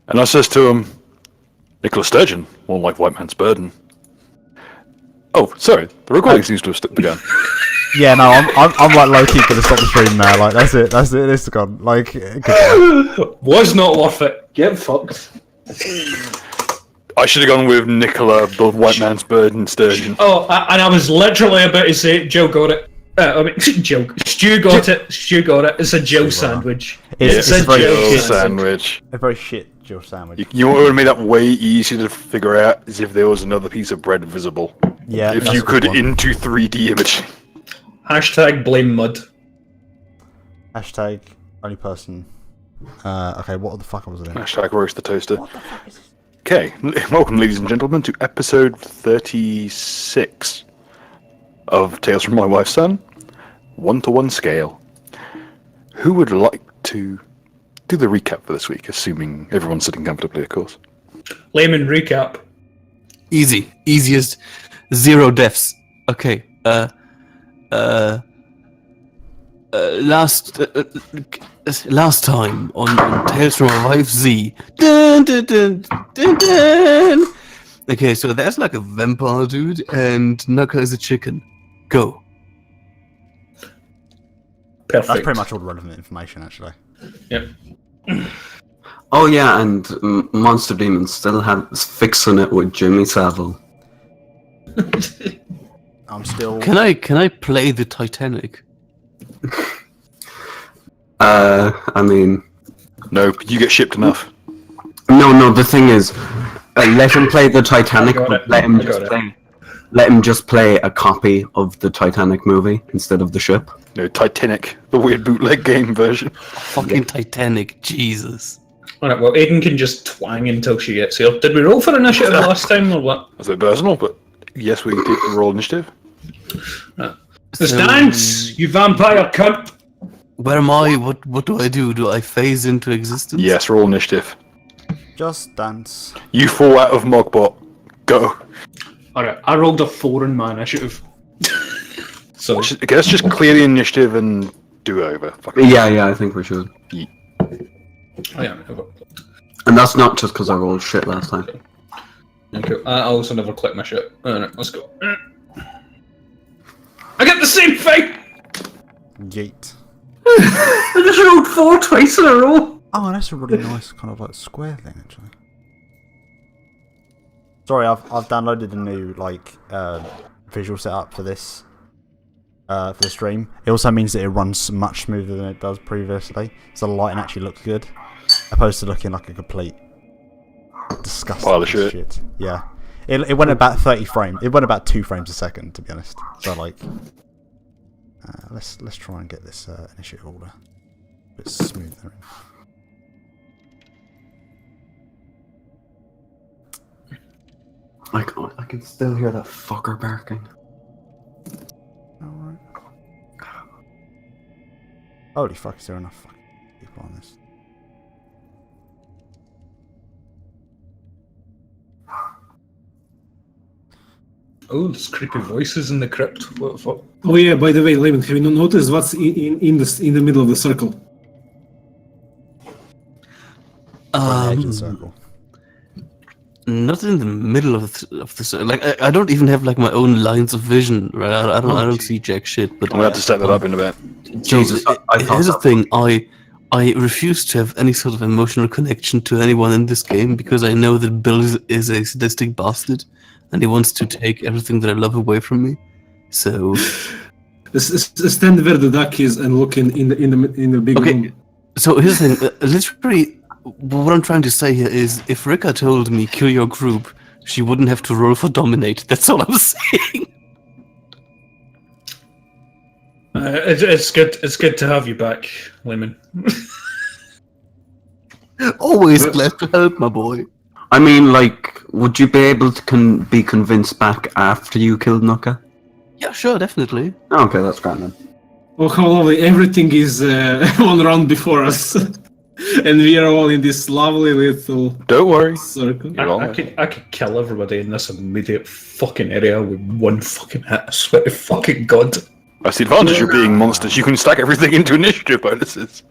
And I says to him, Nicholas Sturgeon, more like White Man's Burden. Oh, sorry, the recording seems to have begun. Yeah, no, I'm like low-key gonna stop the stream now. Like, that's it, it's gone. Like, was not worth it. Get fucked. I should have gone with Nicola, the White Man's Burden Sturgeon. Oh, and I was literally about to say, Joe got it. Joe. Stu got it. Stu got it. It's a Joe sandwich. It's a a very Joe shit sandwich. A very shit Joe sandwich. You know what would have made that way easier to figure out is if there was another piece of bread visible. Yeah. If you could into 3D imaging. Hashtag blame mud. Hashtag only person. Okay, what the fuck was it? Hashtag roast the toaster. What the fuck is this? Okay, welcome ladies and gentlemen to episode 36 of Tales from My Wife's Son, 1-to-1 scale. Who would like to do the recap for this week, assuming everyone's sitting comfortably, of course? Layman recap. Easiest, 0 deaths. Okay, last time on Tales from My Wife Z. Dun, dun, dun, dun, dun. Okay, so there's like a vampire dude, and Nuka is a chicken. Go. Perfect. That's pretty much all the relevant information, actually. Yep. Oh yeah, and Monster Demon still fixing it with Jimmy Savile. I'm still. Can I play the Titanic? I mean, No, you get shipped enough. no. The thing is, let him play the Titanic, I got but it. let him I got just it. play. Let him just play a copy of the Titanic movie instead of the ship. No, Titanic, the weird bootleg game version. Fucking Titanic, Jesus. Alright, well, Aiden can just twang until she gets here. Did we roll for initiative last time, or what? That's a bit personal, but yes, we did roll initiative. The stance, you vampire cunt! Where am I? What do I do? Do I phase into existence? Yes, roll initiative. Just dance. You fall out of Mogbot. Go. Alright, I rolled a 4 in my initiative. So, Okay, let's just clear the initiative and do over. Fuck it. Yeah, I think we should. oh yeah, And that's not just because I rolled shit last time. okay. I also never clicked my shit. Alright, let's go. I get the same thing! Yeet. I just rolled 4 twice in a row! Oh, that's a really nice kind of like square thing, actually. Sorry, I've downloaded a new like visual setup for this the stream. It also means that it runs much smoother than it does previously, so the lighting actually looks good, opposed to looking like a complete disgusting pile of piece shit. Yeah, it went about 30 frames. It went about 2 frames a second, to be honest. So like, let's try and get this initiative order a bit smoother. I can still hear that fucker barking. Alright. Holy fuck, is there enough fucking people on this? Oh, there's creepy voices in the crypt. What the fuck? Oh yeah, by the way, Layman, have you noticed what's in the middle of the circle? On the edge of the circle. Not in the middle of the like. I don't even have like my own lines of vision. Right? I don't see jack shit. But I'm gonna have to set that up in a bit. Jesus, I thought here's the that. thing. I refuse to have any sort of emotional connection to anyone in this game because I know that Bill is a sadistic bastard, and he wants to take everything that I love away from me. So Stand where the duck is and look in the big room. So here's the thing. Literally, what I'm trying to say here is, if Rika told me kill your group, she wouldn't have to roll for dominate. That's all I'm saying. It's good. It's good to have you back, Layman. Always glad to help, my boy. I mean, like, would you be able to be convinced back after you killed Nuka? Yeah, sure, definitely. Okay, that's grand then. Oh, how lovely! Everything is one round before us, and we are all in this lovely little Don't worry. circle. You're all I could kill everybody in this immediate fucking area with one fucking hit. I swear to fucking God. That's the advantage of being monsters. You can stack everything into initiative bonuses.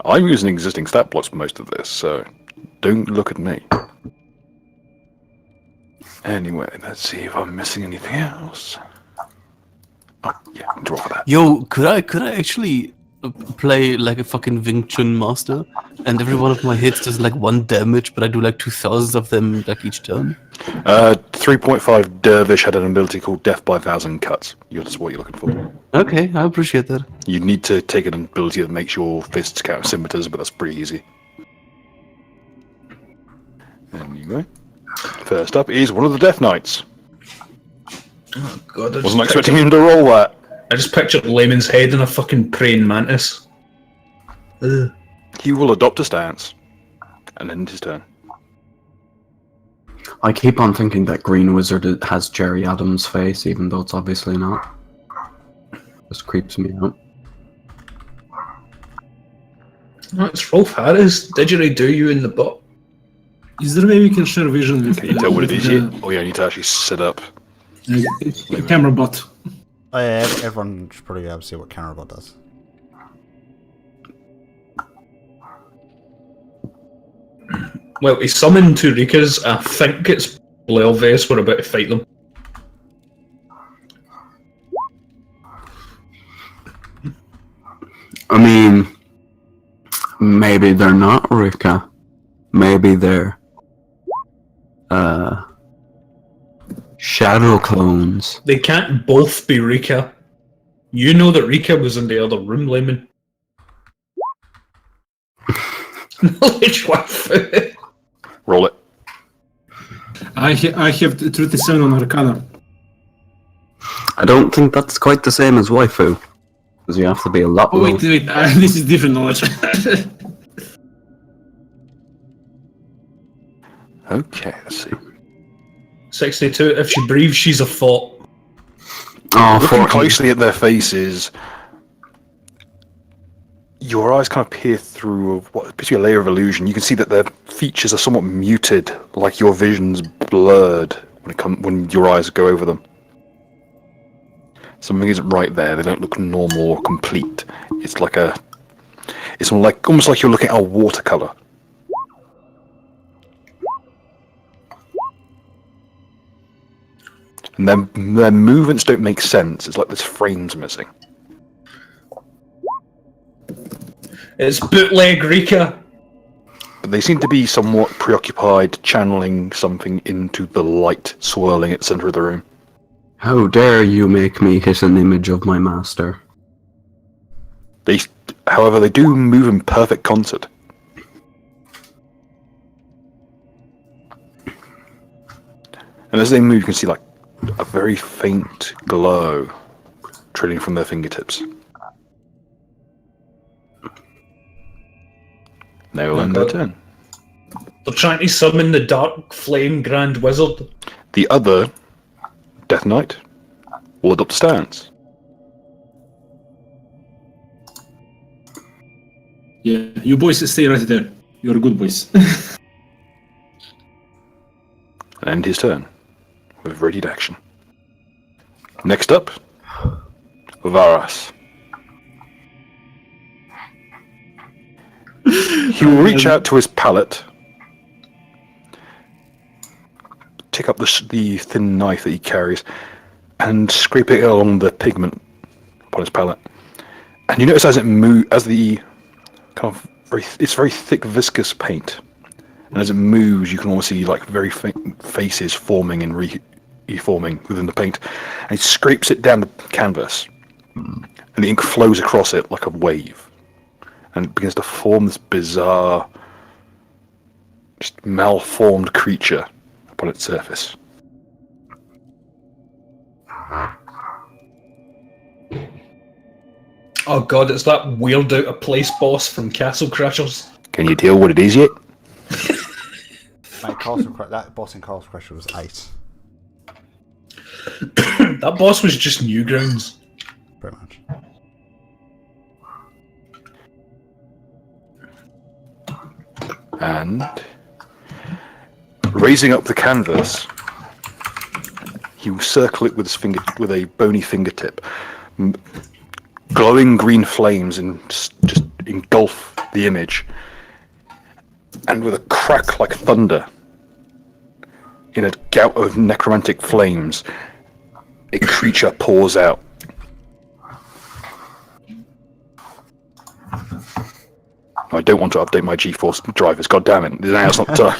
I'm using existing stat blocks for most of this, so don't look at me. Anyway, let's see if I'm missing anything else. Oh, yeah, draw for that. Yo, could I actually play like a fucking Wing Chun master, and every one of my hits does like 1 damage, but I do like 2,000 of them like each turn? 3.5 Dervish had an ability called Death by 1,000 Cuts. That's what you're looking for. Okay, I appreciate that. You need to take an ability that makes your fists count scimitars, but that's pretty easy. Anyway, first up is one of the Death Knights. Oh god, Wasn't expecting him to roll that. I just pictured Layman's head in a fucking praying mantis. Ugh. He will adopt a stance and end his turn. I keep on thinking that Green Wizard has Jerry Adams' face, even though it's obviously not. Just creeps me out. No, it's Rolf Harris. Didgeridoo you in the butt. Is there maybe we can share vision with Can you tell what it is the, yet? Oh yeah, I need to actually sit up. camera bot? Oh, yeah, everyone should probably be able to see what Camerabot does. Well, he summoned 2 Rikas. I think it's obvious we're about to fight them. I mean, maybe they're not Rika. Maybe they're shadow clones. They can't both be Rika. You know that Rika was in the other room, Layman. Knowledge waifu. Roll it. I have 37 on Arcana. I don't think that's quite the same as waifu, because you have to be a lot Oh lower. wait, this is different knowledge. Okay, let's see. 62. If she breathes, she's a thought. Oh, Looking 14. closely at their faces, your eyes kind of peer through what appears to be a layer of illusion. You can see that their features are somewhat muted, like your vision's blurred when your eyes go over them. Something isn't right there. They don't look normal or complete. It's almost like you're looking at a watercolor. And their movements don't make sense. It's like this frame's missing. It's bootleg Rika. But they seem to be somewhat preoccupied channeling something into the light swirling at the center of the room. How dare you make me hit an image of my master? However, they do move in perfect concert. And as they move, you can see like a very faint glow trailing from their fingertips. They will end their turn. They're trying to summon the Dark Flame Grand Wizard. The other Death Knight will adopt a stance. Yeah, you boys stay right there. You're good boys. And end his turn with readied action. Next up, Varas. He will reach out to his palette, take up the thin knife that he carries, and scrape it along the pigment upon his palette. And you notice as it moves, as the kind of it's very thick, viscous paint, and as it moves, you can almost see like very faint faces forming and reforming within the paint. And he scrapes it down the canvas, and the ink flows across it like a wave, and it begins to form this bizarre, just malformed creature upon its surface. Oh god, it's that weird out of place boss from Castle Crashers. Can you tell what it is yet? Mate, that boss in Castle Crasher was 8, That boss was just Newgrounds. pretty much. And raising up the canvas, he will circle it with his with a bony fingertip. Glowing green flames and just engulf the image, and with a crack like thunder, in a gout of necromantic flames, a creature pours out. I don't want to update my GeForce drivers, god damn it. Now's not the time.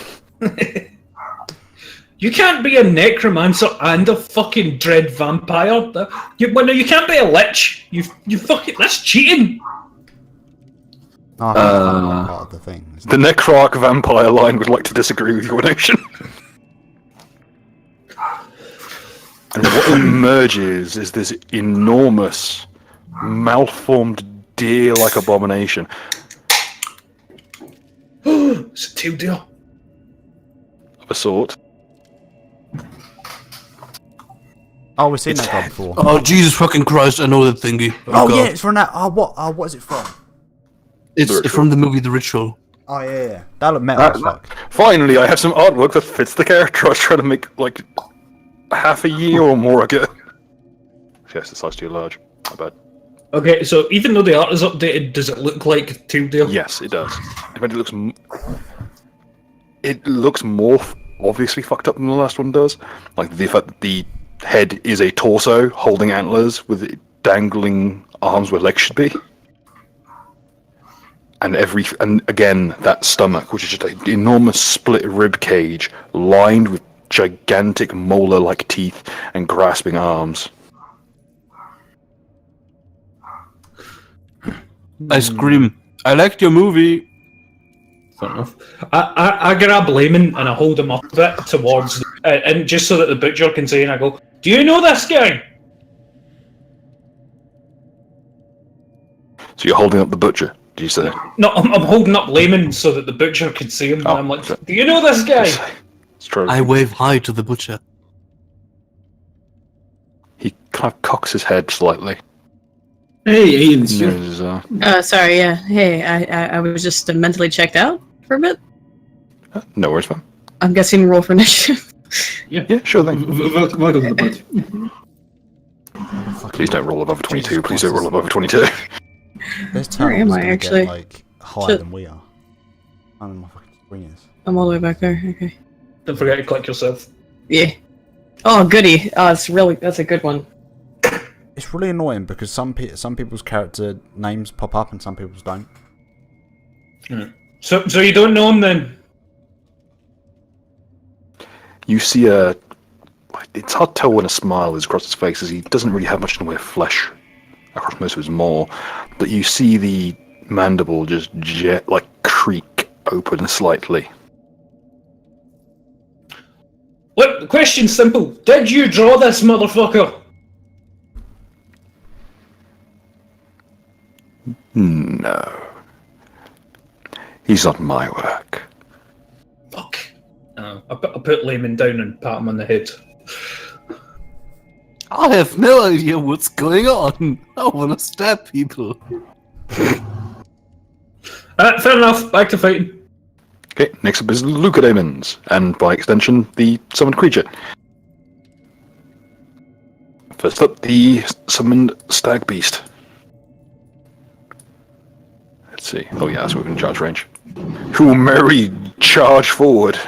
You can't be a necromancer and a fucking dread vampire. You can't be a lich. You fucking, that's cheating. Oh, I think that's part of the thing. isn't The Necroarch vampire line would like to disagree with your notion. And what emerges is this enormous, malformed deer-like abomination. It's a teal deer. Of a sort. Oh, we've seen that guy before. Oh, Jesus fucking Christ, I know that thingy. Oh, God. yeah, it's from that. Oh, what is it from? It's from the movie The Ritual. Oh, yeah. That looked metal as fuck. Finally, I have some artwork that fits the character I was trying to make, like, half a year or more ago. Yes, the size too large. My bad. Okay, so even though the art is updated, does it look like teal deer? Yes, it does. In fact, it looks more obviously fucked up than the last one does. Like the fact that the head is a torso holding antlers with dangling arms where legs should be, and again that stomach, which is just an enormous split rib cage lined with gigantic molar-like teeth and grasping arms. I scream. I liked your movie. Fair enough. I grab Layman and I hold him up a bit towards, and just so that the butcher can see, and I go, "Do you know this guy?" So you're holding up the butcher, do you say? No, I'm holding up Layman so that the butcher can see him. Oh, and I'm like, okay. "Do you know this guy?" It's true. I wave hi to the butcher. He kind of cocks his head slightly. Hey, ensue. Sorry, yeah. Hey, I was just mentally checked out for a bit. No worries, man. I'm guessing roll for initiative. Yeah, sure thing. Welcome to the party. Please don't roll above 22. Please don't roll above 22. This Where town am is I, gonna actually? get, like, higher Shit. than we are. I don't know my fucking screen is. I'm all the way back there. Okay. Don't forget to click yourself. Yeah. Oh, goody. Oh, that's a good one. It's really annoying because some people's character names pop up and some people's don't. So you don't know him then? You see it's hard to tell when a smile is across his face, as he doesn't really have much in the way of flesh across most of his maw, but you see the mandible just creak open slightly. Look, the question's simple. Did you draw this motherfucker? No. He's not my work. Fuck. I put Layman down and pat him on the head. I have no idea what's going on. I want to stab people. Fair enough. Back to fighting. Okay, next up is Lucademons, and by extension, the summoned creature. First up, the summoned stag beast. Let's see. Oh yeah, that's within charge range. Who will merrily charge forward.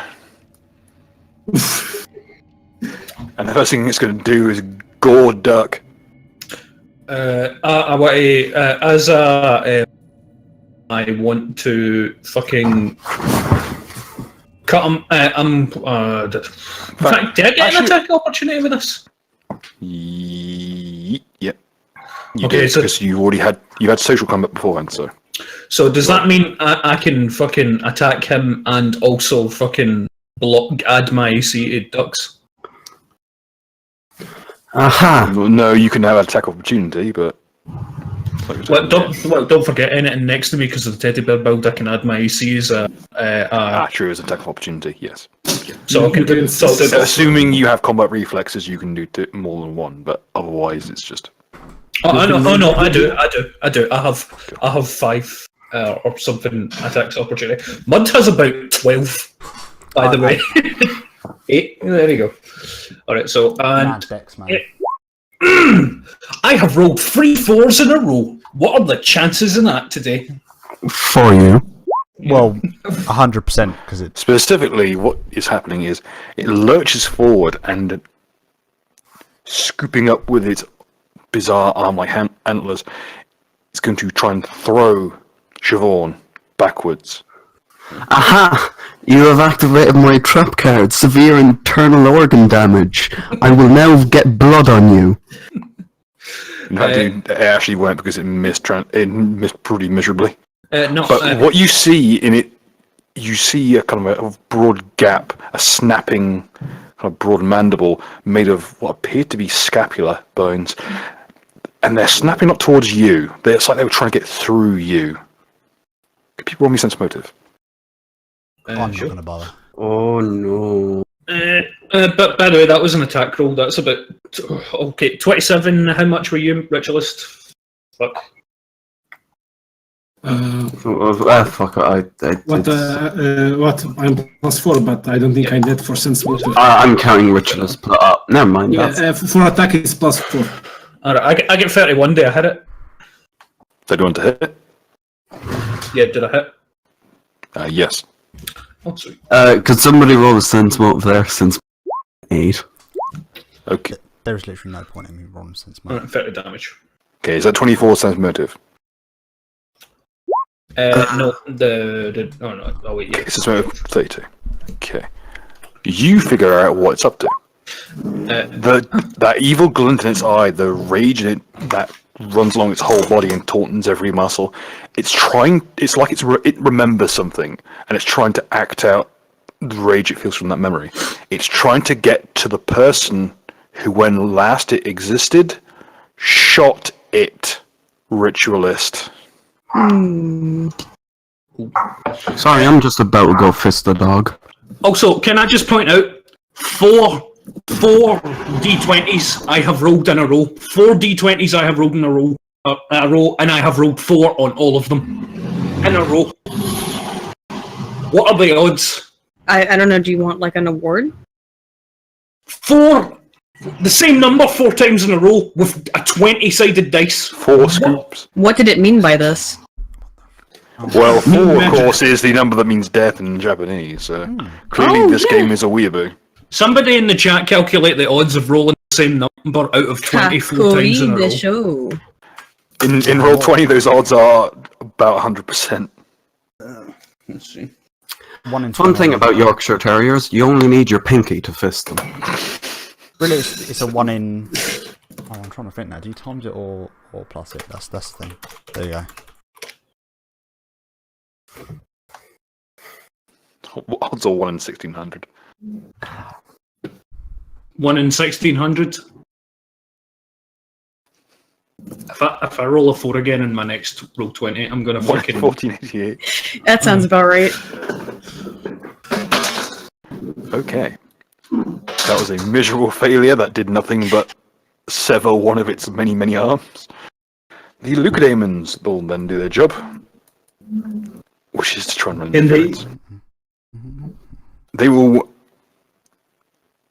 And the first thing it's going to do is gore duck. I want to fucking cut him. In fact, did I get an attack opportunity with this? Yep. You Okay, did, so- because you had social combat beforehand, so. So does that mean I can fucking attack him and also fucking add my AC to ducks? Aha! Well, no, you can have an attack opportunity, but. Well, don't forget anything next to me because of the teddy bear build. I can add my AC as True, as an attack opportunity, yes. so I can do. So Assuming you have combat reflexes, you can do more than one, but otherwise it's just. I know. Oh no, I do. I have 5 or something attacks opportunity. Mud has about 12, by the way. 8. There we go. All right. So Man, Dex, man. I have rolled 3 4s in a row. What are the chances in that today? For you. Well, 100% because it's Specifically, what is happening is it lurches forward and, scooping up with its bizarre arm-like antlers, it's going to try and throw Siobhan backwards. Aha! You have activated my trap card. Severe internal organ damage. I will now get blood on you. In fact, it actually won't because it missed pretty miserably. No, But what you see in it, you see a kind of a broad gap, a snapping, kind of broad mandible made of what appeared to be scapula bones, and they're snapping up towards you. It's like they were trying to get through you. Could people roll me sense motive? I'm not sure. going to bother. Oh no. But by the way, that was an attack roll. That's about okay. 27. How much were you, Ritualist? Fuck. Fuck. What? I'm +4, but I don't think I net for sense motive. I'm counting ritualist. Never mind. Yeah, That's for attack it's +4. Alright, I get 31. Did I hit it? Did you want to hit? Yeah, did I hit? Yes. Oh, sweet. could somebody roll a sense motive there since 8? Okay. There's literally no point in me rolling since my. Alright, 30 damage. Okay, is that 24 sense motive? No, oh no, oh wait, yeah. Okay, sense motive 32. Okay. You figure out what it's up to. That evil glint in its eye, the rage in it that runs along its whole body and tautens every muscle. It's like it remembers something, and it's trying to act out the rage it feels from that memory. It's trying to get to the person who, when last it existed, shot it. Ritualist. Sorry, I'm just about to go fist the dog. Also, can I just point out, four d20s I have rolled in a row. 4 d20s I have rolled in a row, and I have rolled 4 on all of them in a row. What are the odds? I don't know. Do you want like an award? 4, the same number 4 times in a row with a 20-sided dice. 4 scoops. What did it mean by this? Well, 4, of course, is the number that means death in Japanese, so clearly this game is a weeaboo. Somebody in the chat calculate the odds of rolling the same number out of 24 times in a row. Show. In Roll20, those odds are about 100%. Let's see. Fun thing about Yorkshire Terriers, you only need your pinky to fist them. Really, it's a 1 in. Oh, I'm trying to think now. Do you times it or plus it? That's the thing. There you go. Odds are 1 in 1600. 1 in 1600. If I roll a 4 again in my next roll 20, I'm gonna 1 fucking. in 1488. That sounds about right. Okay. That was a miserable failure that did nothing but sever one of its many, many arms. The Leucodaemons will then do their job, which is to try and run interference. They will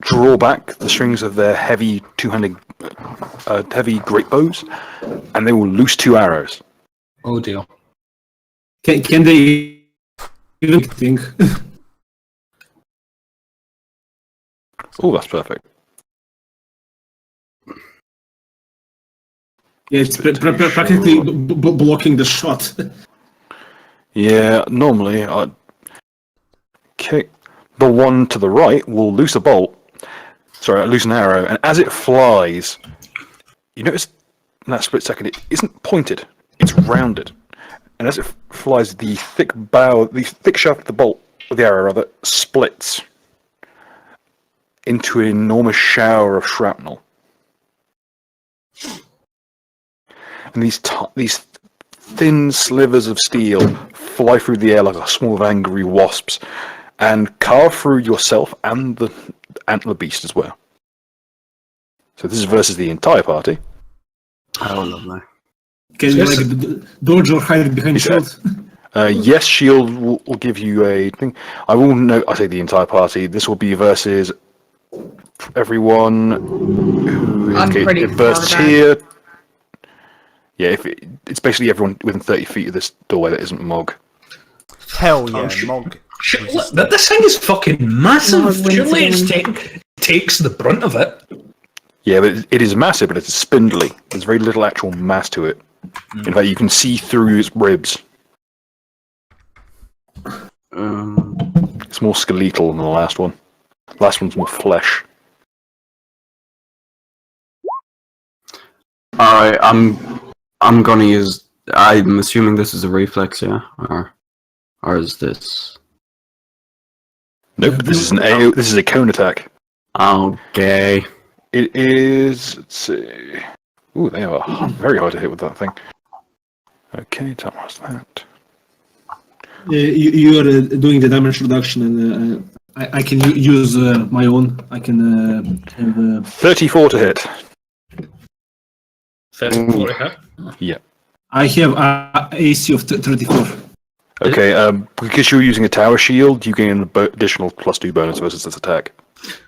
draw back the strings of their heavy two-handed, heavy great bows, and they will loose 2 arrows. Oh dear. Can they even think? Oh, that's perfect. Yeah, it's practically blocking the shot. Yeah, normally I'd kick the one to the right will loose a bolt. Sorry, loose an arrow, and as it flies, you notice in that split second it isn't pointed; it's rounded. And as it flies, the thick shaft of the bolt, of the arrow rather, splits into an enormous shower of shrapnel. And these thin slivers of steel fly through the air like a swarm of angry wasps and carve through yourself and the antler beast as well. So this is versus the entire party. Oh, lovely. Can you like dodge or hide behind shield? Yes, shield will give you a thing. I will note, I say the entire party, this will be versus everyone who I'm pretty it bursts far back. here. Yeah, it's basically everyone within 30 feet of this doorway that isn't Mog. Hell yeah, Mog. This thing is fucking massive. Mog wins Surely it's again. takes the brunt of it. Yeah, but it is massive, but it's spindly. There's very little actual mass to it. In fact, you can see through its ribs. It's more skeletal than the last one. The last one's more flesh. Alright, I'm gonna use. I'm assuming this is a reflex, yeah, or is this? Nope, this is a cone attack. Okay. It is. Let's see. Ooh, they are very hard to hit with that thing. Okay, that was that. You are doing the damage reduction, and I can use my own. I can have. 34 to hit. 34 hit. Yeah. I have AC of 34. Okay, because you're using a tower shield, you gain an additional +2 bonus versus this attack.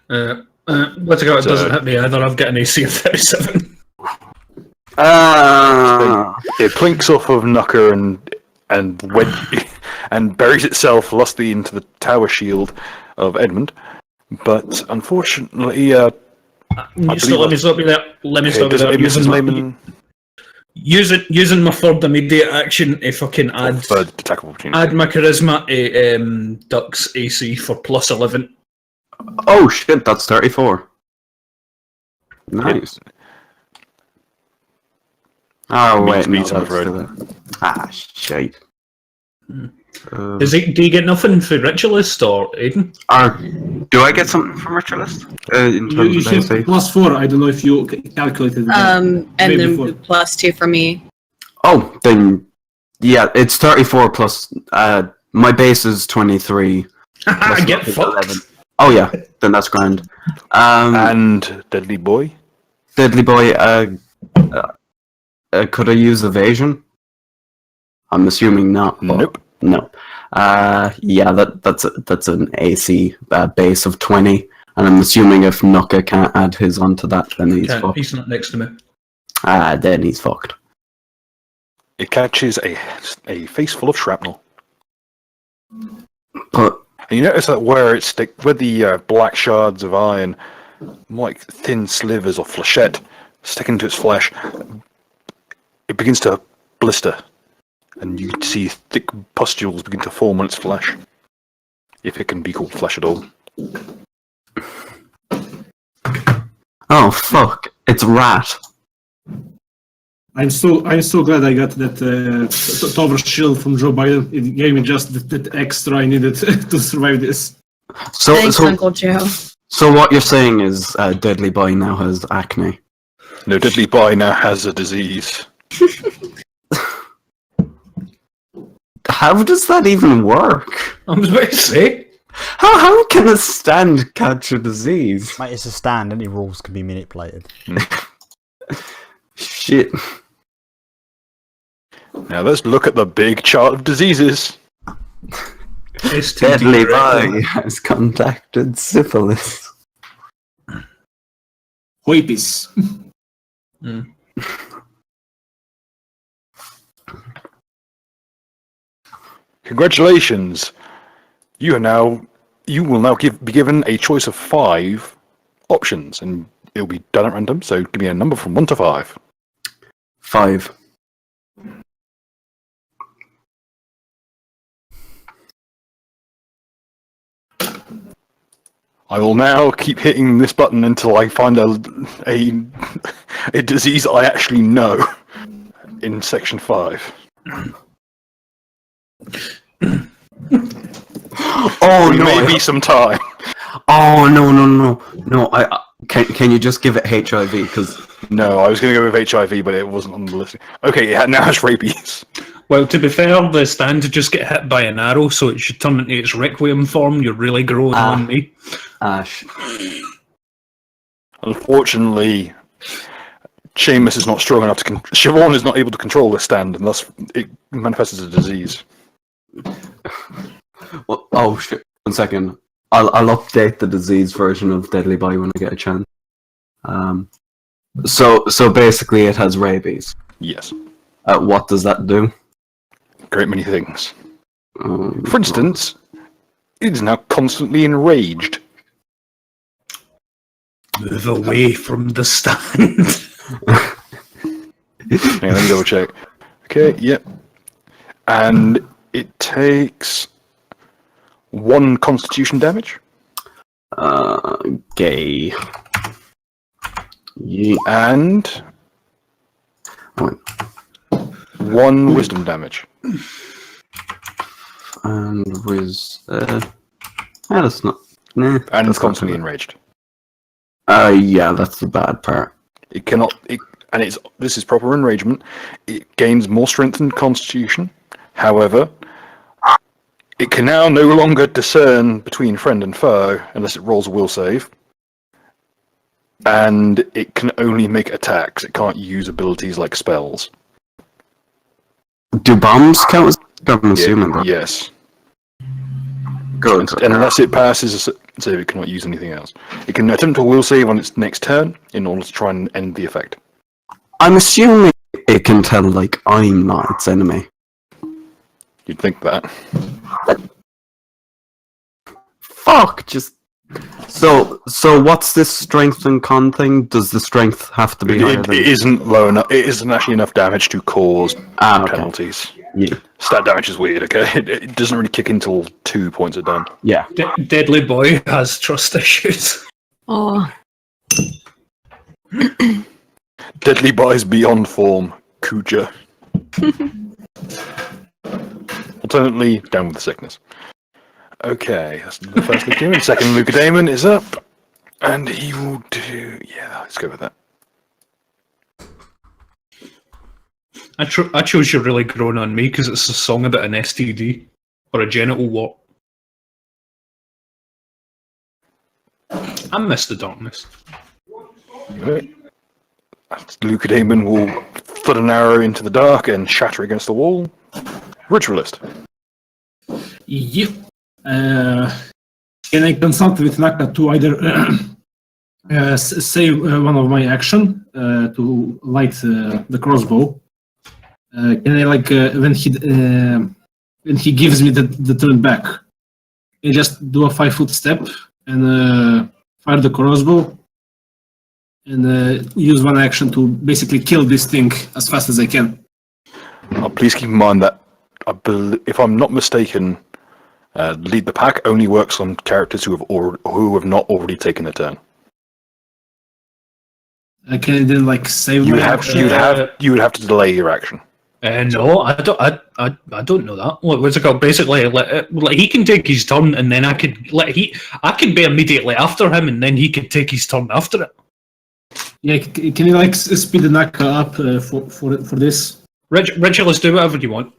What's it got? It doesn't hit me either. I've got an AC of 37. It plinks off of Knucker and buries itself lustily into the tower shield of Edmund. But unfortunately, Let me stop you there. Using my third immediate action to fucking add third attack opportunity. add my charisma to Duck's AC for +11. Oh shit, that's 34. Nice. Oh wait, no, Means that's I'm still it. Ah, shite. Do you get nothing for Ritualist or Aiden? Do I get something from Ritualist? In You terms of have AC? +4. I don't know if you calculated. And Way then before. +2 for me. Oh, then yeah, it's 34 plus. My base is 23. I get plus fucked. 11. Oh yeah, then that's grand. And Deadly Boy. Deadly Boy, could I use evasion? I'm assuming not. But Nope. No. Yeah, that's an AC base of 20, and I'm assuming if Nuka can't add his onto that, then he's fucked. He's not next to me. Then he's fucked. It catches a face full of shrapnel. But And you notice that where the black shards of iron, more like thin slivers or flechette, stick into its flesh, it begins to blister. And you see thick pustules begin to form on its flesh. If it can be called flesh at all. oh fuck, it's rat. I'm so glad I got that Tower shield from Joe Biden. It gave me just that extra I needed to survive this. Thanks, Uncle Joe. So what you're saying is Deadly Boy now has acne. No, Deadly Boy now has a disease. How does that even work? I was about to say. How can a stand catch a disease? Mate, it's a stand. Any rules can be manipulated. Shit. Now let's look at the big chart of diseases. STD Deadly directly. Boy has contacted syphilis. Hoipis. Congratulations! You will now be given a choice of 5 options, and it'll be done at random. So give me a number from 1 to 5. 5. I will now keep hitting this button until I find a disease I actually know in section 5. Oh There no! may be some time. Oh no! Can you just give it HIV? Because No, I was going to go with HIV, but it wasn't on the list. Okay, it now has rabies. Well, to be fair, the stand to just get hit by an arrow, so it should turn into its requiem form. You're really growing on me. Ash. Unfortunately, Seamus is not strong enough to. Siobhan is not able to control the stand, and thus it manifests as a disease. Well, oh shit! 1 second. I'll update the disease version of Deadly Boy when I get a chance. So basically, it has rabies. Yes. What does that do? Great many things. For instance, it is now constantly enraged. Move away from the stand. Hang on, let me double check. Okay, yep. And it takes 1 constitution damage. Gay. Yeah. And Wait. 1 wisdom damage. And that's not. Nah, And that's it's not constantly too enraged. bad. Yeah, that's the bad part. It cannot. This is proper enragement. It gains more strength and constitution. However, it can now no longer discern between friend and foe unless it rolls a will save. And it can only make attacks. It can't use abilities like spells. Do bombs count as? I'm assuming that. Yes. Good. Unless it passes a save, it cannot use anything else. It can attempt a will save on its next turn in order to try and end the effect. I'm assuming it can tell, like, I'm not its enemy. You'd think that. Fuck, just... So what's this strength and con thing? Does the strength have to be higher It than... isn't low enough. It isn't actually enough damage to cause Okay. penalties. Yeah. Stat damage is weird, okay? It doesn't really kick until 2 points are done. Yeah. Deadly boy has trust issues. Oh, Deadly Boys Beyond Form, Kuja. Alternately, down with the sickness. Okay, that's the first Luke Damon. Second Luke Damon is up. And he will do... Yeah, let's go with that. I chose You're Really Grown on Me because it's a song about an STD or a genital wart. I miss the darkness. Right. Luke Damon will thud an arrow into the dark and shatter against the wall. Ritualist. Yep. Can I consult with Naka to either save one of my action to light the crossbow? Can I when he gives me the turn back, can I just do a 5-foot step and fire the crossbow and use one action to basically kill this thing as fast as I can? Please keep in mind that, if I'm not mistaken, Lead the Pack only works on characters who have not already taken a turn. Can I then save my action? You would have to delay your action. No, I don't know that. What's it called? Basically, he can take his turn, and then I could be immediately after him, and then he could take his turn after it. Yeah, can you speed the Naka up for this? Ritualist, do whatever you want.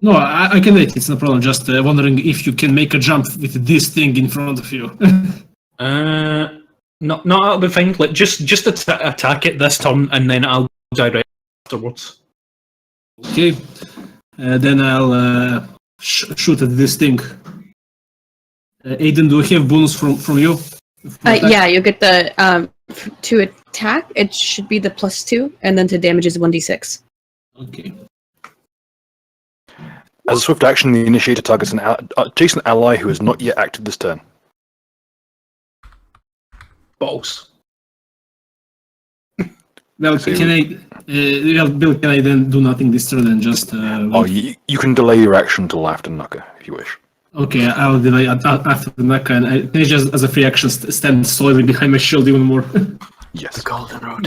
No, I can wait. It's no problem. Just wondering if you can make a jump with this thing in front of you. No, that'll be fine. Just attack it this turn, and then I'll direct afterwards. Okay, then I'll shoot at this thing. Aiden, do we have bonus from you? yeah, you'll get the to attack. It should be the +2, and then to damage is 1d6. Okay. As a swift action, the initiator targets an adjacent ally who has not yet acted this turn. Balls. Well, Bill, can I then do nothing this turn and just... you can delay your action till after Naka, if you wish. Okay, I'll delay after the Naka, and I can just, as a free action, stand solidly behind my shield even more. Yes. The golden road.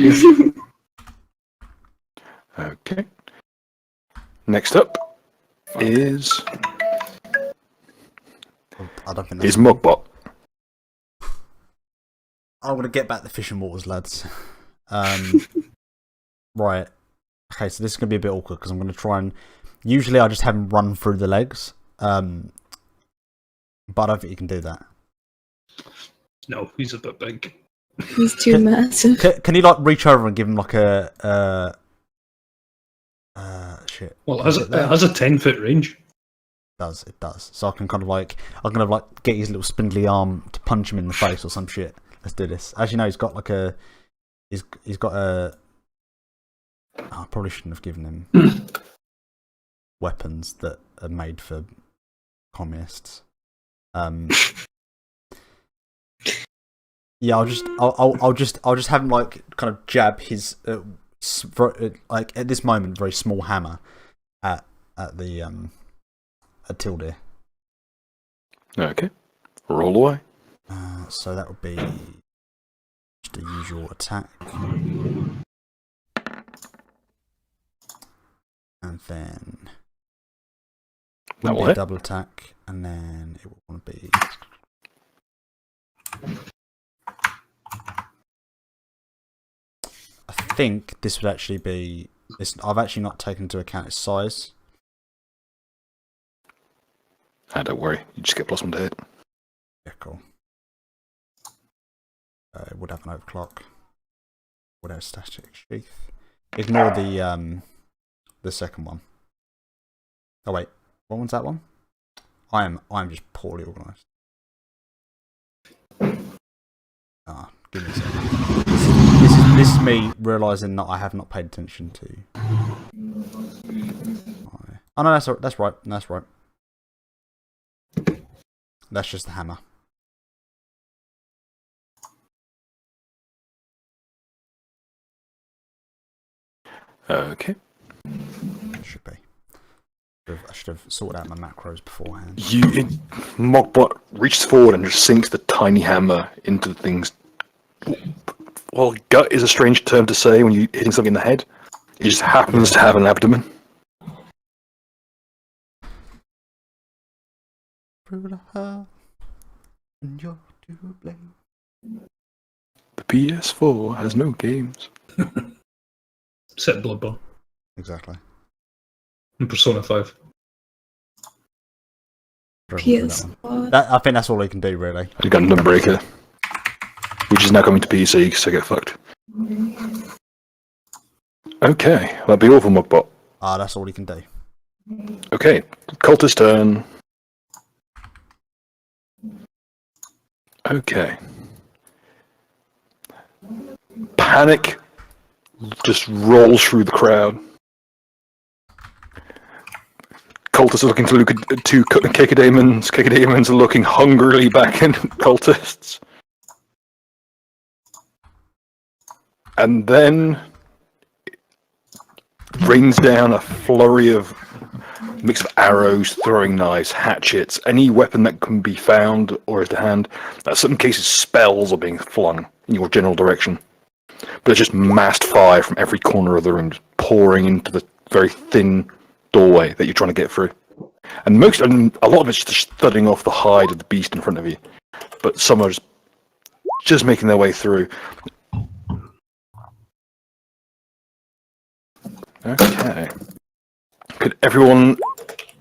Okay. Next up is I don't think that's... Mugbot. I'm gonna get back the fishing waters, lads. Right. Okay, so this is gonna be a bit awkward because I'm gonna try and. Usually, I just have him run through the legs. But I don't think you can do that. No, he's a bit big. He's too massive. Can you reach over and give him a shit? Well, it has a 10-foot range. It does. So I can kind of get his little spindly arm to punch him in the face or some shit. Let's do this. As you know, he's got he's got a I probably shouldn't have given him weapons that are made for communists. Yeah, I'll just have him like kind of jab his like at this moment very small hammer at the at Tilde. Okay. Roll away. So that would be just a usual attack. And then That would will be a hit. double attack, and then it would want to be I think this would actually be I've actually not taken into account its size. Don't worry, you just get +1 to hit. Yeah, cool. It would have an overclock. Would have a static sheath. Ignore the second one. Oh wait, what one's that one? I'm just poorly organised. Give me a second. This is me realising that I have not paid attention to. Oh no, that's right. That's right. That's just the hammer. Okay. Should be. I should have sorted out my macros beforehand. Mogbot reaches forward and just sinks the tiny hammer into the thing's. Well, gut is a strange term to say when you're hitting something in the head. It just happens to have an abdomen. The PS4 has no games. Set Bloodborne Exactly. and Persona 5. PS4. I think that's all he can do, really. I got Gundam Breaker, which is now coming to PC, so get fucked. Okay, that'd be all for Mogbot. That's all he can do. Okay, Cultist turn. Okay. Panic just rolls through the crowd. Cultists are looking to look at two Kikademons. Kikademons are looking hungrily back at cultists. And then rains down a flurry of mix of arrows, throwing knives, hatchets, any weapon that can be found or is to hand. In some cases, spells are being flung in your general direction. But it's just massed fire from every corner of the room, just pouring into the very thin doorway that you're trying to get through. And a lot of it's just thudding off the hide of the beast in front of you. But some are just making their way through. Okay. Could everyone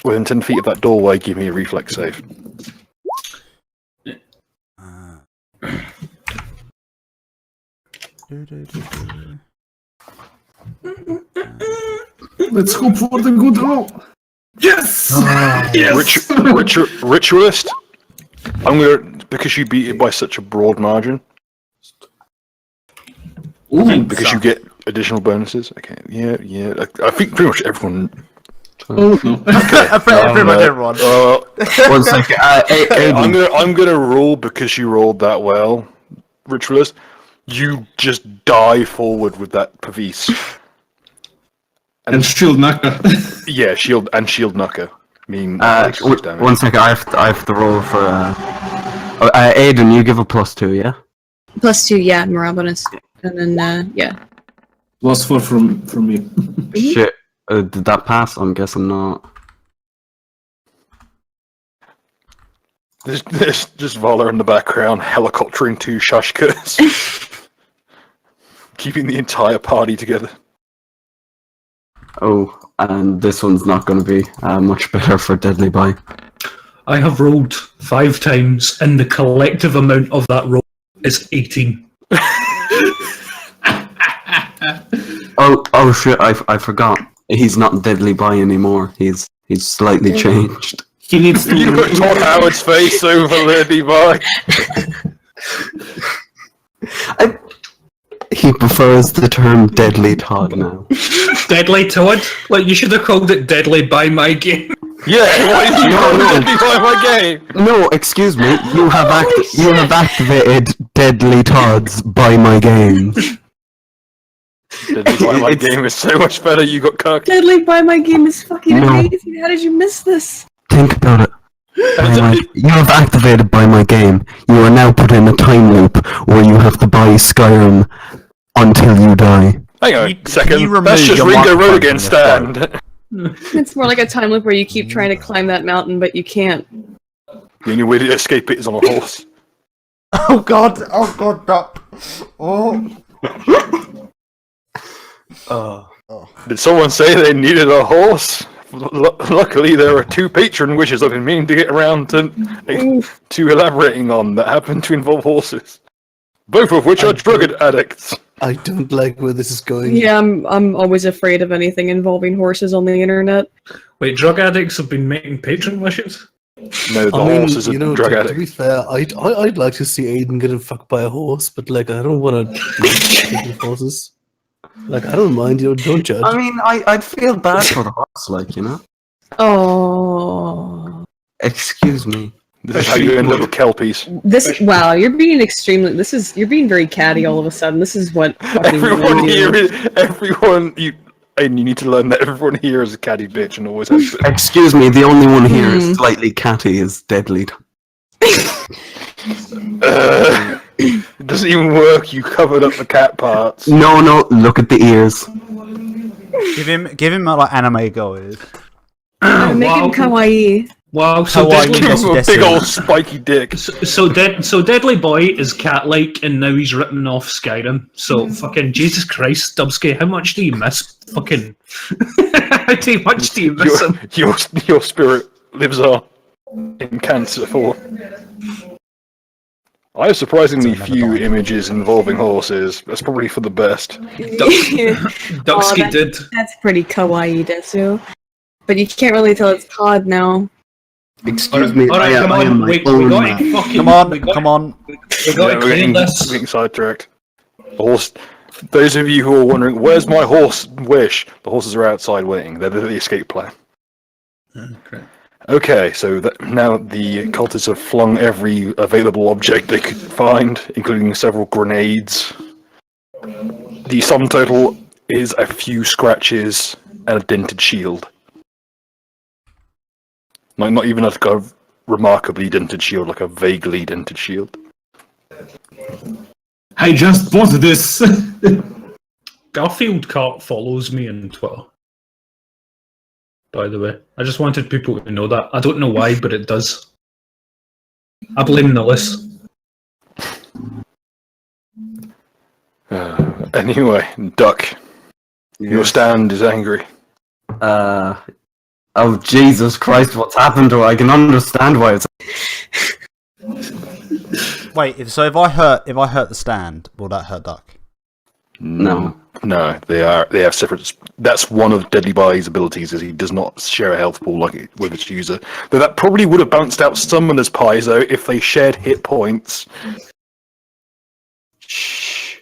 within 10 feet of that doorway give me a reflex save? Let's hope for the good roll. Yes! Yes! Ritualist, I'm gonna, because you beat it by such a broad margin, Ooh, because you get additional bonuses. Okay, yeah. I think pretty much everyone. oh no. Pretty much everyone. 1 second. I'm gonna rule because you rolled that well, Ritualist. You just dive forward with that Pavis. And shield Naka. Yeah, shield Knucker. I mean, 1 second. I have to roll for. Aiden, you give a +2, yeah? +2, yeah, morale bonus. And then, yeah. +4 from me. Shit. Did that pass? I'm guessing not. There's just Vala in the background, helicoptering two Shashkas. Keeping the entire party together. Oh, and this one's not going to be much better for Deadly Bite. I have rolled 5 times, and the collective amount of that roll is 18. Oh shit! I forgot. He's not Deadly Bite anymore. He's slightly changed. He needs to. You put Todd Howard's face over Lady Bye. he prefers the term deadly Todd now. Deadly Todd? Like, you should have called it Deadly by my game. Yeah, why did you deadly by my game? No, excuse me. You have activated deadly Todds by my games. Deadly by my game is so much better. You got cucked. Deadly by my game is fucking No. amazing. How did you miss this? Think about it. You have activated by my game. You are now put in a time loop where you have to buy Skyrim until you die. Hang on You- a second. you remove That's just your Ringo microphone Road again from this stand. It's more like a time loop where you keep trying to climb that mountain, but you can't. The only way to escape it is on a horse. Oh god, Duck. Oh. Did someone say they needed a horse? Luckily, there are 2 patron wishes I've been meaning to get around to elaborating on that happen to involve horses. Both of which are drug addicts. I don't like where this is going. Yeah, I'm always afraid of anything involving horses on the internet. Wait, drug addicts have been making patron wishes? No, the I mean, horse is a you know, drug to addict. be fair, I'd like to see Aiden getting fucked by a horse, but like, I don't want to horses. Like, I don't mind, don't judge. I mean, I'd feel bad for the horse, like, you know? Oh, Excuse me. This is how you end up with kelpies. wow, you're being you're being very catty all of a sudden. This is what fucking Everyone women do. here, and you need to learn that everyone here is a catty bitch and always has been. Excuse me, the only one here is slightly catty is deadly. It doesn't even work. You covered up the cat parts. No, look at the ears. Give him like anime goes. Make him kawaii. Wow, so Kawaii. Deadly, Give him a Yes, big yes, old spiky dick. so Deadly Boy is cat-like, and now he's ripping off Skyrim. So fucking Jesus Christ, Dubsky, how much do you miss fucking? How much do you miss him? Your spirit lives on in Cancer 4. I have surprisingly few images involving horses. That's probably for the best. Dubsky did. That's pretty kawaii, Desu. But you can't really tell it's Todd now. Excuse me, Alright, come I am on, my we own got man. to fucking... Come on, we got, come on. We got to we're clean this. getting sidetracked. Horse. Those of you who are wondering, where's my horse wish? The horses are outside waiting. They're the escape plan. Okay. Okay, so now the cultists have flung every available object they could find, including several grenades. The sum total is a few scratches and a dented shield. Not even like a remarkably dented shield, like a vaguely dented shield. I just bought this. Garfield Cart follows me on Twitter. By the way, I just wanted people to know that. I don't know why, but it does. I blame Nillis. Anyway, Duck, your stand is angry. Oh Jesus Christ, what's happened to her? I can understand why it's... Wait, so if I hurt the stand, will that hurt Duck? No. No, they have separate. That's one of Deadly Buy's abilities, is he does not share a health pool like with its user. Though that probably would have bounced out Summoner's Paizo if they shared hit points. Shh.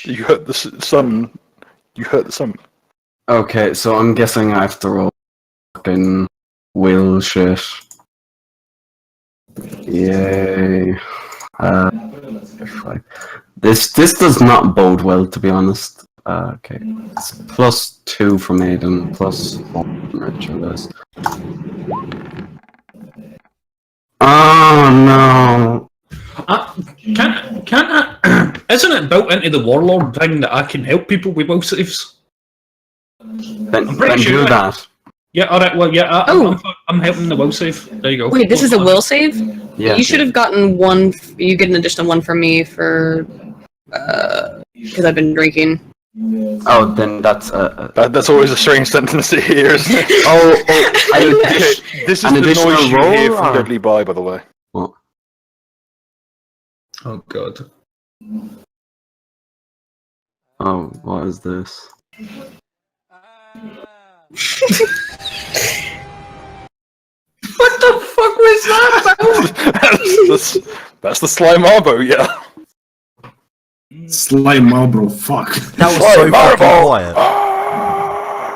You hurt the sun. You hurt the sun. Okay, so I'm guessing I have to roll fucking will shit. Yay. This does not bode well, to be honest. Okay, it's +2 from Aiden, +1 from Richard. Oh no! Can't I, isn't it built into the Warlord thing that I can help people with will saves? Then pretty sure do I- that. Yeah, alright, well, yeah, Oh. I'm helping the will save. There you go. Wait, this is a will save? Yeah. You should have gotten one. You get an additional one from me for. Because I've been drinking. Oh, then that's That's always a strange sentence to hear, isn't it? Okay, this is An the additional noise you hear roll, from or- Deadly Buy, by the way. What? Oh, God. Oh, what is this? What the fuck was that about? That's the Slime Arbo, yeah. Slime Marlboro, fuck. That was so fucking quiet.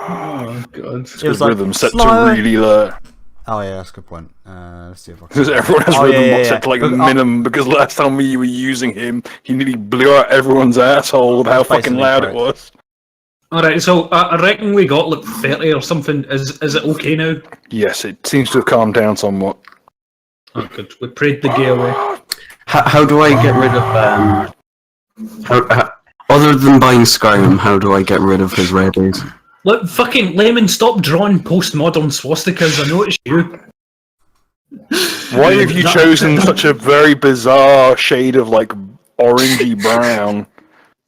Oh god. It was like, Rhythm set to slow. really low. Oh yeah, that's a good point. Let's see if I can. Because everyone has Oh, rhythm yeah, box yeah, set to like yeah. minimum. Because last time we were using him, he nearly blew out everyone's asshole with how That's fucking basically loud correct. it was. Alright, so I reckon we got like 30 or something. Is it okay now? Yes, it seems to have calmed down somewhat. Oh good. We prayed the gay away. How do I get rid of other than buying Skyrim? How do I get rid of his raiders? Look, fucking Lemon, stop drawing postmodern swastikas. I know it's you. Why have you chosen such a very bizarre shade of like orangey brown?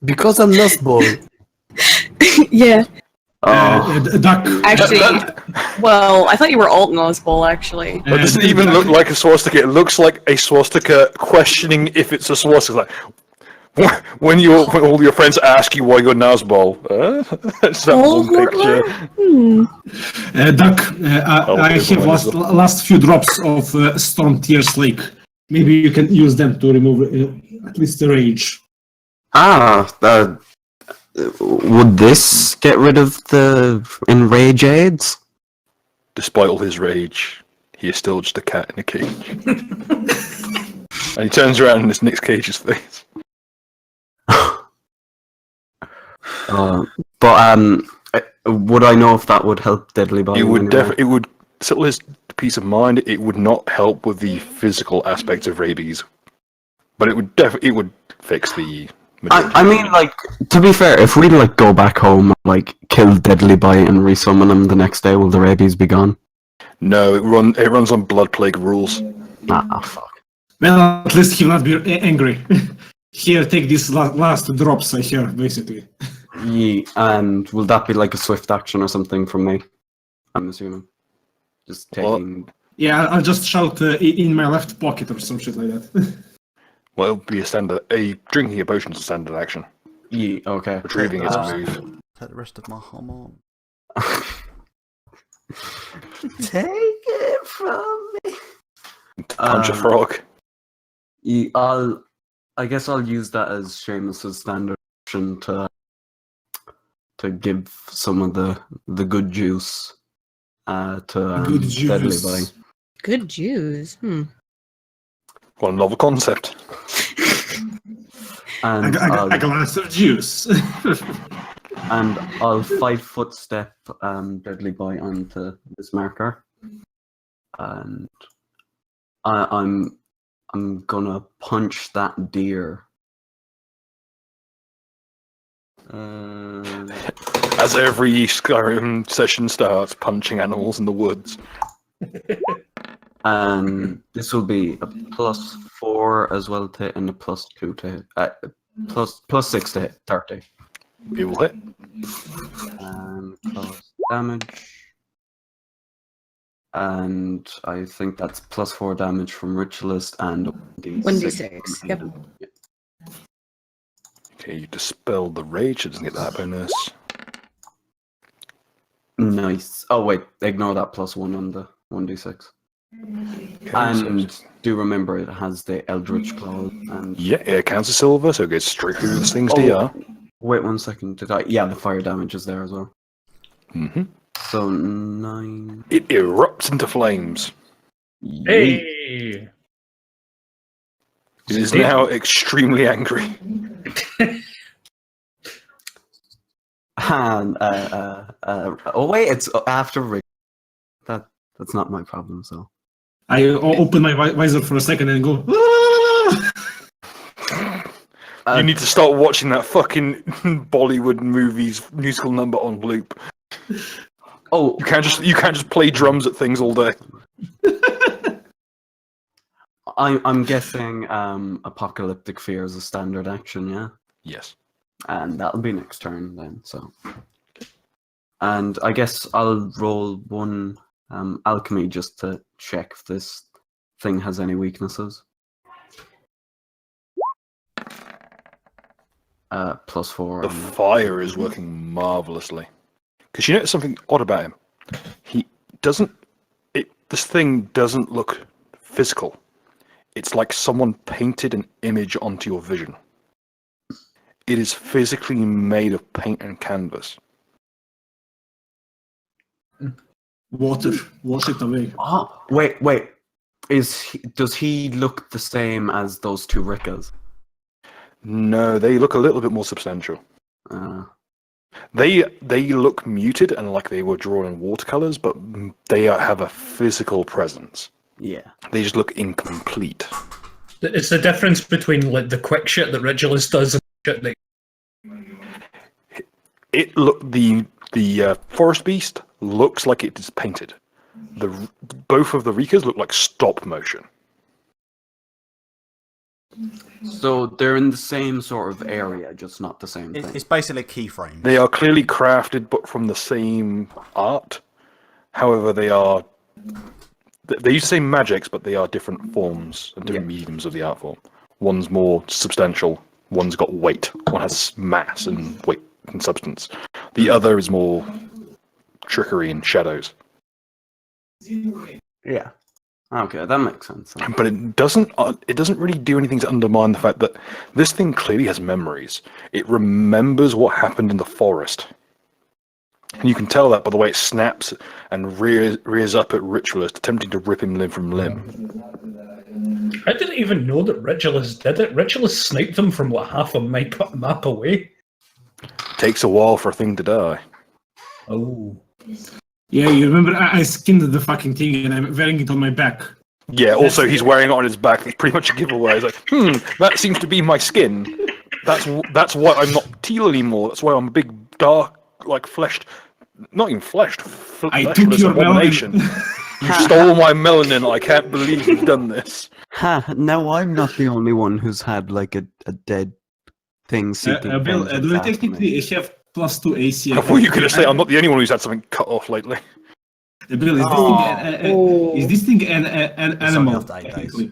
Because I'm Nustball. Yeah. Duck. Actually, well, I thought you were alt Nosball, actually. It doesn't even look like a swastika. It looks like a swastika questioning if it's a swastika. Like, when all your friends ask you why you're Nazbol, it's that one picture. Duck, I have last few drops of Storm Tears Lake. Maybe you can use them to remove at least the rage. Would this get rid of the enrage aids? Despite all his rage, he is still just a cat in a cage. And he turns around and it's Nick Cage's face. Would I know if that would help Deadly Body? It would it would settle his peace of mind. It would not help with the physical aspects of rabies, but it would it would fix the. I mean, like, to be fair, if we like go back home, like kill Deadly Bite and resummon him the next day, will the rabies be gone? No, it runs on blood plague rules. Fuck. Well, at least he will not be angry. Here, take these last drops I hear, basically. Yeah, and will that be like a swift action or something from me? I'm assuming. Just taking. Yeah, I'll just shout in my left pocket or some shit like that. Well, it'll be drinking a potion is a standard action. Yeah, okay. Retrieving is a move. Take the rest of my hormone. Take it from me. Punch a frog. Yeah, I guess I'll use that as Seamus's standard action to give some of the good juice to Good juice. Deadly Bite. Good Jews. What a novel concept. And a glass of juice. and I'll 5-foot step Deadly Bite onto this marker, and I'm gonna punch that deer. As every Skyrim session starts, punching animals in the woods. And this will be a +4 as well to hit, and a +2 to hit. +6 to hit, 30. It will hit. And plus damage. And I think that's +4 damage from Ritualist and 1d6. Yep. Okay, you dispel the rage. It doesn't get that bonus. Nice. Oh wait, ignore that +1 on the 1d6. Okay, And so do remember it has the Eldritch Claw. And yeah, it counts as silver, so it goes straight through this thing's DR. Wait 1 second. Yeah, the fire damage is there as well. Mm-hmm. So 9. It erupts into flames. Hey! It is now extremely angry. And oh wait, it's after Rick. That's not my problem. So I open my visor for a second and go. You need to start watching that fucking Bollywood musical number on loop. Oh, You can't just play drums at things all day. I'm guessing Apocalyptic Fear is a standard action, yeah? Yes. And that'll be next turn then, so. And I guess I'll roll 1 alchemy just to check if this thing has any weaknesses. +4. The fire is working marvelously. Because you notice something odd about him. He doesn't. This thing doesn't look physical. It's like someone painted an image onto your vision. It is physically made of paint and canvas. Water. Wash it away. Oh, wait. Does he look the same as those two Rickas? No, they look a little bit more substantial. They look muted and like they were drawn in watercolors, but they have a physical presence. Yeah. They just look incomplete. It's the difference between like the quick shit that Regulus does and shit that The forest beast looks like it is painted. Both of the Rikas look like stop motion. So they're in the same sort of area, just not the same thing. It's basically a keyframe. They are clearly crafted, but from the same art. However, they use the same magics, but they are different forms and different mediums of the art form. One's more substantial. One's got weight. One has mass and weight and substance. The other is more trickery and shadows. Yeah. Okay, that makes sense. But it doesn't really do anything to undermine the fact that this thing clearly has memories. It remembers what happened in the forest. And you can tell that by the way it snaps and rears up at Ritualist, attempting to rip him limb from limb. I didn't even know that Ritualist did it. Ritualist sniped them from what, half a map away? Takes a while for a thing to die. Oh. Yeah, you remember I skinned the fucking thing and I'm wearing it on my back. Yeah, also he's wearing it on his back. It's pretty much a giveaway. It's like, that seems to be my skin. That's why I'm not teal anymore. That's why I'm a big, dark, like fleshed, not even fleshed, I took your abomination. You stole my melanin. I can't believe you've done this. Ha! Now I'm not the only one who's had like a dead thing seeking. Bill, vengeance do I after me. technically have +2 AC? I thought you could have said I'm not the only one who's had something cut off lately. Bill, is this thing an animal? after 8 days. Technically?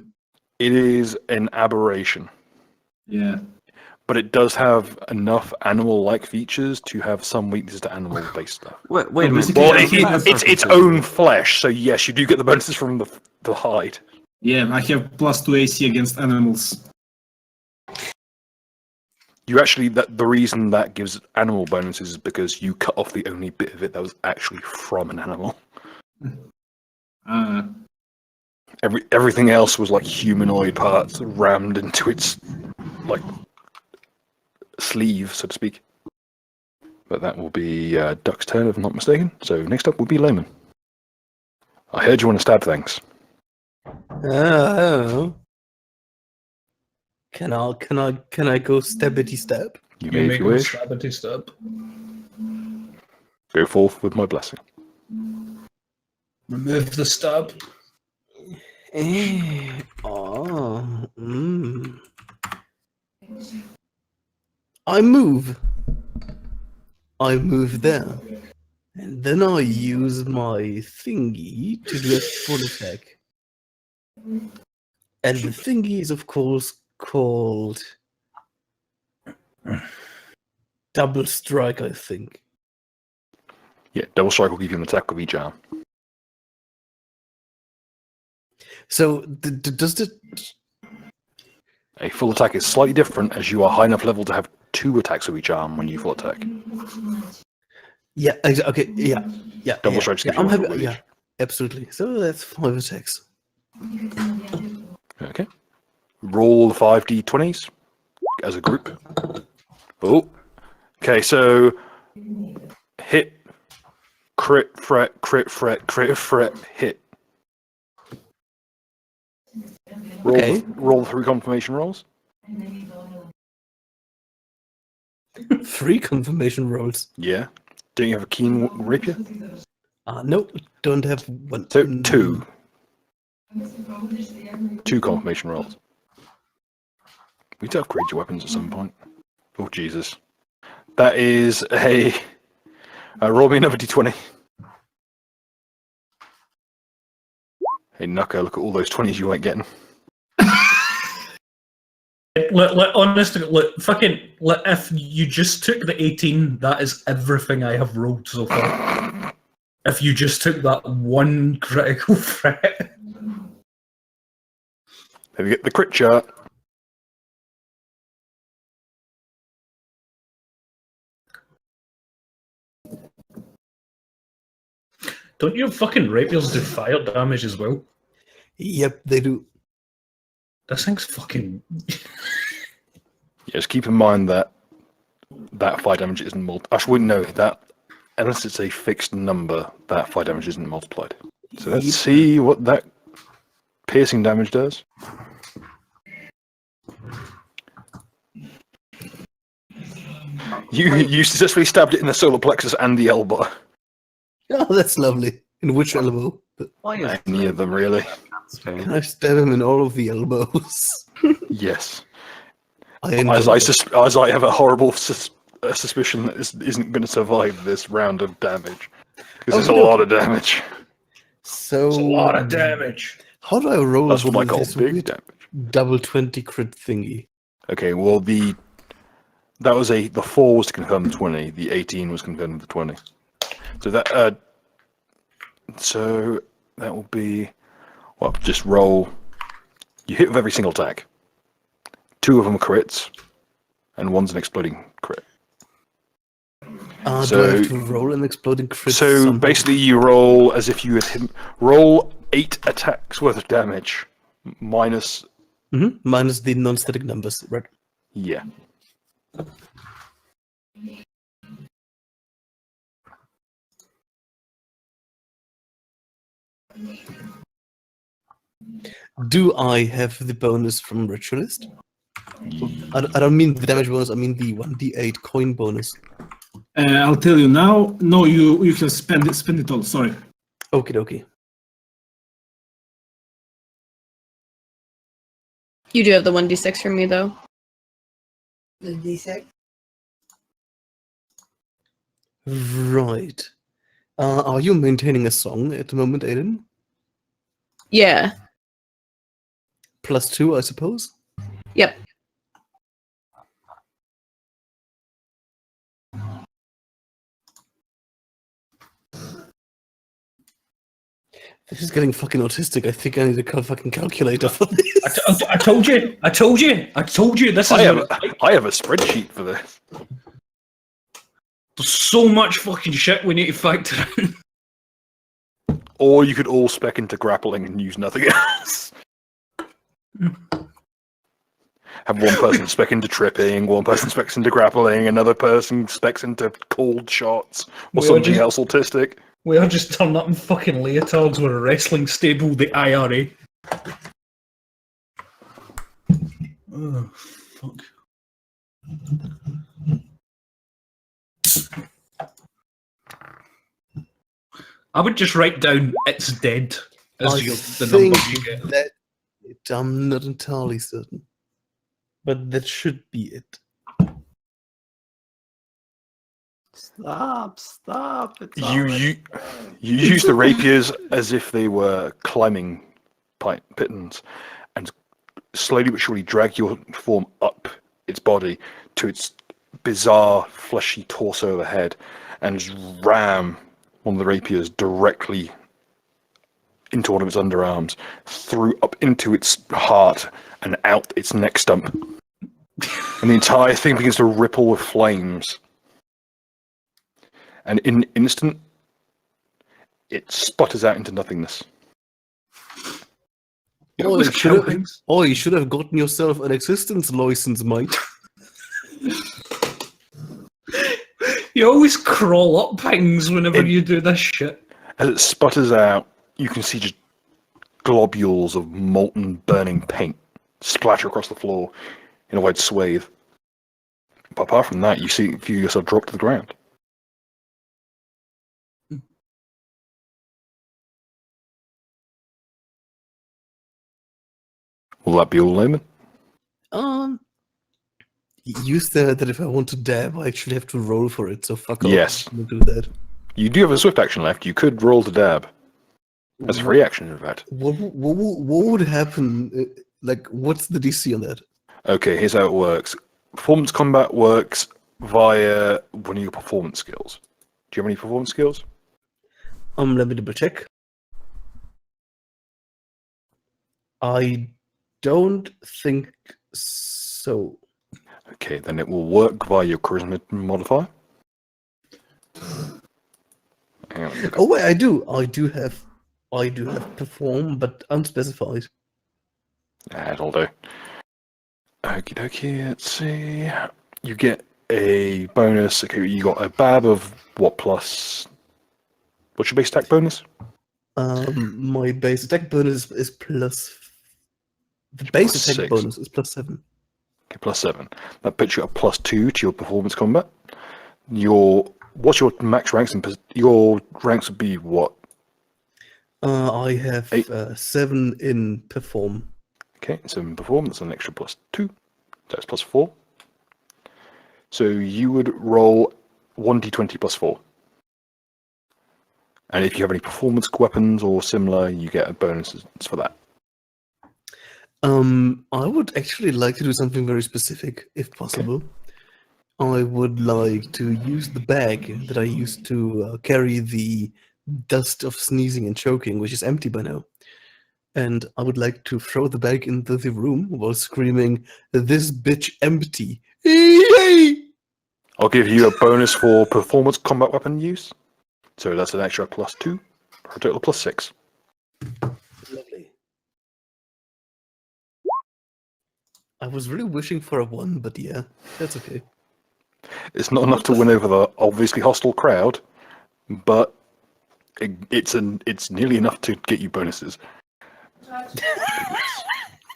It is an aberration, Yeah. but it does have enough animal-like features to have some weaknesses to animal-based stuff. Wait a Well, minute. basically, Well, I it's its own flesh, so yes, you do get the bonuses from the hide. Yeah, I have +2 AC against animals. You actually, the reason that gives animal bonuses is because you cut off the only bit of it that was actually from an animal. Everything else was like humanoid parts rammed into its like sleeve, so to speak. But that will be Duck's turn, if I'm not mistaken. So next up will be Layman. I heard you want to stab things. Oh. Can I go stabbity stab? You may, if make you a wish. stabbity stab. Go forth with my blessing. Remove the stab. Oh. Mm. I move there. And then I use my thingy to do a full attack. And the thingy is, of course, called Double Strike, I think. Yeah, double strike will give you an attack with each arm. So, does the... A full attack is slightly different, as you are high enough level to have 2 attacks with each arm when you full attack. Yeah, okay, yeah. Double strikes give you I'm one happy, with yeah, each. absolutely. So that's 5 attacks. Okay. Roll the 5d20s as a group. Oh. Okay, so hit, crit, fret, hit. Roll, Okay. roll 3 confirmation rolls. 3 confirmation rolls. Yeah. Don't you have a keen rapier? No, don't have one. So 2. 2 confirmation rolls. We do have creature weapons at some point. Oh Jesus. That is a roll me another d20. Hey Nucker, look at all those 20s you ain't getting. Honestly, if you just took the 18, that is everything I have rolled so far. If you just took that one critical threat. Have you get the crit chart? Don't your fucking rapiers do fire damage as well? Yep, they do. This thing's fucking. Just keep in mind that fire damage isn't actually, no, that unless it's a fixed number, that fire damage isn't multiplied. So let's see what that piercing damage does. You successfully stabbed it in the solar plexus and the elbow. Oh, that's lovely. In which elbow? Why is Any of them, really. Can I stab him in all of the elbows? Yes. I As I have a horrible suspicion that this isn't going to survive this round of damage. Because it's a lot of damage. So It's a lot of damage. How do I roll? That's what I with call this big weird damage. double 20 crit thingy? Okay, well the 4 was to confirm the 20, the 18 was confirmed the 20. So that will be, well, just roll. You hit with every single attack. 2 of them are crits, and 1's an exploding crit. Do I So- have to roll an exploding crit? So somehow? basically, you roll as if you had hit. Roll 8 attacks worth of damage, minus. Minus the non-static numbers, right? Yeah. Do I have the bonus from Ritualist? I don't mean the damage bonus, I mean the 1d8 coin bonus. I'll tell you now. No, you can spend it all. Sorry. Okie dokie. You do have the 1d6 for me, though. The D6. Right. Are you maintaining a song at the moment, Aiden? Yeah. +2, I suppose? Yep. This is getting fucking autistic. I think I need a fucking calculator for this. I told you. This is. I have what it's like. I have a spreadsheet for this. There's so much fucking shit we need to factor in. Or you could all spec into grappling and use nothing else. Have one person spec into tripping, one person specs into grappling, another person specs into cold shots, or We are something just- else autistic. We all just turn up in fucking leotards with a wrestling stable, the IRA. Oh, fuck. I would just write down "it's dead" as the numbers you get. that I'm not entirely certain, but that should be it. Stop! It's You use the rapiers as if they were climbing pittons, and slowly but surely drag your form up its body to its bizarre fleshy torso overhead, and just ram one of the rapiers directly into one of its underarms, through up into its heart and out its neck stump, and the entire thing begins to ripple with flames. And in an instant, it sputters out into nothingness. Oh, was you should have gotten yourself an existence license, mate. You always crawl up things whenever you do this shit. As it sputters out, you can see just globules of molten, burning paint splatter across the floor in a wide swathe. But apart from that, you feel yourself drop to the ground. Will that be all, Layman? You said that if I want to dab, I actually have to roll for it, so fuck off. Yes. I'm gonna do that. You do have a swift action left. You could roll to dab. That's a free action, in fact. What would happen? Like, what's the DC on that? Okay, here's how it works. Performance combat works via one of your performance skills. Do you have any performance skills? Let me double check. I don't think so. Okay, then it will work via your charisma modifier. Hang on. Oh wait, I do have perform, but unspecified. That'll do. Okie dokie, let's see. You get a bonus. Okay, you got a bab of what plus? What's your base attack bonus? My base attack bonus is plus. The base Plus attack 6. bonus is +7. Okay, +7. That puts you at +2 to your performance combat. What's your max ranks? Your ranks would be what? I have 8. 7 in perform. Okay, so in perform, that's an extra +2. That's +4. So you would roll 1d20 +4. And if you have any performance weapons or similar, you get a bonus for that. I would actually like to do something very specific, if possible. I would like to use the bag that I used to carry the dust of sneezing and choking, which is empty by now. And I would like to throw the bag into the room while screaming, "This bitch empty!" Yay! I'll give you a bonus for performance combat weapon use. So that's an extra +2, for a total of +6. Lovely. I was really wishing for a 1, but yeah, that's okay. It's not enough to win over the obviously hostile crowd, but it's nearly enough to get you bonuses.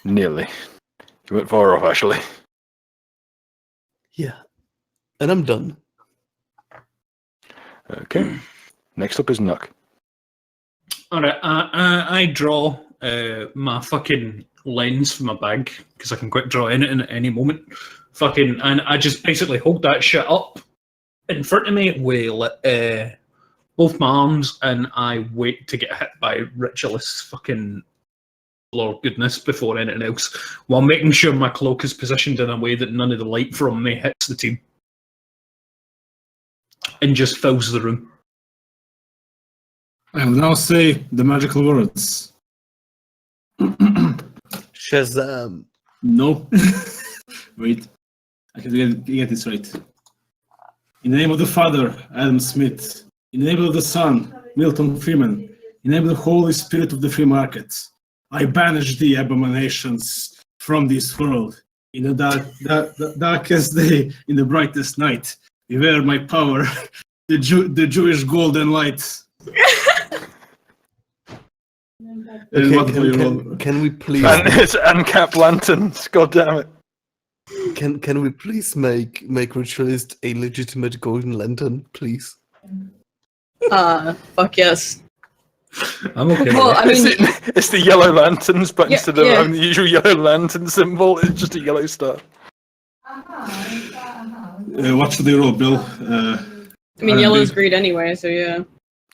Nearly. You went far off, actually. Yeah. And I'm done. Okay. Next up is Nuck. Alright, I draw my fucking lens from my bag, because I can quick draw anything at any moment. And I just basically hold that shit up in front of me with both my arms, and I wait to get hit by ritualist fucking Lord goodness before anything else, while making sure my cloak is positioned in a way that none of the light from me hits the team. And just fills the room. I will now say the magical words. Shazam. No. Wait. I can get this right. In the name of the Father, Adam Smith. In the name of the Son, Milton Freeman. In the name of the Holy Spirit of the free market, I banish the abominations from this world. In the darkest day, in the brightest night, beware my power, the Jewish golden light. Okay, can we please And it's uncapped lanterns, god damn it. can we please make Ritualist a legitimate golden lantern, please? Fuck yes. I'm okay. Well, I mean, It's the yellow lanterns, but Yeah, instead of yeah. having the usual yellow lantern symbol, it's just a yellow star. What should they roll, Bill? yellow's green anyway, so yeah.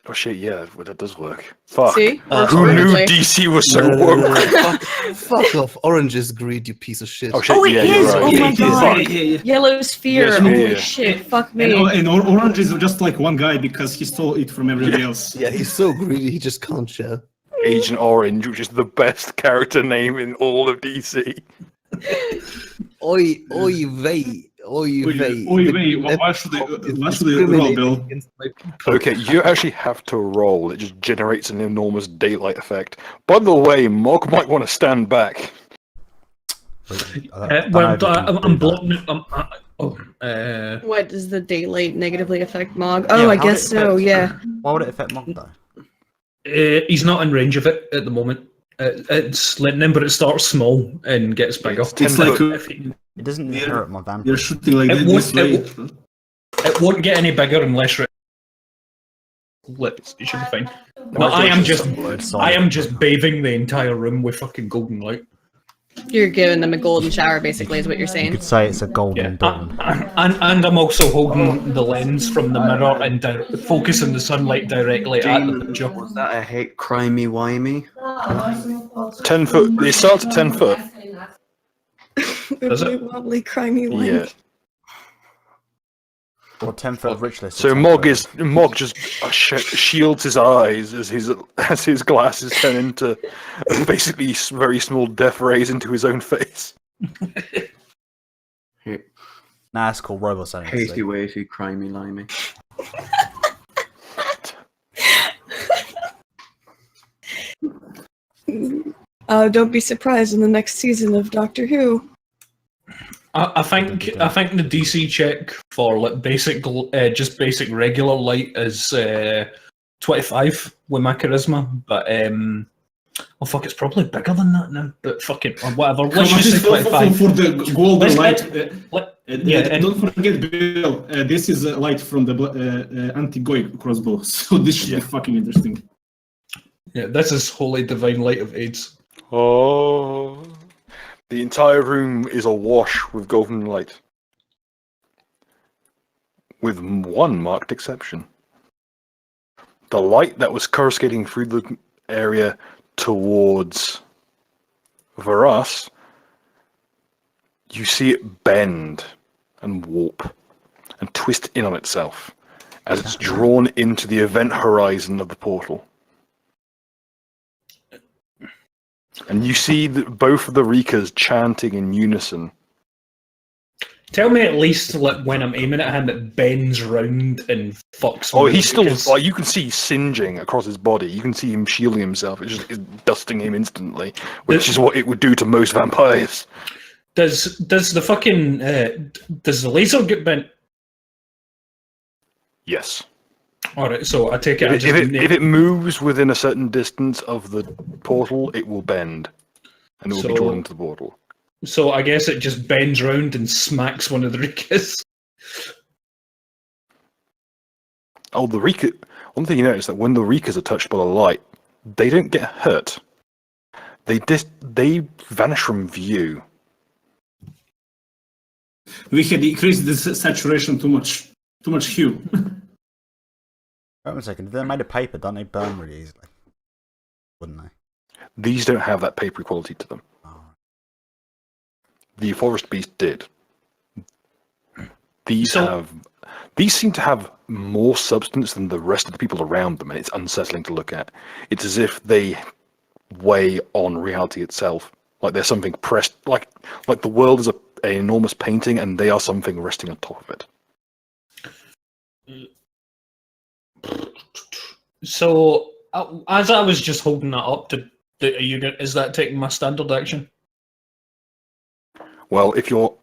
Oh shit, yeah, well, that does work. Fuck. See? Works Who knew perfectly. DC was so No, woke? Fuck off. Orange is greed, you piece of shit. Oh shit, Oh, it yeah, is! you're right. Oh my Yeah, god! yeah. Yellow's fear. Yes, Holy yeah. shit! Fuck me. And Orange is just like one guy because he stole it from everybody else. Yeah, he's so greedy he just can't share. Agent Orange, which is the best character name in all of DC. Oy vey. Why should they roll, Bill? Okay, you actually have to roll. It just generates an enormous daylight effect. By the way, Mog might want to stand back. I'm blocking. What, does the daylight negatively affect Mog? Oh, I how guess did it so, affect- yeah. Why would it affect Mog though? He's not in range of it at the moment. It's lightning, but it starts small and gets bigger. It's like It doesn't inherit my vampire. you're shooting like It this won't- way. It won't get any bigger unless it should be fine. No, I am just bathing the entire room with fucking golden light. You're giving them a golden shower, basically, is what you're You saying. could say it's a golden Yeah, dawn. and I'm also holding the lens from the mirror and focusing the sunlight directly at the picture. Was that a hate crimey wimey? 10 foot. It starts at 10 foot. Does it? Wobbly, crimey one. Yeah. Or 10 foot of ritualist. So Mog just shields his eyes as his glasses turn into basically very small death rays into his own face. Nah, it's called Robo Sonic. Hatey weighty crimey limey. Don't be surprised in the next season of Doctor Who. I think the DC check for like just basic regular light is 25 with my charisma, but oh fuck, it's probably bigger than that now. But fuck it, or whatever. Let's just say 25 for the golden light. And don't forget, Bill. This is a light from the anti-Goy crossbow, so this should be fucking interesting. yeah, this is holy divine light of AIDS. Oh, the entire room is awash with golden light, with one marked exception. The light that was coruscating through the area towards Varas, you see it bend and warp and twist in on itself as it's drawn into the event horizon of the portal. And you see both of the Reekers chanting in unison. Tell me at least like when I'm aiming at him, it bends round and fucks. Oh, me, he's still because- like, you can see singeing across his body. You can see him shielding himself. It's just dusting him instantly, which is what it would do to most vampires. Does the fucking does the laser get bent? Yes. All right, so I take it. If it moves within a certain distance of the portal, it will bend, and it will be So- drawn into the portal. So I guess it just bends round and smacks one of the Rikas. Oh, the Rika. One thing you notice that when the Rikas are touched by the light, they don't get hurt. They vanish from view. We had increased the saturation too much hue. Wait 1 second. If they're made of paper, don't they burn really easily? Wouldn't they? These don't have that papery quality to them. Oh. The forest beast did. These So- seem to have more substance than the rest of the people around them, and it's unsettling to look at. It's as if they weigh on reality itself, like there's something pressed, like the world is an enormous painting, and they are something resting on top of it. So as I was just holding that up, is that taking my standard action? Well, if you're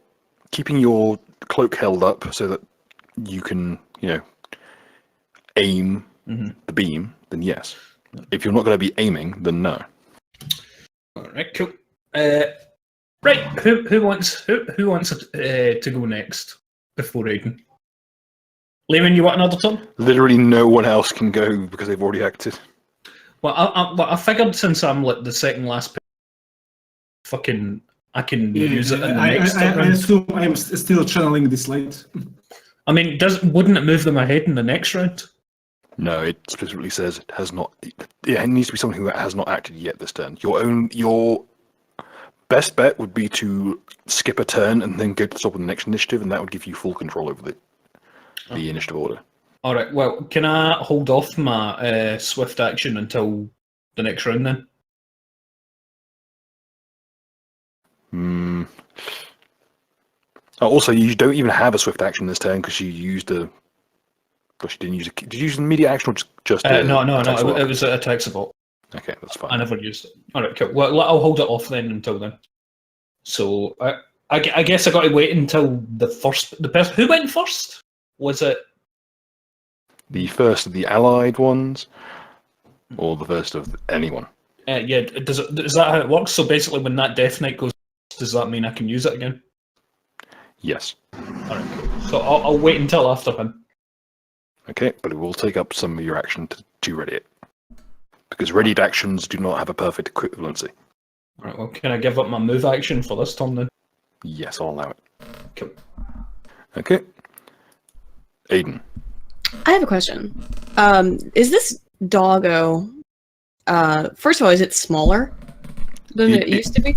keeping your cloak held up so that you can, aim the beam, then yes. If you're not going to be aiming, then no. All right, cool. Right, who wants to go next before Aiden? Lehman, you want another turn? Literally no one else can go because they've already acted. Well, I figured since I'm like the second last, fucking, I can use it in the next I round. assume I am still channeling this light. I mean, wouldn't it move them ahead in the next round? No, it specifically says it has not. Yeah, it needs to be someone who has not acted yet this turn. Your best bet would be to skip a turn and then go to the top of the next initiative, and that would give you full control over the initiative order. All right. Well, can I hold off my swift action until the next round then? Also, you don't even have a swift action this turn because you used a. Gosh, you didn't use a. Did you use an immediate action or just? No. attack It was a attack support. Okay, that's fine. I never used it. All right, cool. Well, I'll hold it off then until then. So I guess I got to wait until the person who went first. Was it The first of the allied ones, or the first of anyone? yeah? Is that how it works? So basically, when that Death Knight goes, does that mean I can use it again? Yes. All right, cool. So I'll wait until after him. Okay, but it will take up some of your action to ready it. Because readied actions do not have a perfect equivalency. All right. Well, can I give up my move action for this turn then? Yes, I'll allow it. Cool. Okay. Aiden. I have a question. Is this doggo? First of all, is it smaller than it used to be?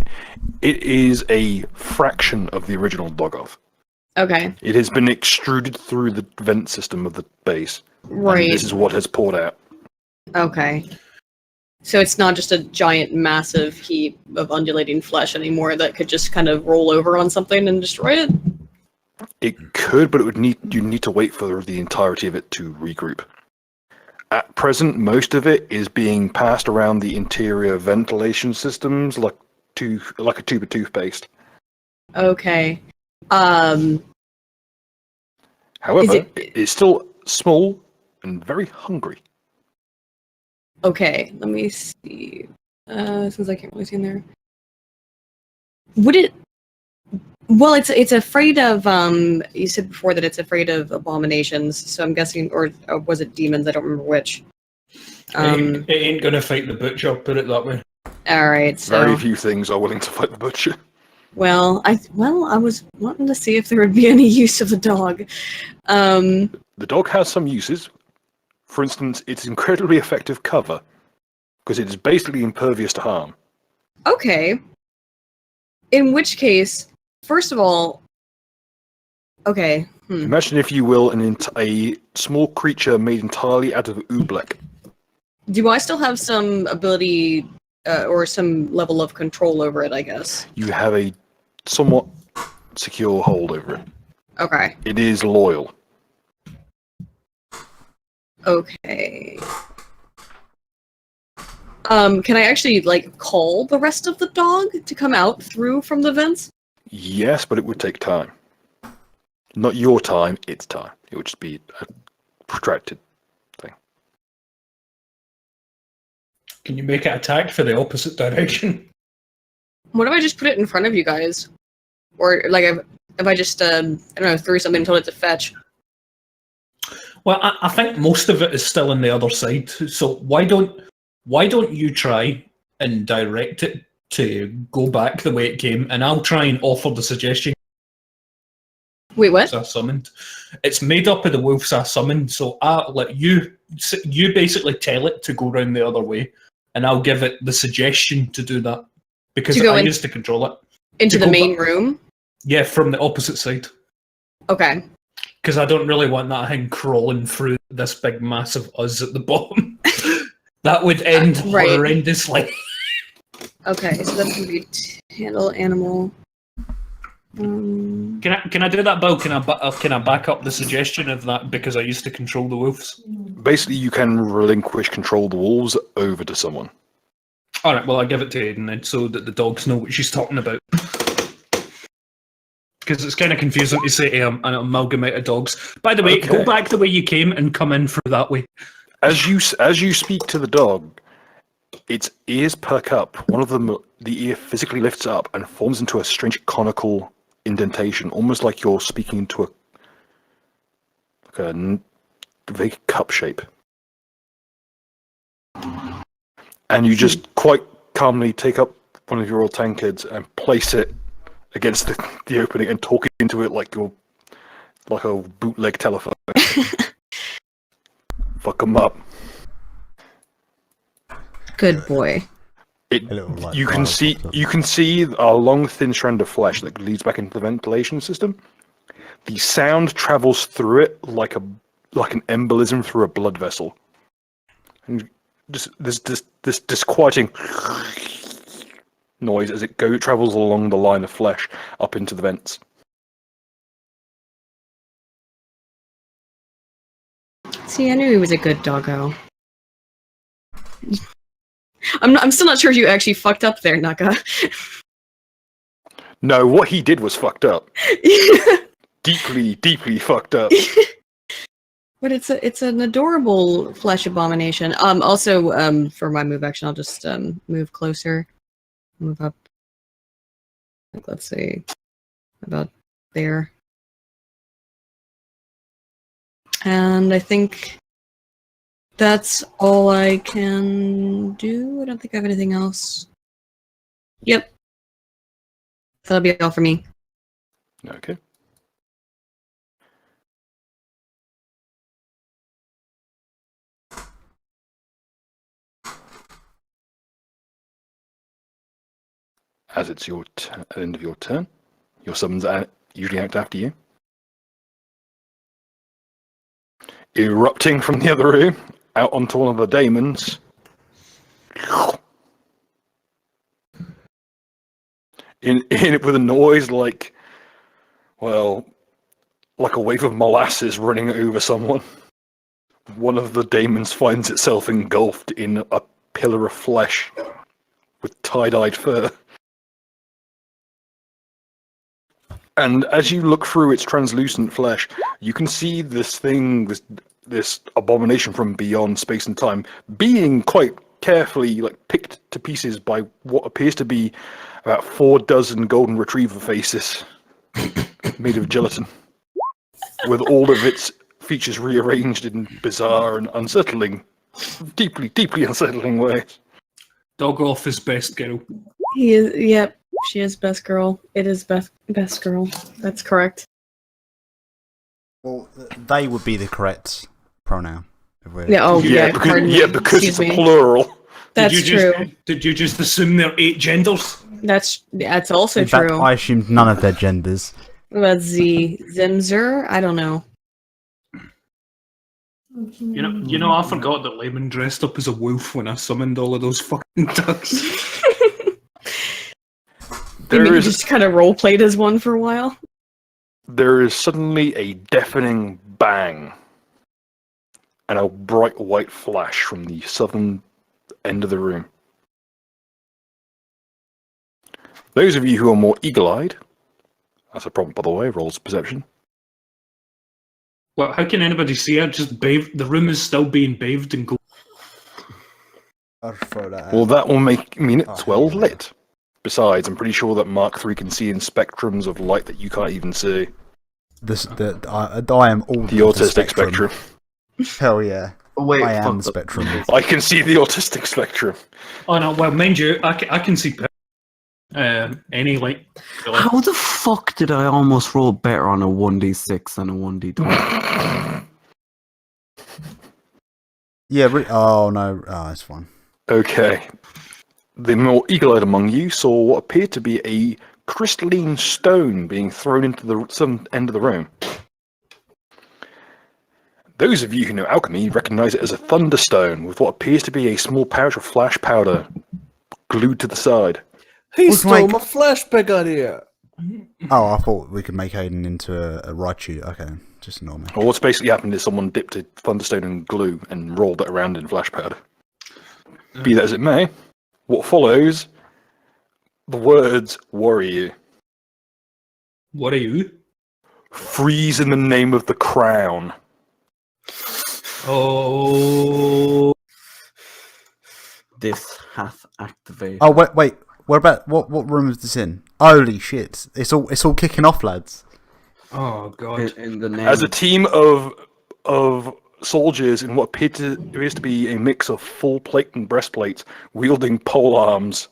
It is a fraction of the original Dogoth. Okay, It has been extruded through the vent system of the base. right. And this is what has poured out. Okay. So it's not just a giant, massive heap of undulating flesh anymore that could just kind of roll over on something and destroy it? It could, but you need to wait for the entirety of it to regroup. At present, most of it is being passed around the interior ventilation systems like a tube of toothpaste. Okay. However, it- it's still small and very hungry. Okay, let me see. Since I can't really see in there. Would it? Well, it's afraid of. You said before that it's afraid of abominations, so I'm guessing, or was it demons? I don't remember which. It ain't gonna fight the butcher. Put it that way. All right. So. Very few things are willing to fight the butcher. Well, I was wanting to see if there would be any use of the dog. The dog has some uses. For instance, it's incredibly effective cover because it is basically impervious to harm. Okay. In which case, first of all, okay. Imagine, if you will, a small creature made entirely out of oobleck. Do I still have some ability or some level of control over it? I guess. You have a somewhat secure hold over it. Okay. It is loyal. Okay. Can I actually call the rest of the dog to come out through from the vents? Yes, but it would take time. Not your time, its time. It would just be a protracted thing. Can you make it attack for the opposite direction? What if I just put it in front of you guys? Or if I just I don't know, threw something and told it to fetch? Well, I think most of it is still on the other side. So why don't you try and direct it to go back the way it came, and I'll try and offer the suggestion. Wait, what? I summoned. It's made up of the wolves I summoned, so I'll let you basically tell it to go round the other way, and I'll give it the suggestion to do that because I used to control it. Into the main room? Yeah, from the opposite side. Okay. Because I don't really want that thing crawling through this big mass of us at the bottom. That would end horrendously. Okay, so that's going to be handle animal. Can I do that, Bill? Can I back up the suggestion of that because I used to control the wolves? Basically, you can relinquish control of the wolves over to someone. All right, well, I'll give it to Aiden then, so that the dogs know what she's talking about. Because it's kind of confusing to say an amalgamate of dogs. By the way, go back the way you came and come in through that way. As you speak to the dog, its ears perk up. One of them, the ear physically lifts up and forms into a strange conical indentation, almost like you're speaking into a vague cup shape. And you just quite calmly take up one of your old tankards and place it against the opening and talk into it like a bootleg telephone. Fuck 'em up. Good boy. You can see a long, thin strand of flesh that leads back into the ventilation system. The sound travels through it like an embolism through a blood vessel, and just this disquieting noise as it travels along the line of flesh up into the vents. See, I knew he was a good doggo. I'm still not sure you actually fucked up there, Naka. No, what he did was fucked up. Deeply, deeply fucked up. But it's an adorable flesh abomination. Also, for my move action, I'll just move closer, move up. Like, let's see, about there. And I think that's all I can do. I don't think I have anything else. Yep. That'll be all for me. Okay. As it's your end of your turn, your summons usually act after you. Erupting from the other room, out onto one of the daemons. In it with a noise like a wave of molasses running over someone. one of the daemons finds itself engulfed in a pillar of flesh with tie-dyed fur. And as you look through its translucent flesh, you can see this thing, this abomination from beyond space and time, being quite carefully picked to pieces by what appears to be about 4 dozen golden retriever faces made of gelatin, with all of its features rearranged in bizarre and unsettling, deeply, deeply unsettling ways. Dog off is best girl. He is. Yep, she is best girl. It is best girl. That's correct. Well, they would be the correct pronoun. If we're... Yeah. Oh, yeah. Pardon me. Because Excuse it's a me. plural. That's true. Did you just assume there are 8 genders? That's also In fact, true. I assumed none of their genders. What about Zimzer? I don't know. You know, I forgot that Layman dressed up as a wolf when I summoned all of those fucking ducks. You mean you just kind of role played as one for a while? There is suddenly a deafening bang and a bright white flash from the southern end of the room. Those of you who are more eagle-eyed, that's a problem, by the way, rolls perception. Well, how can anybody see her? Just bathed. The room is still being bathed in gold. I'll throw that out. Well, that will mean it's well lit. Besides, I'm pretty sure that Mark III can see in spectrums of light that you can't even see. I am all The autistic spectrum. Hell yeah. Wait, I am fuck the spectrum. I can see the autistic spectrum. Oh no! Well, mind you, I can see any light. Really. How the fuck did I almost roll better on a 1d6 than a 1d12? Yeah, oh no, it's fine. Okay. The more eagle-eyed among you saw what appeared to be a crystalline stone being thrown into the southern end of the room. Those of you who know alchemy recognize it as a thunderstone with what appears to be a small pouch of flash powder glued to the side. He Would stole make- my flashback idea. Oh, I thought we could make Aiden into a Raichu. Okay, just ignore me. Well, what's basically happened is someone dipped a thunderstone in glue and rolled it around in flash powder. Be that as it may, what follows, the words worry you. What are you? Freeze in the name of the crown. Oh, This hath activated. Oh wait. What room is this in? Holy shit! It's all kicking off, lads. oh god! In the name. As a team of soldiers in what appears to be a mix of full plate and breastplates, wielding pole arms,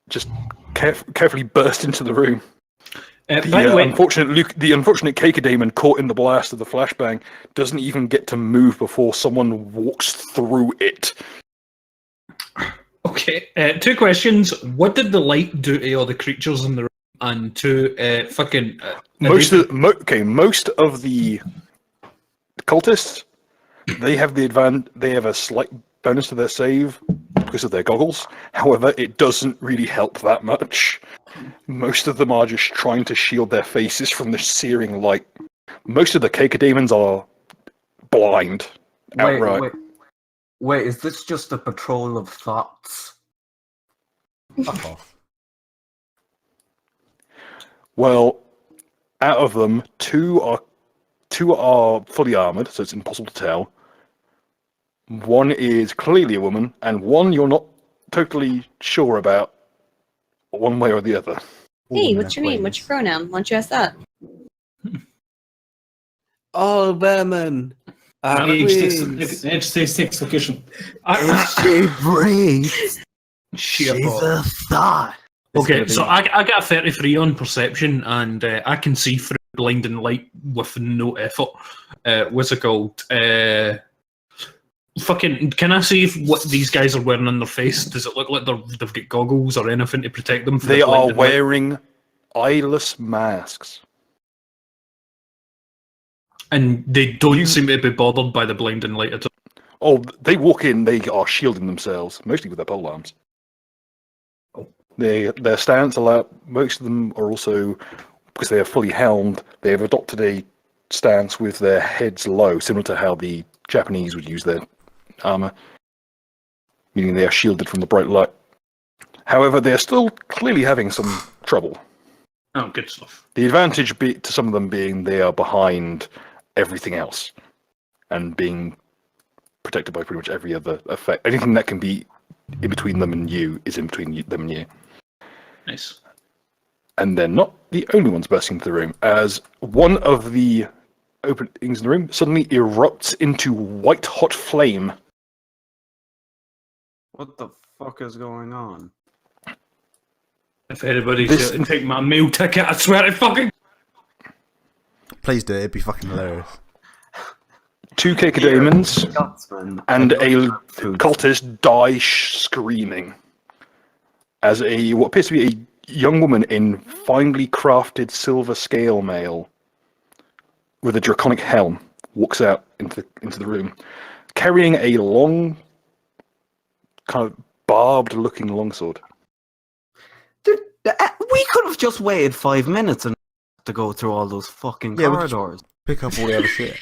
just carefully burst into the room. By the way, The unfortunate Caicodemon caught in the blast of the flashbang doesn't even get to move before someone walks through it. okay. 2 questions. What did the light do to all the creatures in the room? And 2, fucking. Most of the cultists, they have a slight bonus to their save because of their goggles. However, it doesn't really help that much. Most of them are just trying to shield their faces from the searing light. Most of the Caicodemons are blind outright. Wait, is this just a patrol of thoughts? Fuck off. Well, out of them, two are fully armored, so it's impossible to tell. One is clearly a woman, and one you're not totally sure about, one way or the other. Hey, what's your name? What's your pronoun? Why don't you ask that? All women are queens. Edge say 6 location. She breathes. Sheer She's ball. a thought. Okay, so I got a 33 on perception, and I can see through blinding light with no effort. What's it called? Fucking, can I see what these guys are wearing on their face? Does it look like they've got goggles or anything to protect them? From They the are blinding light? wearing eyeless masks. And they don't seem to be bothered by the blinding light at all. Oh, they walk in, they are shielding themselves, mostly with their pole arms. Their stance allow most of them are also, because they are fully helmed, they have adopted a stance with their heads low, similar to how the Japanese would use their armor, meaning they are shielded from the bright light. However, they are still clearly having some trouble. Oh, good stuff. The advantage to some of them being they are behind everything else and being protected by pretty much every other effect. Anything that can be in between them and you is in between them and you. Nice. And they're not the only ones bursting into the room, as one of the openings in the room suddenly erupts into white-hot flame. What the fuck is going on? If anybody's to take my meal ticket, I swear to fucking... Please do it. It'd be fucking hilarious. 2 Cacodemons Scotsman. and a Food. cultist die screaming as what appears to be a young woman in finely crafted silver scale mail with a draconic helm walks out into the room, carrying a long, kind of barbed-looking longsword. Dude, we could have just waited 5 minutes and to go through all those fucking Yeah, we could- corridors. Pick up all the other shit.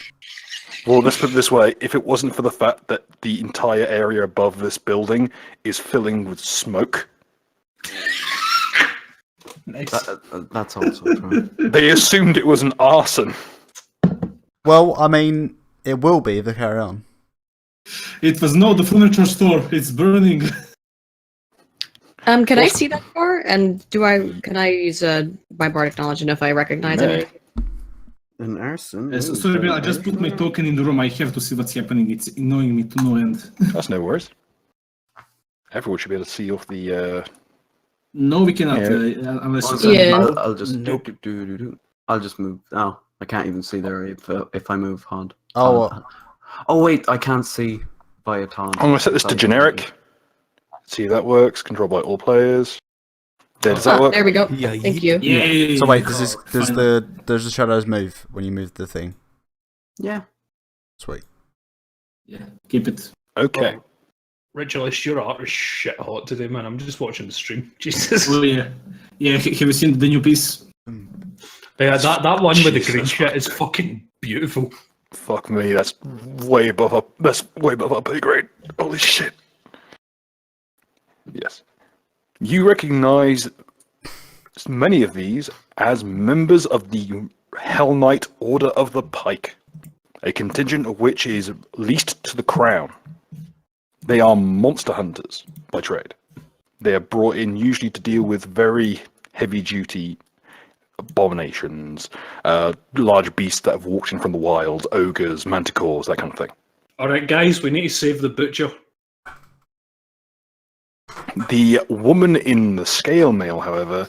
Well, let's put it this way: if it wasn't for the fact that the entire area above this building is filling with smoke, Nice. That's also true. they assumed it was an arson. Well, I mean, it will be if they carry on. It was the furniture store. It's burning. Can I see that door? And can I use my bardic knowledge and if I recognize it? An arson? Sorry, Bill, I just put my token in the room. I have to see what's happening. It's annoying me to no end. That's no worries. Everyone should be able to see off the. No, we cannot. Yeah. Unless Yeah. I'll just I'll just move. Oh, I can't even see there if I move Hod. Oh, Oh wait, I can't see via Ton. I'm going to set this to generic. See if that works. Controlled by all players. Does that work? There we go. Yeah, Thank you. Yeah. so wait, does the shadows move when you move the thing? Yeah. Sweet. Yeah, keep it. Okay. Ritualist, your art is shit hot today, man. I'm just watching the stream. Jesus. Oh yeah. Yeah, have you seen the new piece? Yeah, that one with the green Jesus shit is fucking beautiful. Fuck me. That's way above up. That's way above our pay grade. Holy shit. Yes. You recognize many of these as members of the Hell Knight Order of the Pike, a contingent of which is leased to the Crown. They are monster hunters by trade. They are brought in usually to deal with very heavy-duty abominations, large beasts that have walked in from the wild, ogres, manticores, that kind of thing. Alright, guys, we need to save the butcher. The woman in the scale mail, however,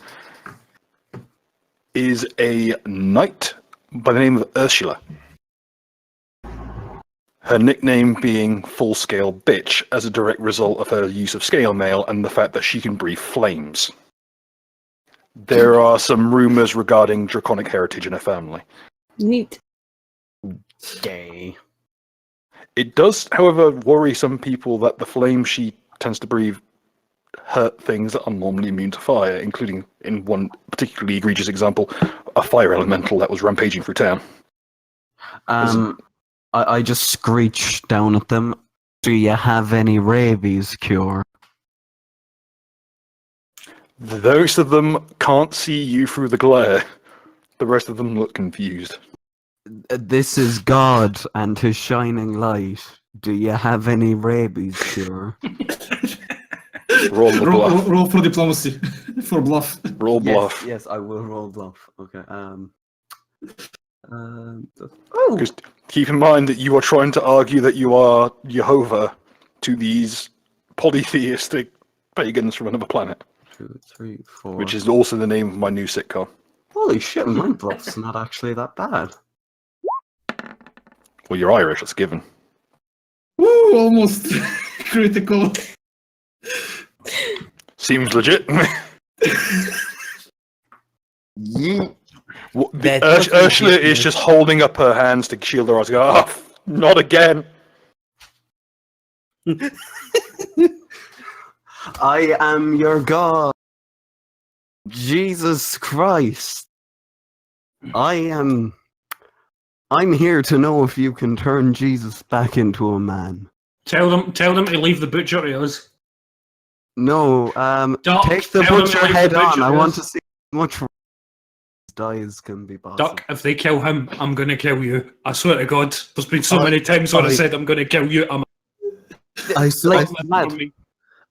is a knight by the name of Ursula. Her nickname being Full Scale Bitch as a direct result of her use of scale mail and the fact that she can breathe flames. There are some rumors regarding draconic heritage in her family. Neat. Gay. It does, however, worry some people that the flame she tends to breathe hurt things that are normally immune to fire, including, in one particularly egregious example, a fire elemental that was rampaging through town. I just screech down at them. Do you have any rabies cure? The most of them can't see you through the glare. The rest of them look confused. This is God and His shining light. Do you have any rabies cure? Roll the bluff. Roll for diplomacy. For bluff. Roll bluff. Yes, I will roll bluff. Okay. Just keep in mind that you are trying to argue that you are Jehovah to these polytheistic pagans from another planet, 2, 3, 4. which is also the name of my new sitcom. Holy shit, my bluff's not actually that bad. Well, you're Irish, that's given. Woo, almost critical. Seems legit. Yeah. Ursula is just holding up her hands to shield her eyes. Go, oh, not again. I am your God. Jesus Christ. I am I'm here to know if you can turn Jesus back into a man. Tell them to leave the butcher to us. No, Doc, take the tell them butcher to leave head the on. butcher I to want us. to see how much dies can be possible. Doc, if they kill him, I'm going to kill you. I swear to God. There's been so many times when I said I'm going to kill you. I Like, Stop lad, from me.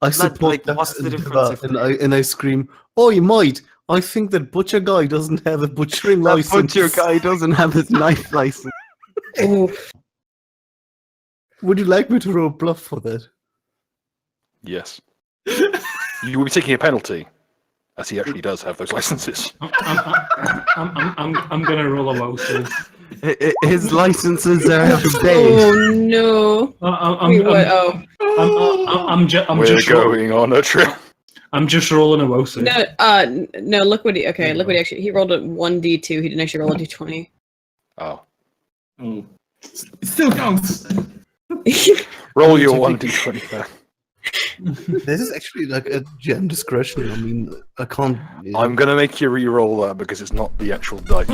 I support like, that what's the endeavour, difference if and I scream, "Oh, you might! I think that butcher guy doesn't have a butchering that license." butcher guy doesn't have his knife license? Oof. Would you like me to roll bluff for that? Yes. You will be taking a penalty, as he actually does have those licenses. I'm going to roll a will save. His licenses are out of date. Oh no. Wait, what? Oh. I'm We're just going on a trip. I'm just rolling a will save. No, look what he look what he actually he rolled a 1d2, he didn't actually roll a d20. Oh. Oh. It still counts. Roll your 1d20 there. This is actually like a gem discretion. I mean, I can't. I'm going to make you re-roll that because it's not the actual die.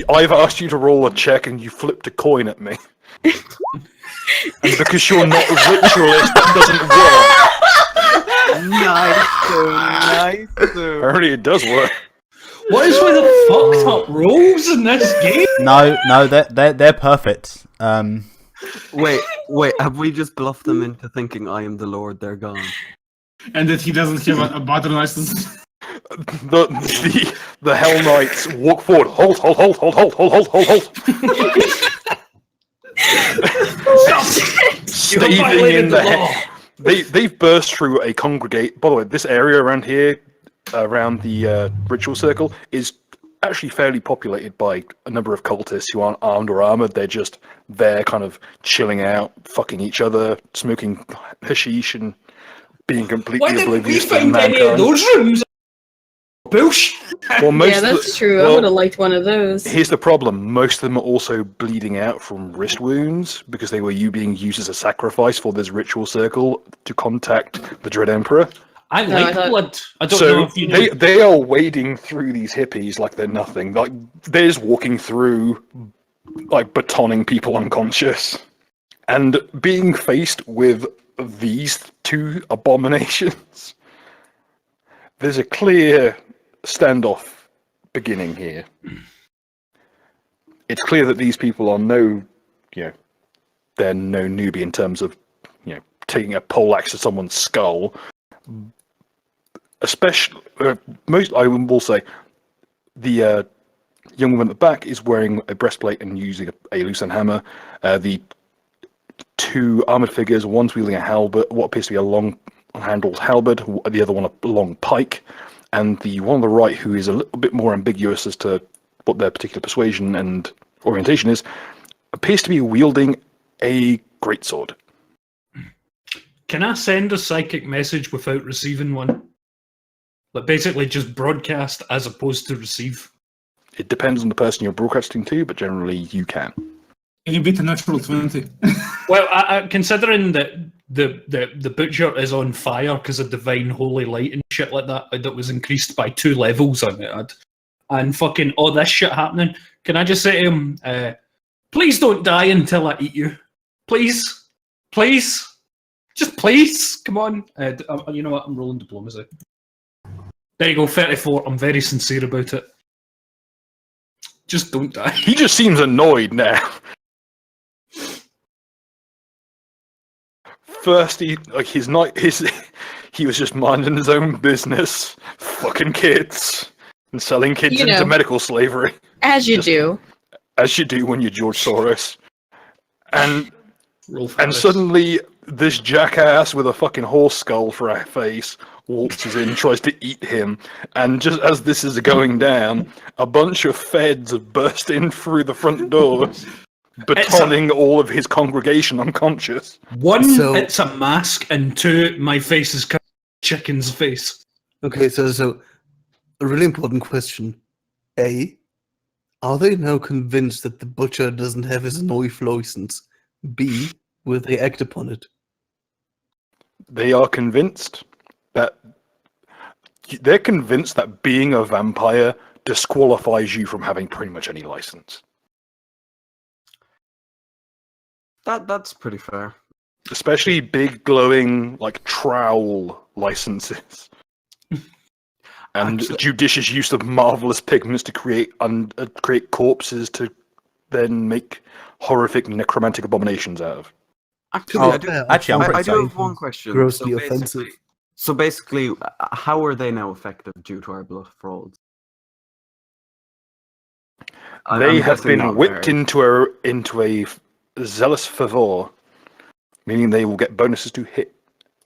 I've asked you to roll a check and you flipped a coin at me. And because you're not a ritualist, that doesn't work. Nice, nice. Apparently it does work. What is with the fucked up rules in this game? No, they're perfect. Wait, have we just bluffed them into thinking I am the Lord, they're gone? And that he doesn't have a battle license. The Hell Knights walk forward. Hold. Staving in the head. They've burst through a congregate. By the way, this area around here, around the ritual circle, is actually fairly populated by a number of cultists who aren't armed or armored. They're just there, kind of chilling out, fucking each other, smoking hashish, and being completely Why didn't we oblivious to find any of mankind. those rooms? Bullshit. Well, most Yeah, of the- that's true. I well, would have liked one of those. Here's the problem. Most of them are also bleeding out from wrist wounds because they were being used as a sacrifice for this ritual circle to contact the Dread Emperor. I No, like I thought- blood. I don't know So if you know. they are wading through these hippies like they're nothing. Like they're just walking through, like batoning people unconscious, and being faced with these two abominations. There's a clear standoff beginning here. It's clear that these people are they're no newbie in terms of, taking a poleaxe to someone's skull. Especially, I will say, the young woman at the back is wearing a breastplate and using a loose end hammer. The two armored figures, one's wielding a halberd, what appears to be a long-handled halberd, the other one a long pike, and the one on the right, who is a little bit more ambiguous as to what their particular persuasion and orientation is, appears to be wielding a greatsword. Can I send a psychic message without receiving one? Like basically just broadcast as opposed to receive. It depends on the person you're broadcasting to, but generally you can. Can you beat a natural 20? Well, considering that the butcher is on fire because of divine holy light and shit like that was increased by 2 levels on it, and fucking all this shit happening, can I just say to him, please don't die until I eat you. Please? Please? Just please? Come on. You know what? I'm rolling diplomacy. There you go, 34. I'm very sincere about it. Just don't die. He just seems annoyed now. First, he was just minding his own business, fucking kids, and selling kids into medical slavery. As you do. As you do when you're George Soros. And Harris. suddenly, this jackass with a fucking horse skull for a face waltzes in, tries to eat him, and just as this is going down, a bunch of feds have burst in through the front doors, batoning all of his congregation unconscious. 1, So- it's a mask, and 2, my face is cut chicken's face. Okay, so a really important question. A, are they now convinced that the butcher doesn't have his knife license? B, will they act upon it? They are convinced that being a vampire disqualifies you from having pretty much any license. That's pretty fair. Especially big glowing like trowel licenses. And Actually- judicious use of marvelous pigments to create create corpses to then make horrific necromantic abominations out of. Actually, Oh, I do. actually, I'm I pretty do have certain. one question. Grossly so offensive. basically, how are they now effective due to our bluff frauds? They I'm have guessing been not whipped very. into a zealous fervor, meaning they will get bonuses to hit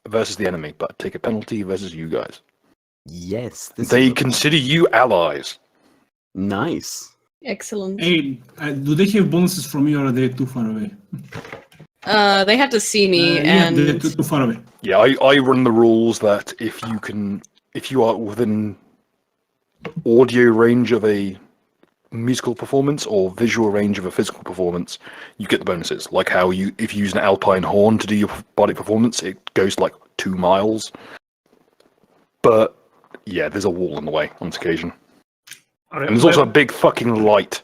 versus the enemy, but take a penalty versus you guys. Yes. They consider you allies. Nice. Excellent. Hey, do they have bonuses from you or are they too far away? They have to see me, Yeah, and they're too far away. Yeah, I run the rules that if you are within audio range of a musical performance or visual range of a physical performance, you get the bonuses. Like how if you use an alpine horn to do your body performance, it goes like 2 miles. But yeah, there's a wall in the way on this occasion. All right, And there's also a big fucking light.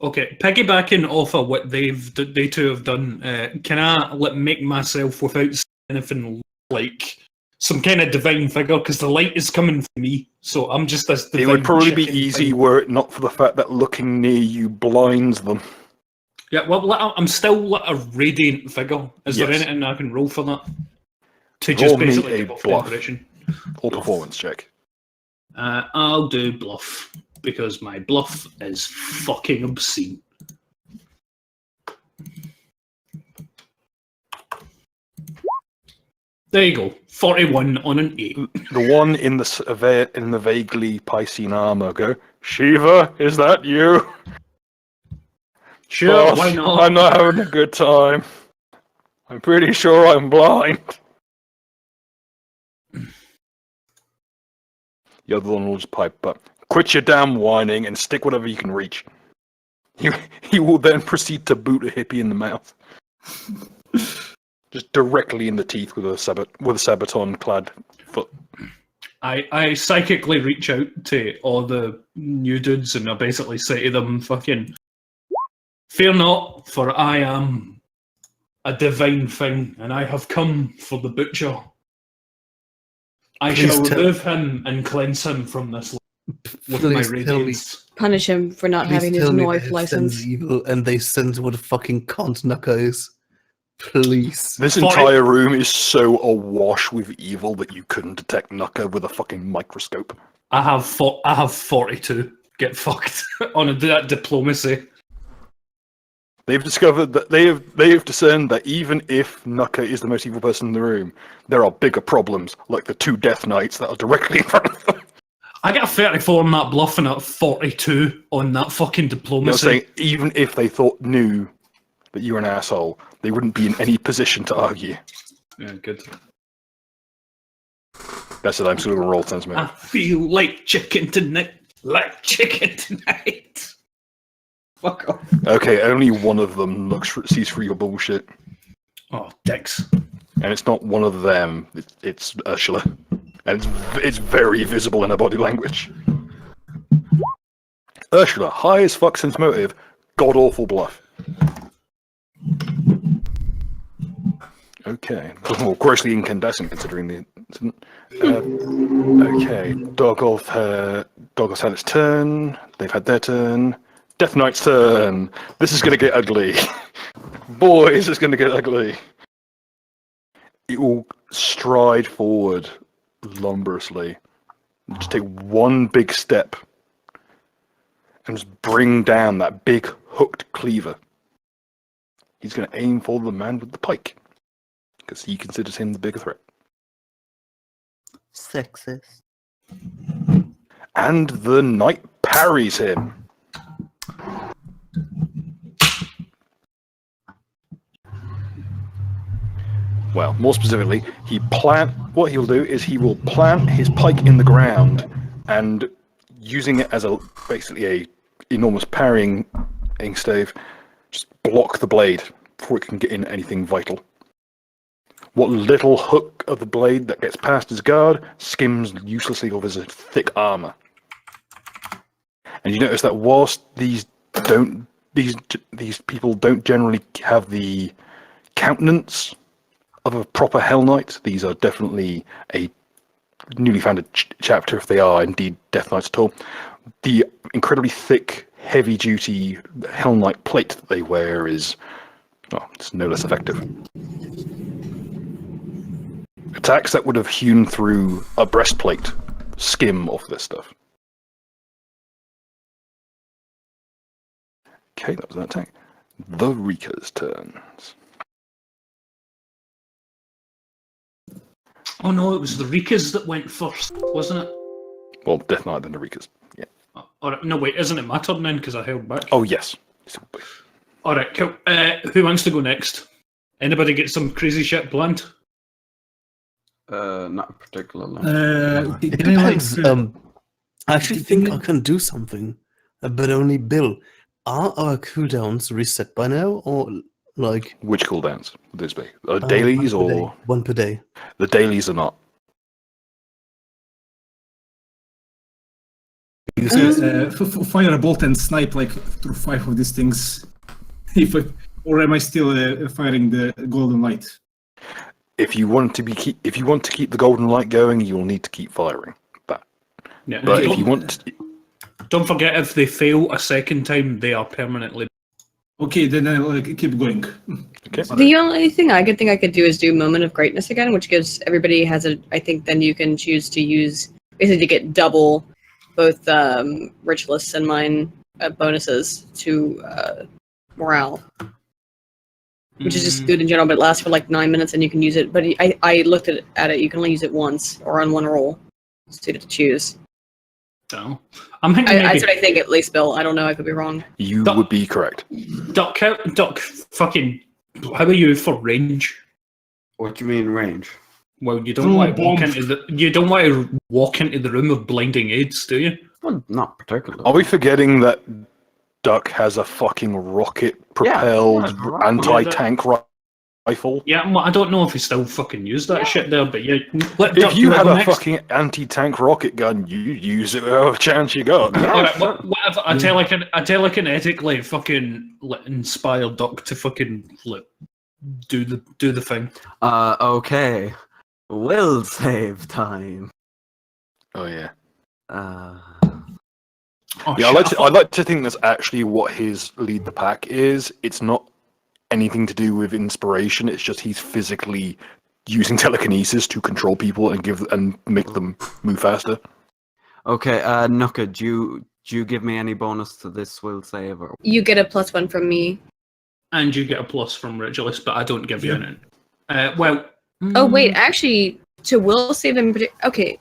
Okay, piggybacking off of what they two have done, can I make myself without saying anything like some kind of divine figure? Because the light is coming from me, so I'm just this divine It would probably be chicken easy thing. were it not for the fact that looking near you blinds them. Yeah, well, I'm still a radiant figure. Is there Yes. anything I can roll for that? To Roll just me basically a give off the bluff. impression. Or Bluff. performance check. I'll do bluff, because my bluff is fucking obscene. There you go, 41 on an 8. The one in the vaguely Piscean armor go, Shiva, is that you? Sure, Boss, why not? I'm not having a good time. I'm pretty sure I'm blind. The other one will just pipe up. Quit your damn whining and stick whatever you can reach. He will then proceed to boot a hippie in the mouth. Just directly in the teeth with a sabaton-clad foot. I psychically reach out to all the new dudes and I basically say to them, fucking, fear not, for I am a divine thing, and I have come for the butcher. I Please shall tell- remove him and cleanse him from this with my Please tell me. radiance. punish him for not Please having his tell me knife they license. sends evil and they sends what a fucking cunt Nuka is. Please. This For entire room is so awash with evil that you couldn't detect Nuka with a fucking microscope. I have 42. Get fucked on that diplomacy. They've discovered that they have discerned that even if Nuka is the most evil person in the room, there are bigger problems, like the 2 Death Knights that are directly in front of them. I got a 34 on that bluff and a 42 on that fucking You know, diplomacy. saying even if they knew that you were an asshole, they wouldn't be in any position to argue. Yeah, good. That's it. I'm still gonna roll sense I move. feel like chicken tonight. Like chicken tonight. Fuck off. Okay, only one of them sees through your bullshit, Oh, dicks. and it's not one of them. It's Ursula, and it's very visible in her body language. Ursula, high as fuck sense motive, god awful bluff. Okay, well, grossly incandescent considering the incident. Okay, Dogolf Dogolf's had its turn. They've had their turn. Death Knight's turn. This is gonna get ugly. Boys, it's gonna get ugly. It will stride forward lumberously. Just take one big step and just bring down that big hooked cleaver. He's going to aim for the man with the pike because he considers him the bigger threat. Sexist. And the knight parries him. Well, more specifically, what he'll do is he will plant his pike in the ground and using it as basically a enormous parrying stave, just block the blade before it can get in anything vital. What little hook of the blade that gets past his guard skims uselessly over his thick armor. And you notice that whilst these people don't generally have the countenance of a proper Hell Knight. These are definitely a newly founded chapter, if they are indeed Death Knights at all. The incredibly thick, heavy-duty Hell Knight plate that they wear is, well, it's no less effective. Attacks that would have hewn through a breastplate skim off this stuff. Okay, that was an attack. The Rika's turns. Oh no, it was the Rikas that went first, wasn't it? Well, Death Knight then the Rika's. Yeah. Alright, no wait, isn't it my turn then? Because I held back. Oh, yes. Alright, cool. Who wants to go next? Anybody get some crazy shit planned? Not particularly. It Can I, like, depends. I actually think I can do something, but only Bill. Are our cooldowns reset by now, or like Which cooldowns would those be? Dailies one per or day. One per day? the dailies are not? fire a bolt and snipe like through 5 of these things? Or am I still firing the golden light? If you want to keep the golden light going, you'll need to keep firing that. Yeah. But if you want, Don't forget, if they fail a second time, they are permanently. Okay, then I'll keep going. okay. The only thing I could do is do Moment of Greatness again, which gives everybody I think then you can choose to use, basically to get double both Ritualists and mine bonuses to morale. Which is just good in general, but it lasts for like 9 minutes and you can use it. But I looked at it, you can only use it once or on one roll. It's suited to choose. So, I'm thinking maybe That's what I think, at least, Bill. I don't know, I could be wrong. You would be correct. Duck, fucking. How are you for range? What do you mean range? Well, you don't want to walk into the room of blinding aids, do you? Well, not particularly. Are we forgetting that Duck has a fucking rocket-propelled Yeah, anti-tank rifle? Yeah, well, I don't know if he still fucking used that shit there, but yeah. If you had a fucking anti-tank rocket gun, you'd use it whatever chance you got. Alright, whatever. I telekinetically fucking inspire Duck to fucking do the thing. Okay. Will save time. Oh yeah. Oh, Yeah, shit, I'd like to think that's actually what his lead the pack is. It's not anything to do with inspiration. It's just he's physically using telekinesis to control people and make them move faster. Okay, Nuka, do you give me any bonus to this will save? Or... You get a +1 from me. And you get a plus from Ritualist, but I don't give you anything. Oh, wait, actually, to will save in particular... Okay.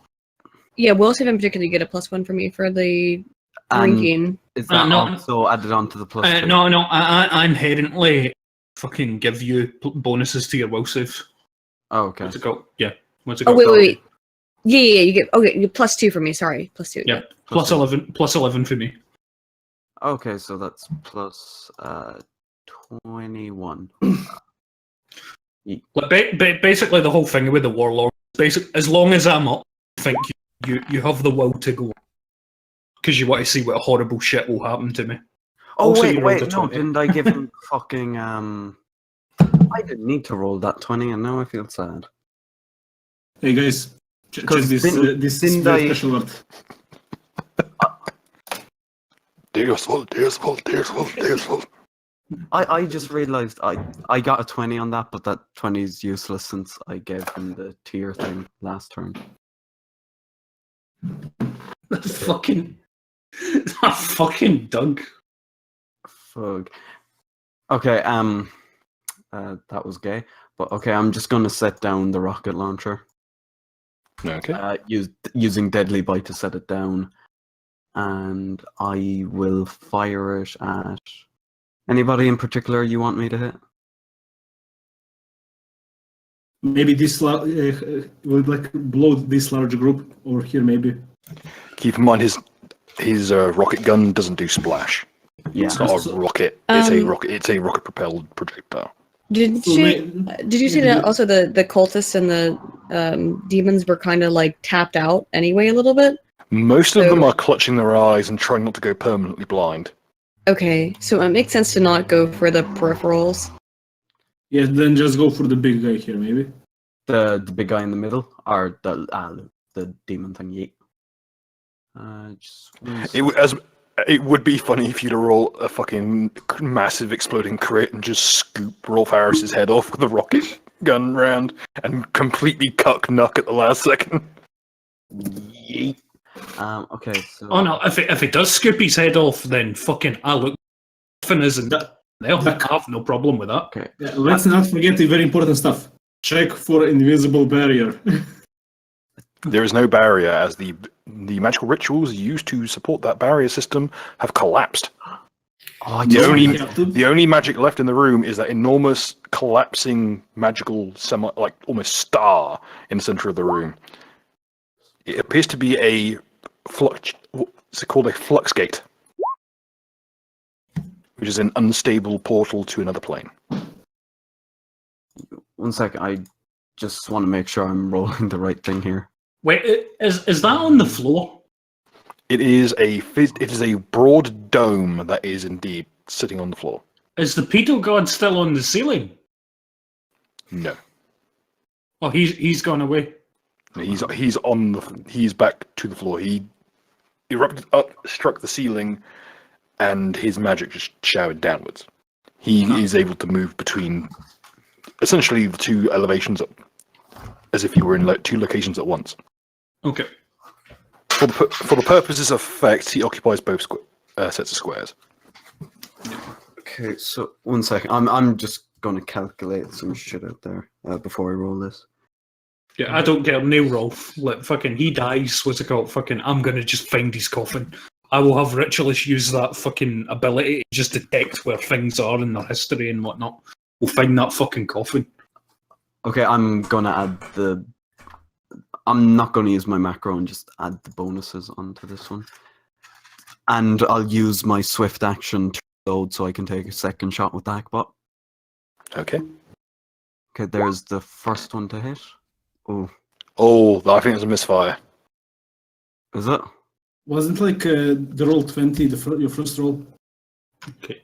Yeah, will save in particular, you get a +1 from me for the drinking. Is that no, also added on to the plus? No, I inherently fucking give you bonuses to your will save. Oh, okay. What's it called? Yeah. What's it Oh, called? wait. Yeah, you get... Okay, you +2 for me, sorry. +2. Yeah, plus 11 for me. Okay, so that's plus 21. Basically, the whole thing with the Warlord, as long as I'm up, I think you have the will to go. Because you want to see what horrible shit will happen to me. Oh, Also, wait, you rolled a no, 20. didn't I give him fucking, I didn't need to roll that 20, and now I feel sad. Hey guys, check this didn't very I- special word. Dear's fault. I just realized I got a 20 on that, but that 20 is useless since I gave him the tier thing last turn. That fucking Doug. Fuck. Okay, that was gay. But okay, I'm just gonna set down the rocket launcher. Okay. Using Deadly Bite to set it down. And I will fire it at... Anybody in particular you want me to hit? Maybe this will like blow this large group, or here maybe. Keep in mind his rocket gun doesn't do splash. Yeah. It's not a rocket. It's a rocket propelled projectile. Did you see that also the cultists and the demons were kind of like tapped out anyway a little bit? Most of them are clutching their eyes and trying not to go permanently blind. Okay, so it makes sense to not go for the peripherals. Yeah, then just go for the big guy here, maybe. The big guy in the middle, or the demon thing. Yeah. It would be funny if you'd roll a fucking massive exploding crit and just scoop Rolf Harris's head off with a rocket gun round and completely cuck Nuck at the last second. Yeet. Okay, so Oh no, if it does scoop his head off, then fucking I look coffin isn't they'll have no problem with that. okay. Yeah, let's not forget the very important stuff. Check for invisible barrier. There is no barrier, as the magical rituals used to support that barrier system have collapsed. Oh, The only magic left in the room is that enormous collapsing magical almost star in the center of the room. It appears to be a what's it called? A flux gate, which is an unstable portal to another plane. 1 second. I just want to make sure I'm rolling the right thing here. Wait, is that on the floor? It is a broad dome that is indeed sitting on the floor. Is the pedo god still on the ceiling? No, Oh, he's gone away. he's back to the floor. He erupted up, struck the ceiling, and his magic just showered downwards. He is able to move between essentially the two elevations as if you were in two locations at once. Okay. For the purposes of effect, he occupies both sets of squares. Okay, so 1 second. I'm just gonna calculate some shit out there before I roll this. Yeah, I don't care, no Rolf. Like fucking he dies, what's it called? Fucking I'm gonna just find his coffin. I will have ritualists use that fucking ability to just detect where things are in their history and whatnot. We'll find that fucking coffin. Okay, I'm gonna add I'm not gonna use my macro and just add the bonuses onto this one. And I'll use my swift action to reload so I can take a second shot with the hackbot. Okay. Okay, there's the first one to hit. Oh, I think it's a misfire. Is it? Wasn't like the roll 20, your first roll? Okay.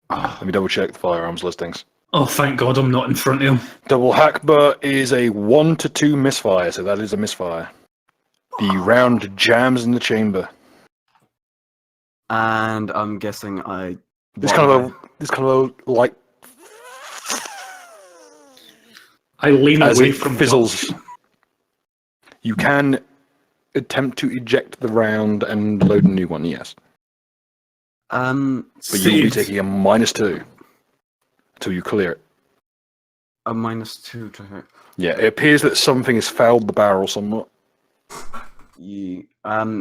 Let me double check the firearms listings. Oh, thank God I'm not in front of him. Double hackbut is a 1 to 2 misfire, so that is a misfire. The round jams in the chamber. And I'm guessing I. This kind of a light I lean as away it from fizzles. You can attempt to eject the round and load a new one, yes. But you'll be taking a -2 until you clear it. A -2 to hit. Yeah, it appears that something has fouled the barrel somewhat. Yeah.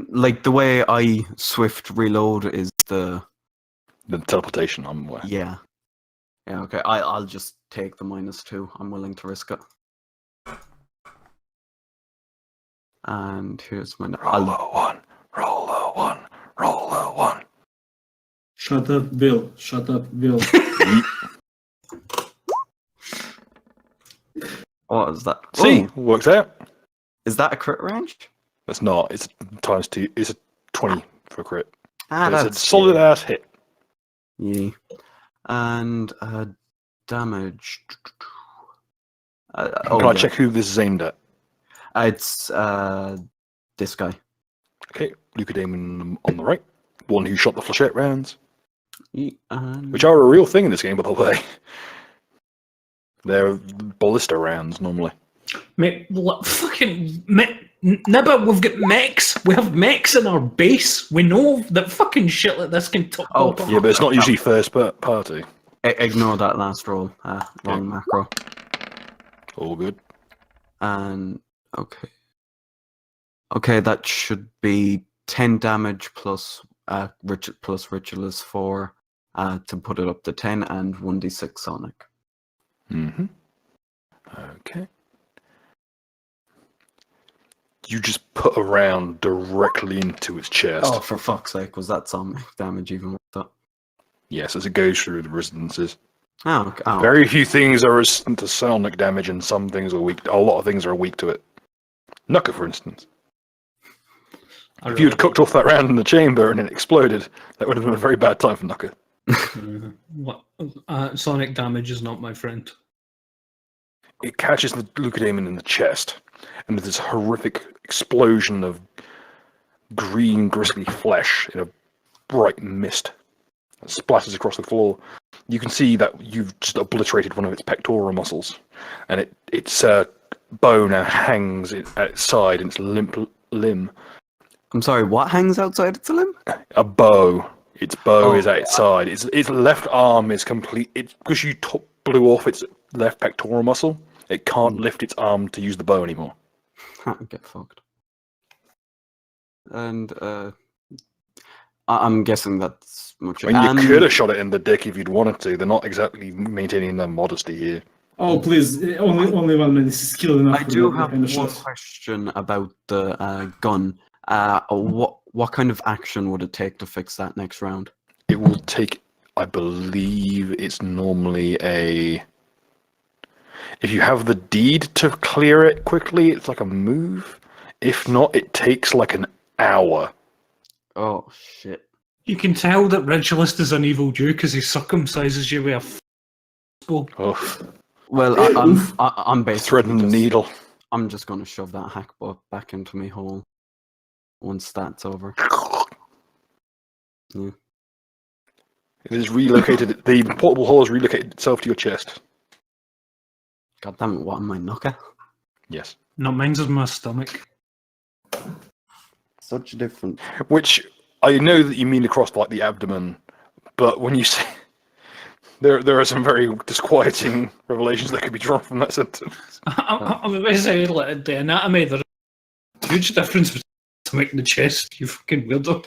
Like the way I swift reload is the teleportation, I'm aware. Yeah. Yeah. Okay. I'll just take the -2. I'm willing to risk it. And here's my. Roll a 1. Roll a 1. Roll a 1. Shut up, Bill. Shut up, Bill. What is that? See, Oh, works out. is that a crit range? It's not. It's ×2. It's a 20 for a crit. Ah, It's a that's solid ass hit. Yeah. And damage. Can I check who this is aimed at? It's this guy. Okay, Luca Damon on the right. One who shot the flechette rounds, Yeah, and which are a real thing in this game, by the way. They're ballista rounds normally. Mate, Nibba, we've got mechs. We have mechs in our base. We know that fucking shit like this can top Oh, up. Yeah, but it's not usually first party. Ignore that last roll. Wrong macro. All good. And okay. Okay, that should be 10 damage plus Ritualist 4 to put it up to 10 and 1d6 Sonic. Mm-hmm. Okay. You just put a round directly into its chest. Oh, for fuck's sake, was that Sonic damage even with that? Yes, as it goes through the resistances. Oh, okay. Oh. Very few things are resistant to sonic damage, and some things are weak. A lot of things are weak to it. Nuka, for instance. If you had cooked off that round in the chamber and it exploded, that would have been a very bad time for Nuka. Sonic damage is not my friend. It catches the Lucademon in the chest, and there's this horrific explosion of green, gristly flesh in a bright mist that splatters across the floor. You can see that you've just obliterated one of its pectoral muscles, and its bone now hangs at its side in its limp limb. I'm sorry, what hangs outside its limb? A bow. Its bow is Oh. at its side. Its left arm is complete. It's because you blew off its left pectoral muscle. It can't lift its arm to use the bow anymore. Get fucked. And I'm guessing that's much. I mean, you could have shot it in the dick if you'd wanted to. They're not exactly maintaining their modesty here. Oh, please, only 1 minute is skill enough. I for do that have kind of one shot. question about the gun. What kind of action would it take to fix that next round? It will take, I believe, it's normally a. If you have the deed to clear it quickly, it's like a move. If not, it takes like an hour. Oh shit! You can tell that Ritualist is an evil Jew because he circumcises you with a bow. Oh, Well, I'm basically threading the just- needle. I'm just gonna shove that hackbot back into me hole once that's over. Yeah. It is relocated. The portable hole has relocated itself to your chest. God damn it! What am I knucker? Yes. No, mine's in my stomach. Such a difference. Which I know that you mean across like the abdomen, but when you say there are some very disquieting revelations that could be drawn from that sentence. I'm about to say, like, the anatomy, there's a huge difference between the stomach and the chest, you fucking weirdo.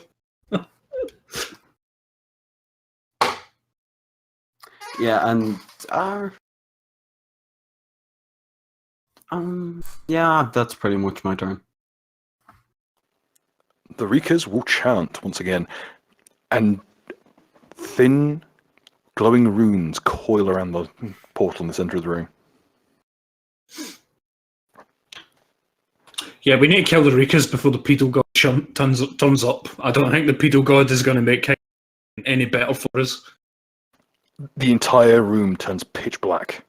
Yeah, and yeah, that's pretty much my turn. The Reekers will chant once again, and thin, glowing runes coil around the portal in the center of the room. Yeah, we need to kill the Reekers before the pedal god turns up. I don't think the pedal god is going to make it any better for us. The entire room turns pitch black.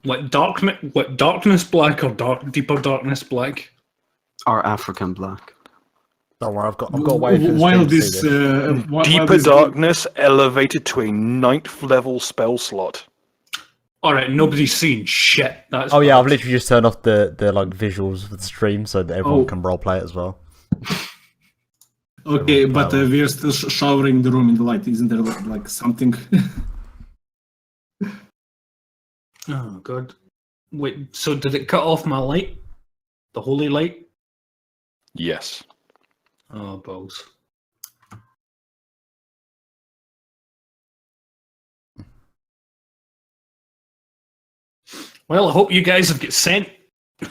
Like darkness black or deeper darkness black? Or African black. Don't worry, I've got a way for the While stream to this, see this. while Deeper this game- darkness elevated to a 9th level spell slot. Alright, nobody's seen shit. That's Oh yeah, bad. I've literally just turned off the like visuals of the stream so that everyone Oh. can roleplay it as well. Okay, but we are still showering the room in the light. Isn't there like something? Oh god. Wait, so did it cut off my light? The holy light? Yes. Oh, balls. Well, I hope you guys have got sent. And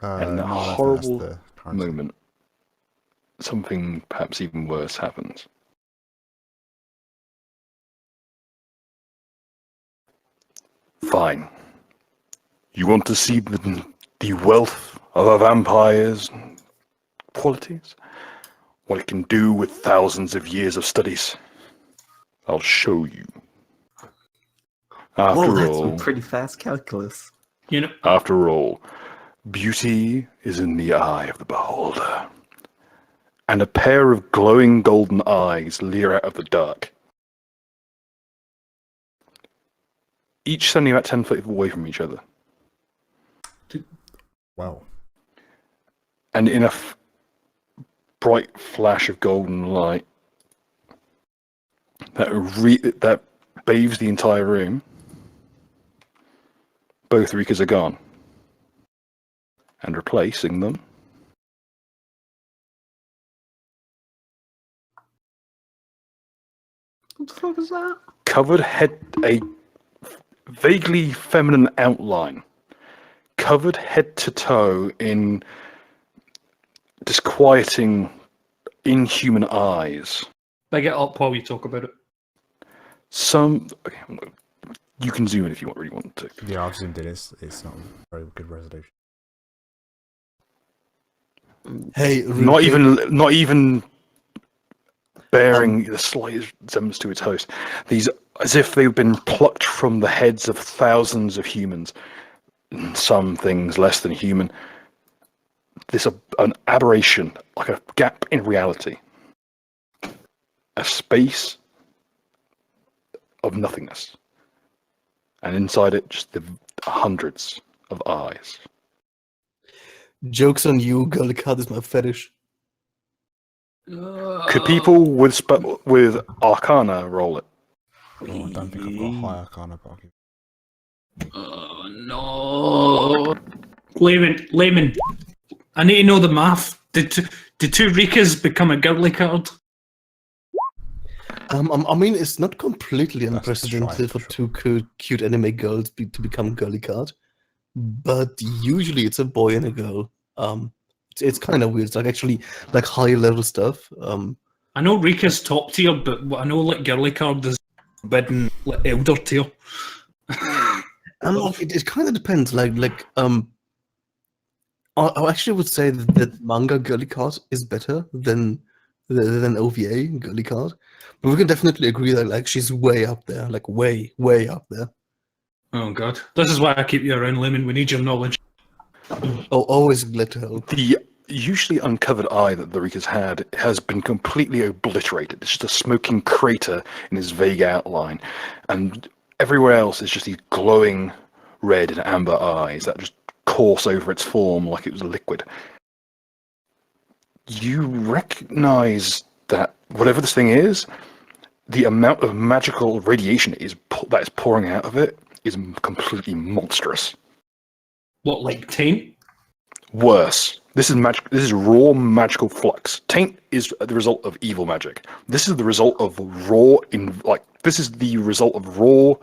No, a I don't think that's horrible the currency. moment, something perhaps even worse happens. Fine. You want to see the wealth of a vampire's qualities? What it can do with thousands of years of studies? I'll show you. pretty fast calculus. You know, After all, beauty is in the eye of the beholder. And a pair of glowing golden eyes leer out of the dark. Each standing about 10 feet away from each other. Wow. And in a bright flash of golden light that bathes the entire room, both Reekers are gone. And replacing them, What the fuck is that? covered head, a vaguely feminine outline, covered head to toe in disquieting, inhuman eyes. big it up while we talk about it. You can zoom in if you really want to. Yeah, I've zoomed in. It's not very good resolution. Hey, Not real even bearing the slightest resemblance to its host. These, as if they've been plucked from the heads of thousands of humans, and some things less than human. This an aberration, like a gap in reality, a space of nothingness, and inside it, just the hundreds of eyes. Joke's on you, girly card is my fetish. Could people with Arcana roll it? Oh, I don't think I've got high Arcana, but I'll give- No. Layman. I need to know the math. Did two Rikas become a girly card? I mean, it's not completely That's unprecedented for right, two cute anime girls to become girly card, but usually it's a boy and a girl. It's kind of weird. It's like actually like high level stuff. I know Rika's top tier, but I know like girly card is forbidden like elder tier. And like, it kind of depends. I actually would say that manga girly card is better than OVA girly card, but we can definitely agree that like she's way up there, like way up there. Oh god, this is why I keep you around, Layman. We need your knowledge. Oh, always glad to help. The usually uncovered eye that the Rikas had has been completely obliterated. It's just a smoking crater in his vague outline, and everywhere else is just these glowing red and amber eyes that just course over its form like it was a liquid. You recognize that whatever this thing is, the amount of magical radiation that is pouring out of it is completely monstrous. What, like taint? Worse. This is magic. This is raw magical flux. Taint is the result of evil magic. This is the result of This is the result of raw,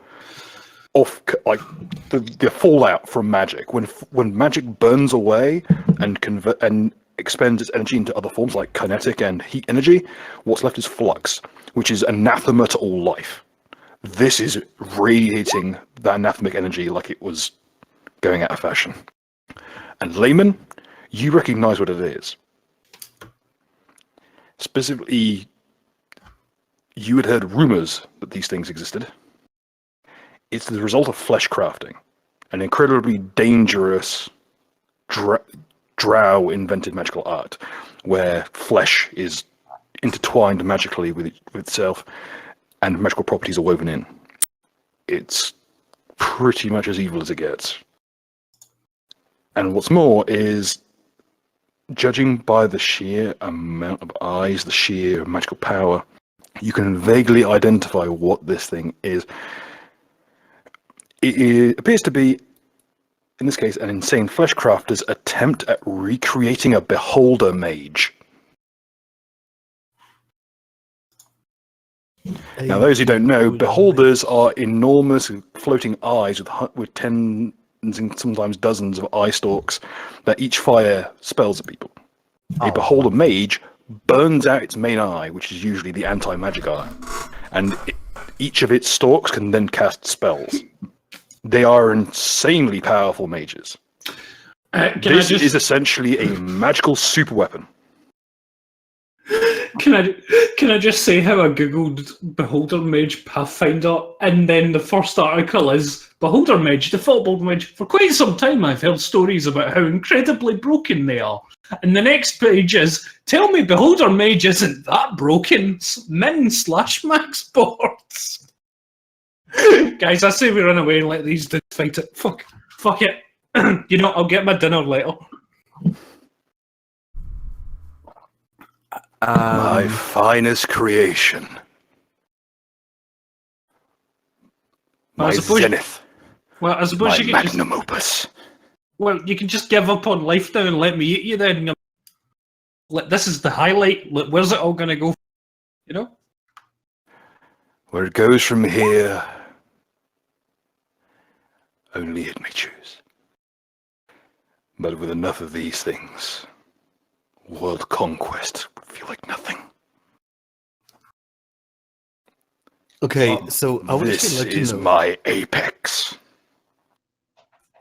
the fallout from magic. When magic burns away and expends its energy into other forms like kinetic and heat energy, what's left is flux, which is anathema to all life. This is radiating that anathemic energy like it was going out of fashion. And Layman, you recognize what it is. Specifically, you had heard rumors that these things existed. It's the result of flesh crafting, an incredibly dangerous drow invented magical art, where flesh is intertwined magically with itself, and magical properties are woven in. It's pretty much as evil as it gets. And what's more is, judging by the sheer amount of eyes, the sheer magical power, you can vaguely identify what this thing is. It appears to be, in this case, an insane flesh crafter's attempt at recreating a beholder mage. Now, those who don't know, beholders are enormous floating eyes with tens and sometimes dozens of eye stalks that each fire spells at people. A beholder mage burns out its main eye, which is usually the anti-magic eye, and each of its stalks can then cast spells. They are insanely powerful mages. This is essentially a magical super weapon. Can I just say how I googled Beholder Mage Pathfinder, and then the first article is Beholder Mage, default mage. For quite some time I've heard stories about how incredibly broken they are. And the next page is, tell me Beholder Mage isn't that broken. Min/max boards. Guys, I say we run away and let these dudes fight it. Fuck it. You know, I'll get my dinner later. My finest creation. My zenith. Well, I suppose My you can magnum opus. Well, you can just give up on life now and let me eat you then. This is the highlight. Where's it all going to go? You know? Where it goes from here, only it may choose. But with enough of these things, world conquest would feel like nothing. Okay, so I would This actually like to is know. my apex.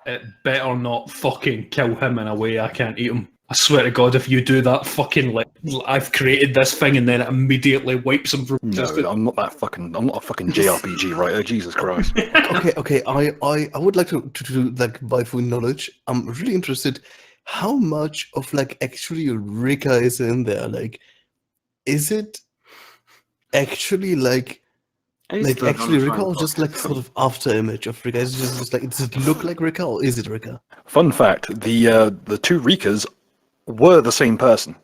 It better not fucking kill him in a way I can't eat him. I swear to God, if you do that, fucking like I've created this thing and then it immediately wipes them from No, existence. I'm not a fucking JRPG writer. Jesus Christ. Okay. I would like to do like by full knowledge. I'm really interested. How much of like actually Rika is in there? Like, is it actually like actually Rika, or just like sort of after image of Rika? Is it just like, does it look like Rika, or is it Rika? Fun fact: the two Rikas were the same person.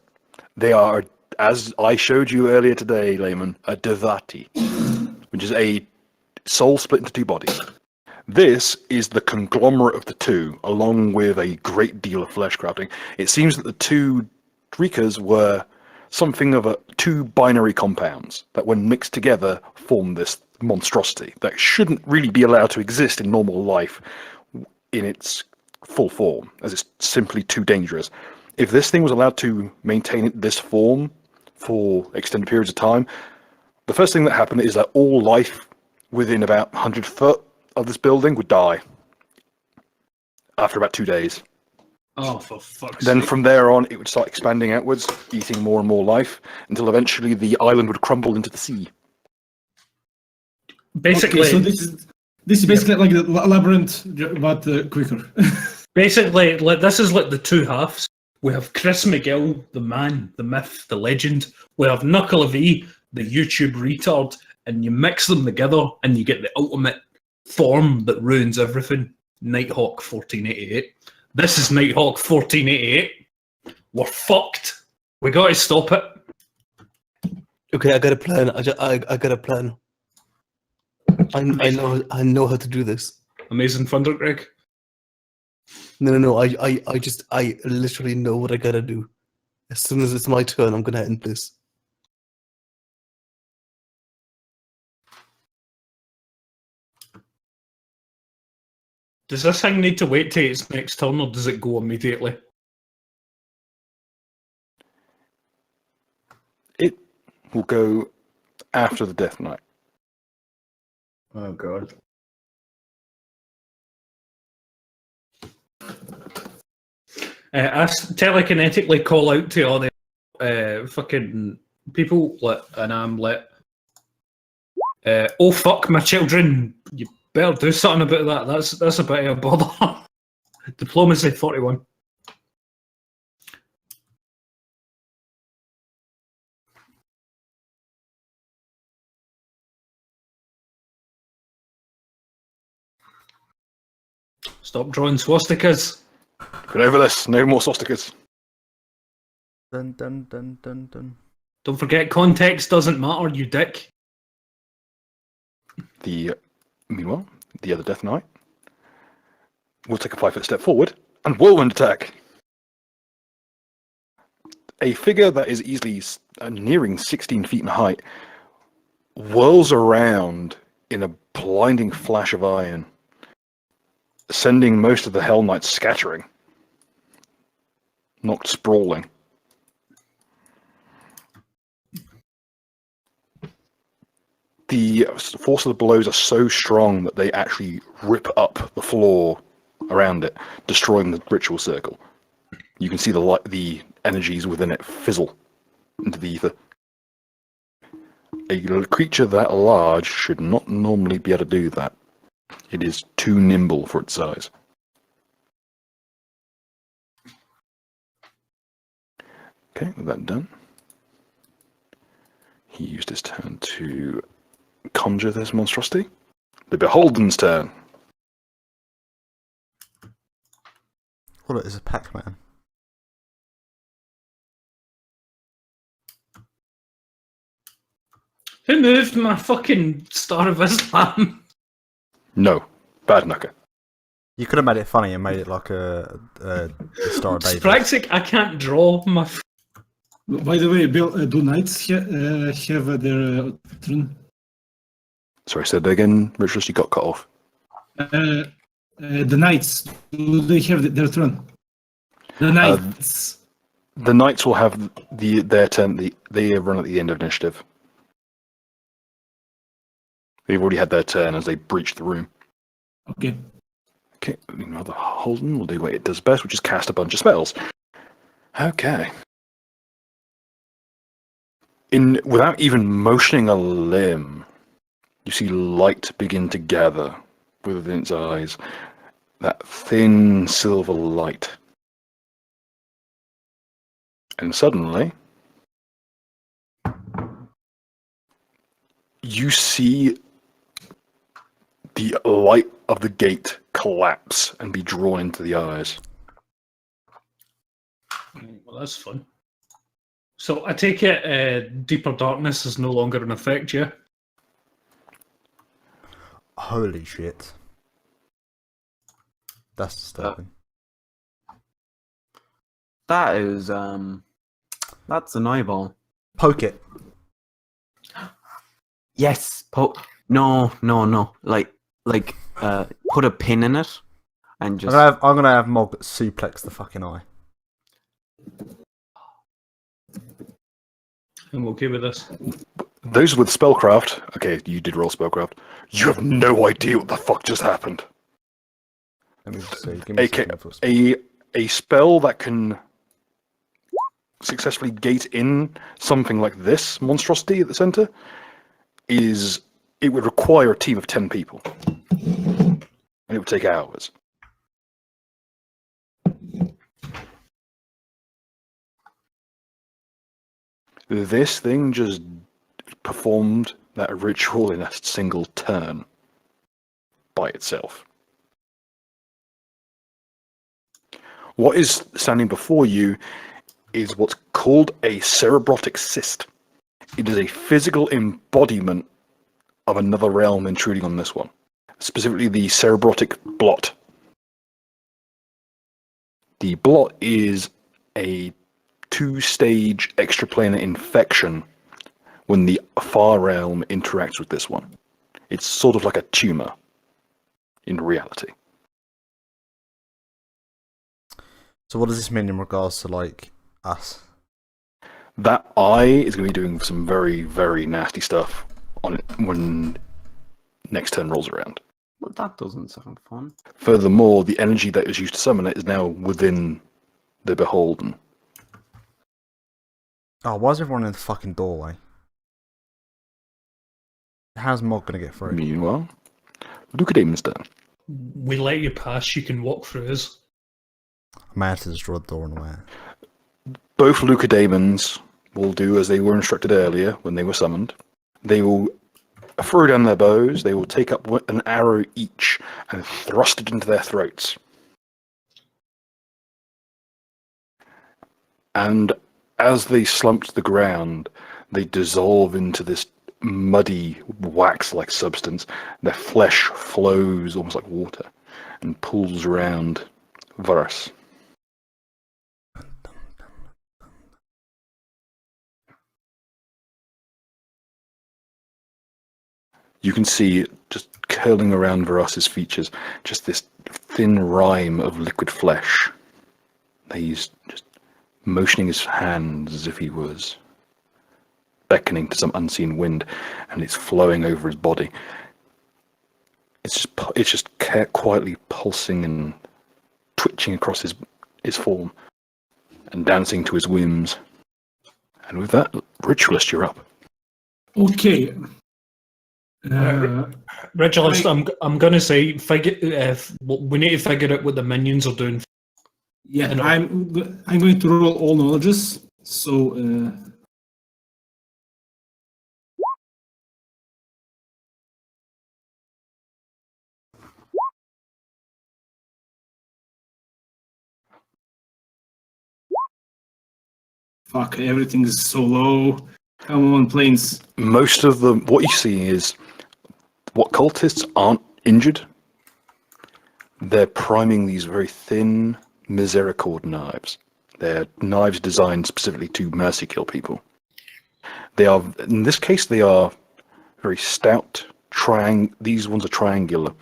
They are, as I showed you earlier today, Layman, a Devati, which is a soul split into two bodies. This is the conglomerate of the two, along with a great deal of flesh crafting. It seems that the two Rikas were something of two binary compounds that, when mixed together, form this monstrosity that shouldn't really be allowed to exist in normal life in its full form, as it's simply too dangerous. If this thing was allowed to maintain this form for extended periods of time, the first thing that happened is that all life within about 100 foot of this building would die after about 2 days. Oh, for fuck's Then sake. from there on, it would start expanding outwards, eating more and more life, until eventually the island would crumble into the sea. Basically, Okay, so this is basically like the labyrinth, but quicker. basically, like this is like the two halves. We have Chris McGill, the man, the myth, the legend. We have Knuckle V, the YouTube retard, and you mix them together and you get the ultimate form that ruins everything. Nighthawk 1488. This is Nighthawk 1488. We're fucked. We gotta stop it. Okay, I got a plan. I got a plan. I know how to do this. Amazing Thunder, Greg. No. I literally know what I gotta do. As soon as it's my turn, I'm gonna end this. Does this thing need to wait till its next turn, or does it go immediately? It will go after the Death Knight. Oh god. I telekinetically call out to all the fucking people, and I'm like, "Oh fuck, my children! You better do something about that. That's a bit of a bother." Diplomacy 41. Stop drawing swastikas. Get over this. No more swastikas. Dun dun dun dun dun. Don't forget, context doesn't matter, you dick. Meanwhile, the other Death Knight will take a 5-foot step forward and whirlwind attack. A figure that is easily nearing 16 feet in height whirls around in a blinding flash of iron, sending most of the Hell Knights scattering, knocked sprawling. The force of the blows are so strong that they actually rip up the floor around it, destroying the ritual circle. You can see the energies within it fizzle into the ether. A creature that large should not normally be able to do that. It is too nimble for its size. Okay, with that done, he used his turn to conjure this monstrosity. The Beholden's turn. Well, it is a Pac-Man. Who moved my fucking Star of Islam? No, bad knucker. You could have made it funny and made it like a Star of David. Spraxic, I can't draw my. By the way, Bill, do knights have their turn? Sorry, said that again, Richard, you got cut off. The knights, do they have their turn? The knights. The knights will have their turn. They run at the end of initiative. They've already had their turn as they breach the room. Okay. Okay, meanwhile, the Holden will do what it does best, which is cast a bunch of spells. Okay. Without even motioning a limb, you see light begin to gather within its eyes. That thin silver light. And suddenly, you see the light of the gate collapse and be drawn into the eyes. Well, that's fun. So I take it deeper darkness is no longer in effect, yeah? Holy shit. That's disturbing. That is that's an eyeball. Poke it. Yes. No. Like put a pin in it and just. I'm gonna have Mog suplex the fucking eye. I'm okay with this. Those with spellcraft, okay, you did roll spellcraft. You have no idea what the fuck just happened. Let me just see. Give me a second for A spell that can successfully gate in something like this monstrosity at the center it would require a team of 10 people. And it would take hours. This thing just performed that ritual in a single turn by itself. What is standing before you is what's called a cerebrotic cyst. It is a physical embodiment of another realm intruding on this one, specifically the cerebrotic blot. The blot is a 2-stage extraplanar infection when the far realm interacts with this one. It's sort of like a tumor in reality. So what does this mean in regards to, like, us? That eye is going to be doing some very, very nasty stuff on it when next turn rolls around. Well, that doesn't sound fun. Furthermore, the energy that was used to summon it is now within the beholden. Oh, why is everyone in the fucking doorway? How's Mog gonna get through? Meanwhile, look at him, Mister. We let you pass, you can walk through us. I may have to destroy the door in a way. Both Lucademons will do as they were instructed earlier when they were summoned. They will throw down their bows, they will take up an arrow each and thrust it into their throats. And as they slump to the ground, they dissolve into this muddy, wax-like substance. Their flesh flows almost like water and pulls around Varus. You can see just curling around Varus's features, just this thin rime of liquid flesh. He's just motioning his hands as if he was beckoning to some unseen wind, and it's flowing over his body. It's just quietly pulsing and twitching across his form and dancing to his whims. And with that, Ritualist, you're up. Okay. Ritualist, I'm gonna say we need to figure out what the minions are doing. Yeah, I'm going to roll all knowledges. So fuck, everything is so low. Come on, planes. Most of them, what you see is what cultists aren't injured. They're priming these very thin misericord knives. They're knives designed specifically to mercy kill people. They are, in this case, they are very stout. These ones are triangular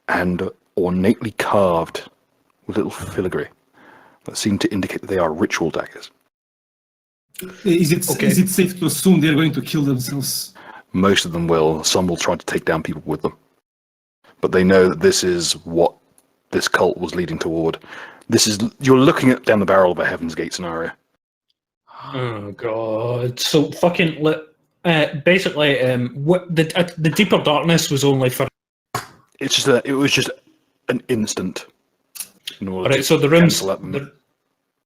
and ornately carved with little filigree that seem to indicate that they are ritual daggers. Is it safe to assume they're going to kill themselves? Most of them will. Some will try to take down people with them. But they know that this is what this cult was leading toward. You're looking at down the barrel of a Heaven's Gate scenario. Oh god! So fucking basically, what the deeper darkness was only for. It's just that it was just an instant. In order Alright, to so the room's cancel out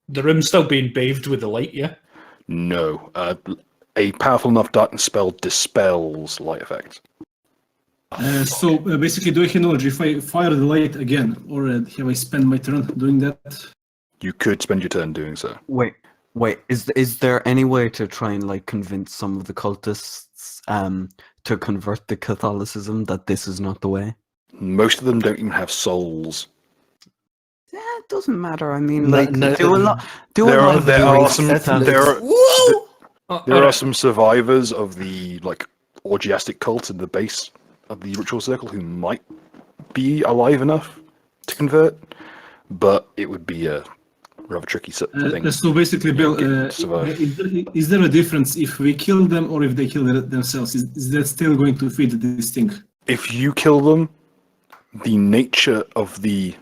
the room's still being bathed with the light, yeah. No, a powerful enough darkness spell dispels light effects. So basically, do I have knowledge if I fire the light again, or have I spent my turn doing that? You could spend your turn doing so. Wait. Is there any way to try and like convince some of the cultists to convert to Catholicism that this is not the way? Most of them don't even have souls. Yeah, it doesn't matter. I mean, No, like no, do a lot. Do There a lot are of there doing are some Catholics. there are some survivors of the like orgiastic cult in the base of the ritual circle who might be alive enough to convert, but it would be a rather tricky thing. So basically, Bill, to survive. is there a difference if we kill them or if they kill themselves? Is that still going to feed this thing? If you kill them, the nature of the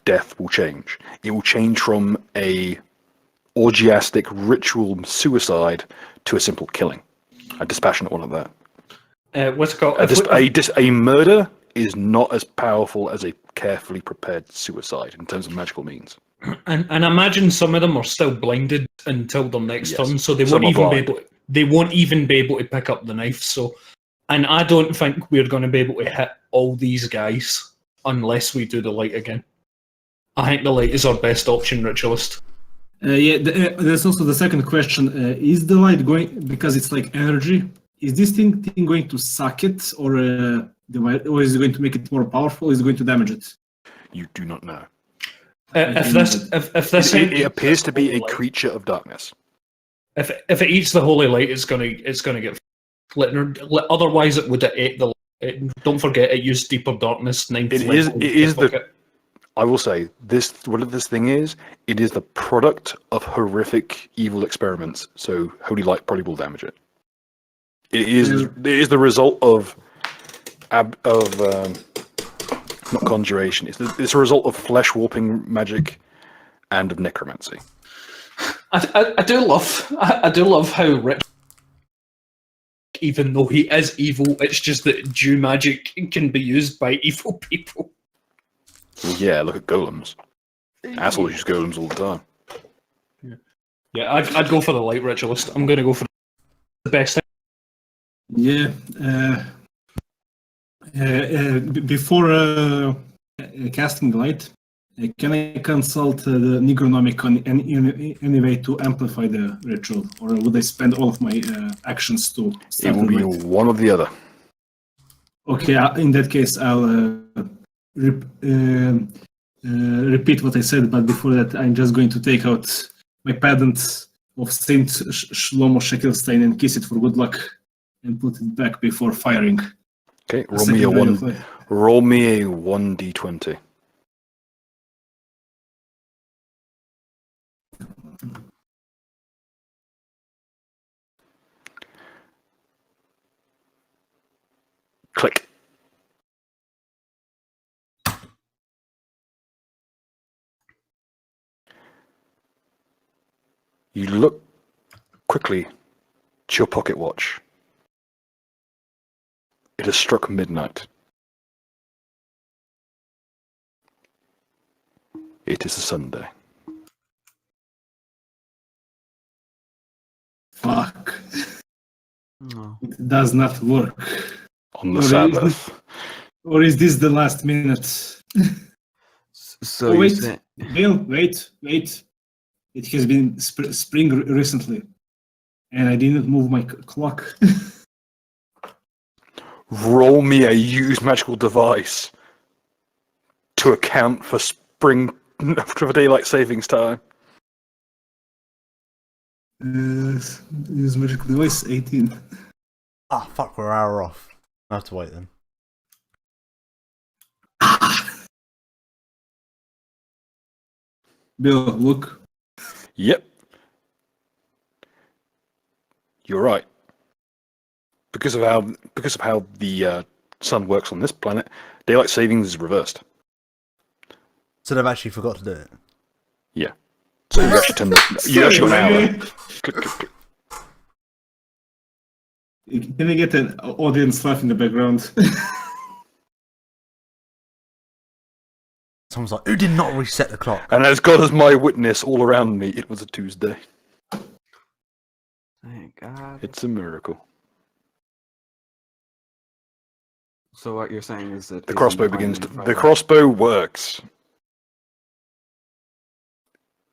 death will change. It will change from a orgiastic ritual suicide to a simple killing. A dispassionate one of that. What's it called? A murder is not as powerful as a carefully prepared suicide in terms of magical means. And imagine some of them are still blinded until their next Yes. turn, so they Some won't are even be blind. able. They won't even be able to pick up the knife. So, and I don't think we're going to be able to hit all these guys unless we do the light again. I think the light is our best option, ritualist. There's also the second question. Is the light going, because it's like energy, is this thing going to suck it, or is it going to make it more powerful? Is it going to damage it? You do not know. If this It appears to be a creature of darkness. if it eats the holy light, it's gonna get flattened. Otherwise, it would have ate the. Don't forget, it used deeper darkness. Ninth It is the. I will say this. What this thing is? It is the product of horrific evil experiments. So holy light probably will damage it. It is the result of not conjuration. It's a result of flesh warping magic and of necromancy. I do love how Rich, even though he is evil, it's just that Jew magic can be used by evil people. Well, yeah, look at golems. Assholes use golems all the time. Yeah, I'd go for the light ritualist. I'm going to go for the best thing. Yeah. Before casting light, can I consult the Negronomic on any way to amplify the ritual, or would I spend all of my actions to It start will the be light? one or the other. Okay, in that case, I'll repeat what I said, but before that, I'm just going to take out my pendant of Saint Shlomo Shekelstein and kiss it for good luck, and put it back before firing. Okay, The second ray of light. roll me a 1d20. Click. You look quickly to your pocket watch. It has struck midnight. It is a Sunday. Fuck. No. It does not work. On the Or is Sabbath. Or is this the last minute? So Oh, you wait, say Bill, wait. It has been spring recently, and I didn't move my clock. Roll me a use magical device to account for spring for daylight savings time. Use magical device 18. Ah, fuck, we're an hour off. I have to wait then. Bill, look. Yep. You're right. Because of how the sun works on this planet, daylight savings is reversed. So they've actually forgot to do it. Yeah. So you actually you actually got an hour. Click, click, click. Can I get an audience laugh in the background? Someone's like, who did not reset the clock? And as God is my witness all around me, it was a Tuesday. Thank God. It's a miracle. So what you're saying is that The isn't crossbow Monday begins and to... The Friday? crossbow works.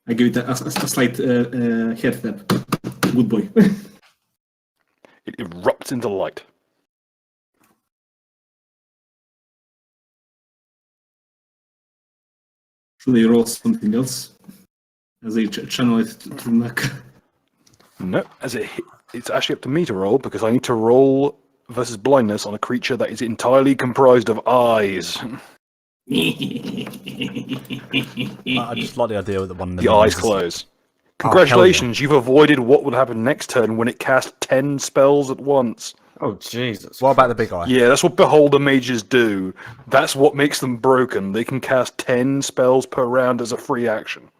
I give it a slight head tap. Good boy. It erupts into light. Should they roll something else? As they channel it to Nuck. No, as it's actually up to me to roll, because I need to roll versus blindness on a creature that is entirely comprised of eyes. I just like the idea that one of The eyes close. Congratulations, you've avoided what would happen next turn when it casts 10 spells at once. Oh Jesus! What about the big eye? Yeah, that's what Beholder mages do. That's what makes them broken. They can cast 10 spells per round as a free action.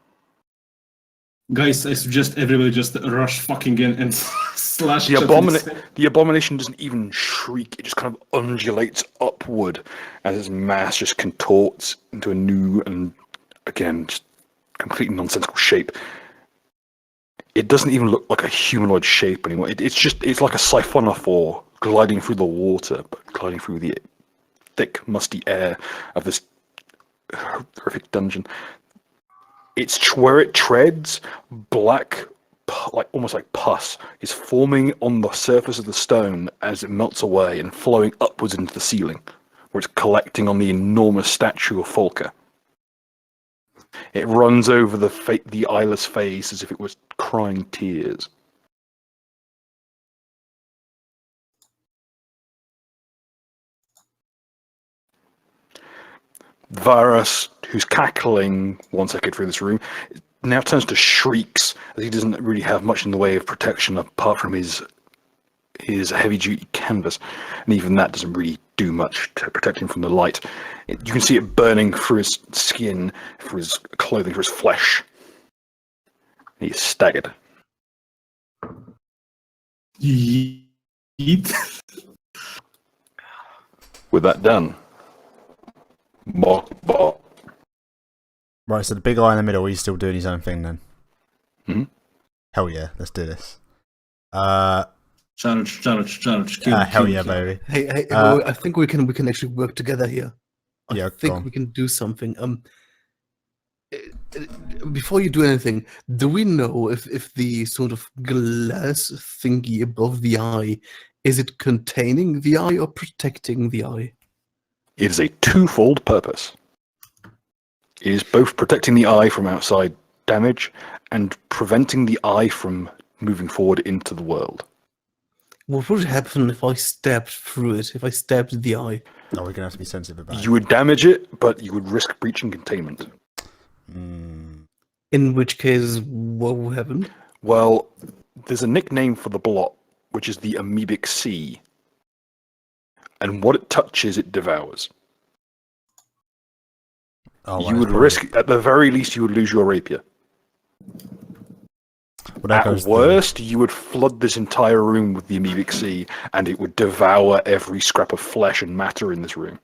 Guys, I suggest everybody just rush fucking in and slash. The abomination doesn't even shriek, it just kind of undulates upward as its mass just contorts into a new and, again, just completely nonsensical shape. It doesn't even look like a humanoid shape anymore. It's like a siphonophore gliding through the water, but gliding through the thick, musty air of this horrific dungeon. Where it treads, black, like almost like pus, is forming on the surface of the stone as it melts away and flowing upwards into the ceiling, where it's collecting on the enormous statue of Folker. It runs over the eyeless face as if it was crying tears. Varus, who's cackling once I get through this room, now turns to shrieks, as he doesn't really have much in the way of protection apart from his heavy-duty canvas, and even that doesn't really do much to protect him from the light. You can see it burning through his skin, through his clothing, through his flesh. He's staggered. Yeet. With that done, bark, bark. Right, so the big eye in the middle, he's still doing his own thing then. Hmm? Hell yeah, let's do this. Charge. Hell yeah, baby. Hey, I think we can actually work together here. Yeah, I go think on. we can do something. Before you do anything, do we know if the sort of glass thingy above the eye, is it containing the eye or protecting the eye? It is a twofold purpose. It is both protecting the eye from outside damage and preventing the eye from moving forward into the world. What would happen if I stabbed through it? If I stabbed the eye? No, we're gonna have to be sensitive about You would damage it, but you would risk breaching containment. it. In which case, what will happen? Well, there's a nickname for the blot, which is the amoebic sea. And what it touches, it devours. Oh, You would risk, at the very least, you would lose your rapier. Well, there At goes worst, you would flood this entire room with the amoebic sea, and it would devour every scrap of flesh and matter in this room.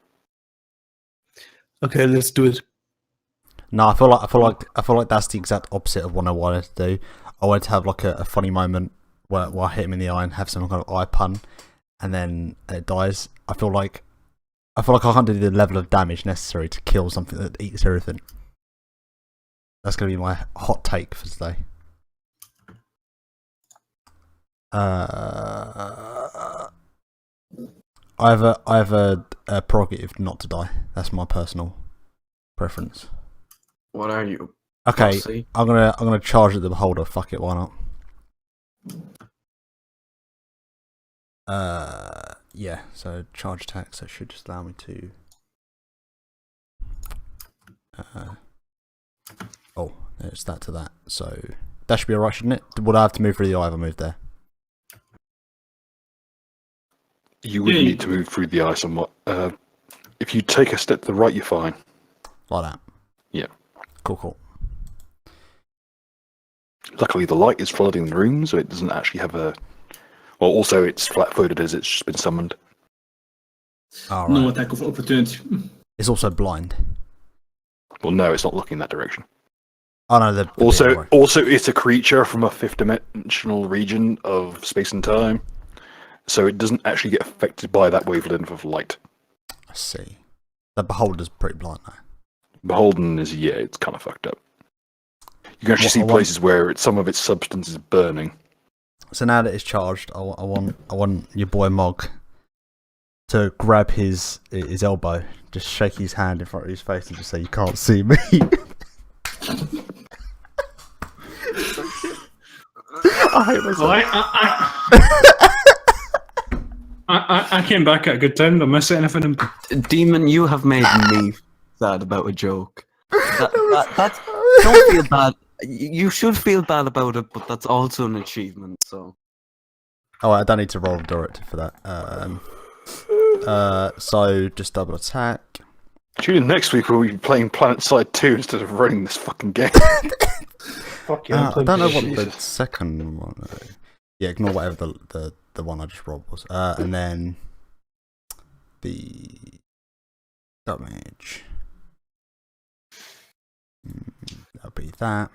Okay, let's do it. No, I feel like that's the exact opposite of what I wanted to do. I wanted to have like a funny moment where I hit him in the eye and have some kind of eye pun, and then it dies. I feel like I can't do the level of damage necessary to kill something that eats everything. That's gonna be my hot take for today. I have a prerogative not to die. That's my personal preference. What are you? Okay, Pussy? I'm gonna charge at the beholder. Fuck it, why not? Yeah. So charge attack. So it should just allow me to. Oh, it's that to that. So that should be alright, shouldn't it? Would I have to move through the eye if I moved there? You would need to move through the eye somewhat. If you take a step to the right, you're fine. Like that. Yeah. Cool. Luckily, the light is flooding the room, so it doesn't actually have a. Well, also it's flat-footed as it's just been summoned. All No right. attack of opportunity. It's also blind. Well, no, it's not looking that direction. Oh no, the Also, it's a creature from a fifth-dimensional region of space and time, so it doesn't actually get affected by that wavelength of light. I see. The beholder's pretty blind now. Beholden is it's kind of fucked up. You can actually see I want- places where some of its substance is burning. So now that it's charged, I want your boy Mog to grab his elbow, just shake his hand in front of his face, and just say, "You can't see me." I hate myself. I came back at a good time. Did I miss anything? Demon, you have made me sad about a joke. That's don't feel bad. You should feel bad about it, but that's also an achievement. So. Oh, I don't need to roll the director for that. So just double attack. Tune in next week, we'll be playing Planet Side 2 instead of running this fucking game. Fuck yeah. I don't know what the second one. Yeah, ignore whatever the one I just rolled was. And then the damage. That'll be that.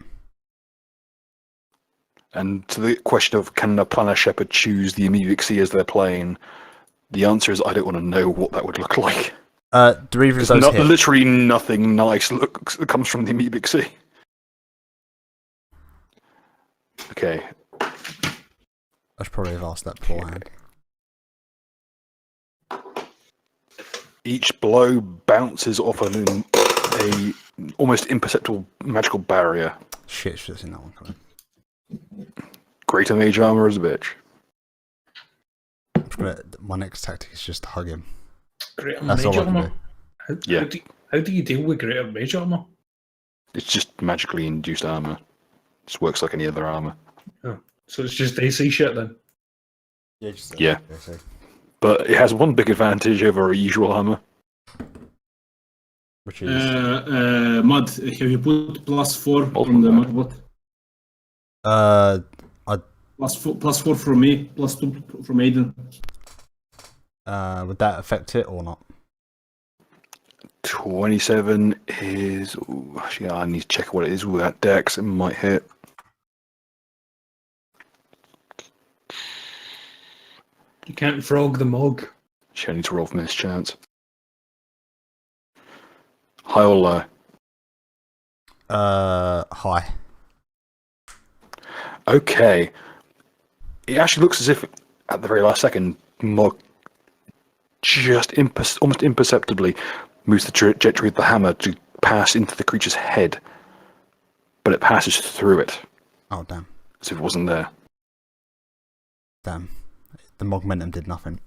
And to the question of can a Planet Shepherd choose the Amoebic Sea as they're playing, the answer is I don't want to know what that would look like. Do either of those hit? Literally nothing nice looks that comes from the Amoebic Sea. Okay. I should probably have asked that beforehand. Each blow bounces off a almost imperceptible magical barrier. Shit, should have seen that one coming. Greater mage armor is a bitch. My next tactic is just to hug him. Greater That's mage all I can armor. do. Yeah. How do you deal with greater mage armor? It's just magically induced armor. Just works like any other armor. Oh, so it's just AC shit then. Yeah. But it has one big advantage over a usual armor. Which is Mud, have you put +4 Oh, on the no. mud bot? I +4 from me, +2 from Aiden. would that affect it or not? 27 is... Ooh, actually, I need to check what it is with that dex. It might hit. You can't frog the mug. Actually, I need to roll for mischance. High or low? High. Okay. It actually looks as if, at the very last second, Mog just almost imperceptibly moves the trajectory of the hammer to pass into the creature's head. But it passes through it, Oh, damn. as if it wasn't there. Damn. The Mogmentum did nothing.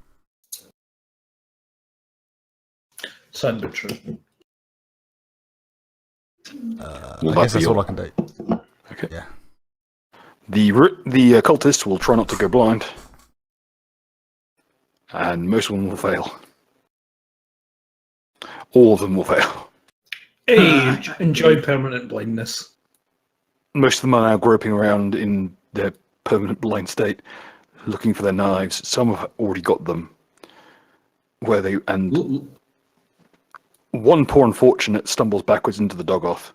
Sad but true. Will I that guess be that's all all? I can do. Okay. Yeah. The cultist will try not to go blind. And most of them will fail. All of them will fail. Hey, enjoy permanent blindness. Most of them are now groping around in their permanent blind state, looking for their knives. Some have already got them. One poor unfortunate stumbles backwards into the dog-off.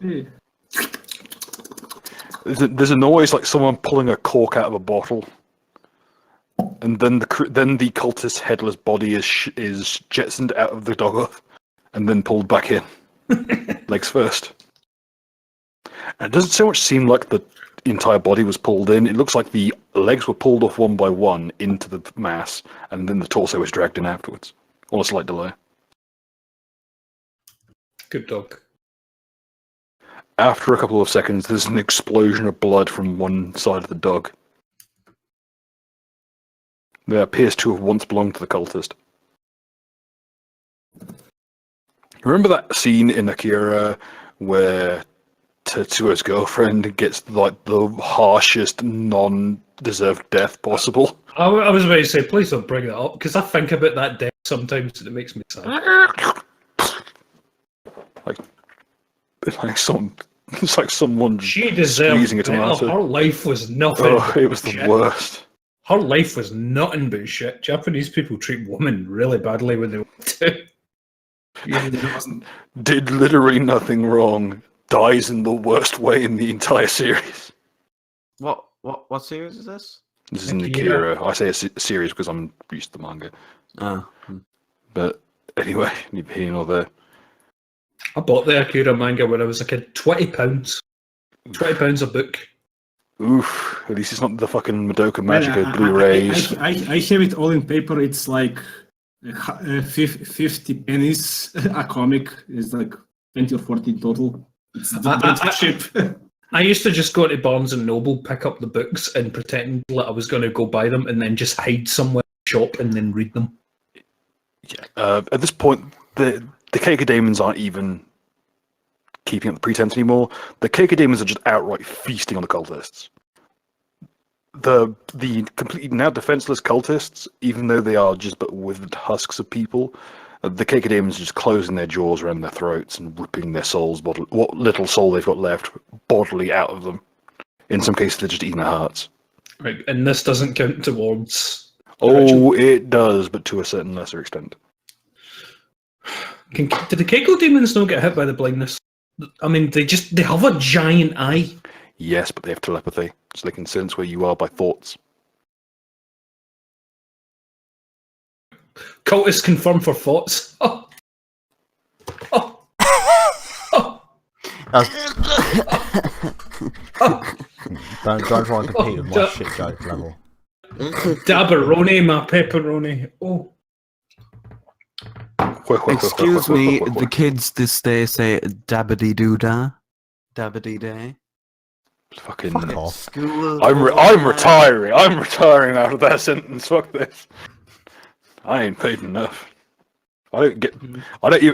Hey. There's a noise like someone pulling a cork out of a bottle, and then the cultist's headless body is jettisoned out of the dog-off, and then pulled back in, legs first. And it doesn't so much seem like the entire body was pulled in. It looks like the legs were pulled off one by one into the mass, and then the torso was dragged in afterwards, on a slight delay. Good dog. After a couple of seconds, there's an explosion of blood from one side of the dog. They appears to have once belonged to the cultist. Remember that scene in Akira where Tetsuo's girlfriend gets like the harshest, non-deserved death possible? I was about to say, please don't bring that up, because I think about that death sometimes that makes me sad. Like some, it's like someone She deserved squeezing a better. tomato. Her life was nothing. Oh, but it was the shit. worst. Her life was nothing but shit. Japanese people treat women really badly when they want to. Yeah, there wasn't. Did literally nothing wrong. Dies in the worst way in the entire series. What series is this? This is Akira. Akira. I say a series because I'm used to the manga. Oh. But anyway, neither here nor there. I bought the Akira manga when I was a kid. £20. £20 a book. Oof. At least it's not the fucking Madoka Well, Magica Blu-rays. I have it all in paper. It's like 50 pennies a comic. It's like 20 or 40 total. It's cheap. I used to just go to Barnes and Noble, pick up the books, and pretend like I was going to go buy them, and then just hide somewhere in the shop and then read them. Yeah. At this point, the Keiko Demons aren't even keeping up the pretense anymore. The Keiko Demons are just outright feasting on the cultists. The completely now defenseless cultists, even though they are just but withered husks of people, the Keiko Demons are just closing their jaws around their throats and ripping their souls, what little soul they've got left, bodily out of them. In some cases, they're just eating their hearts. Right, and this doesn't count towards. Oh, it does, but to a certain lesser extent. Did the Keiko demons not get hit by the blindness? I mean, they have a giant eye. Yes, but they have telepathy, so they can sense where you are by thoughts. Cultists confirmed for thoughts. Oh. Oh. Oh. Don't try and compete with my shit joke level. Dabberoni, my pepperoni. Oh. Excuse me, the kids this day say dabbity doo da, dabbity day. Fucking. Fuck off. School. I'm retiring. I'm retiring out of that sentence. Fuck this. I ain't paid enough. I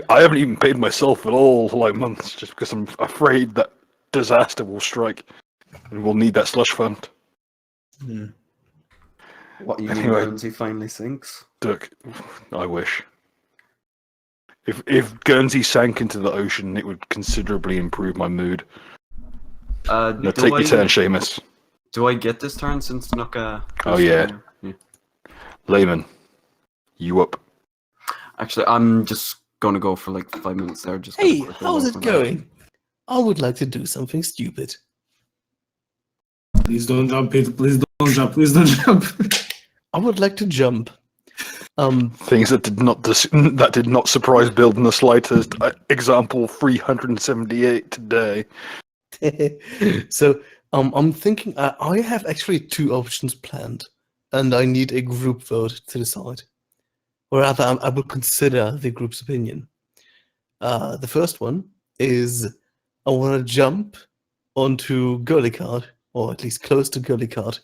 haven't even paid myself at all for like months, just because I'm afraid that disaster will strike, and we'll need that slush fund. Yeah. What you mean Anyway. Guernsey finally sinks? Duck, I wish. If Guernsey sank into the ocean, it would considerably improve my mood. Now take your turn, Seamus. Do I get this turn since Nuka? Oh yeah. Layman, you up? Actually, I'm just gonna go for like 5 minutes there. Just Hey, have a quick how's walk it around. going? I would like to do something stupid. Please don't jump it. Please don't jump. Please don't jump. I would like to jump. Things that did not surprise Bill in the slightest. Example 378 today. So I'm thinking I have actually two options planned, and I need a group vote to decide. Or rather, I will consider the group's opinion. The first one is I want to jump onto Girly Card, or at least close to Girly Card,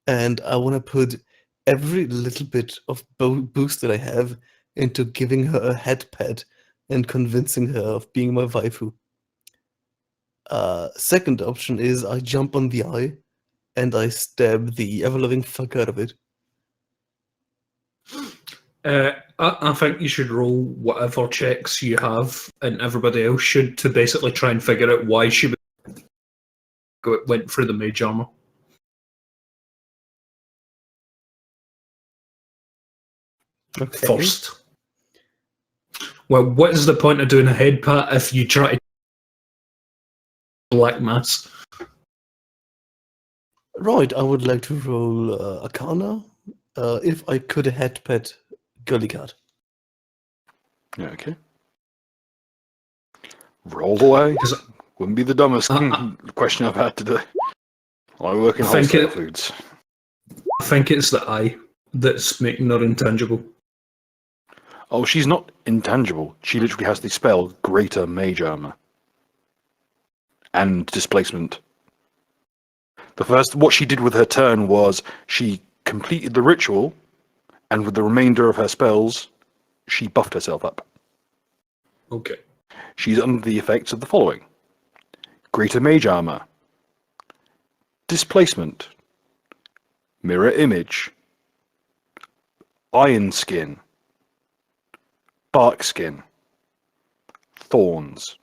and I want to put every little bit of boost that I have into giving her a head pet and convincing her of being my waifu. Second option is I jump on the eye and I stab the ever-loving fuck out of it. I think you should roll whatever checks you have, and everybody else should, to basically try and figure out why she went through the mage armor. Okay. First. Well, what is the point of doing a head pat if you try to black mass? Right, I would like to roll Arcana if I could head pet Girly Card. Yeah, okay. Roll away. 'Cause Wouldn't be the dumbest question I've had today. I work in I think wholesale it- foods. I think it's the eye that's making her intangible. Oh, she's not intangible. She literally has the spell Greater Mage Armor and Displacement. What she did with her turn was she completed the ritual, and with the remainder of her spells, she buffed herself up. Okay. She's under the effects of the following: Greater Mage Armor, Displacement, Mirror Image, Iron Skin, bark skin, thorns,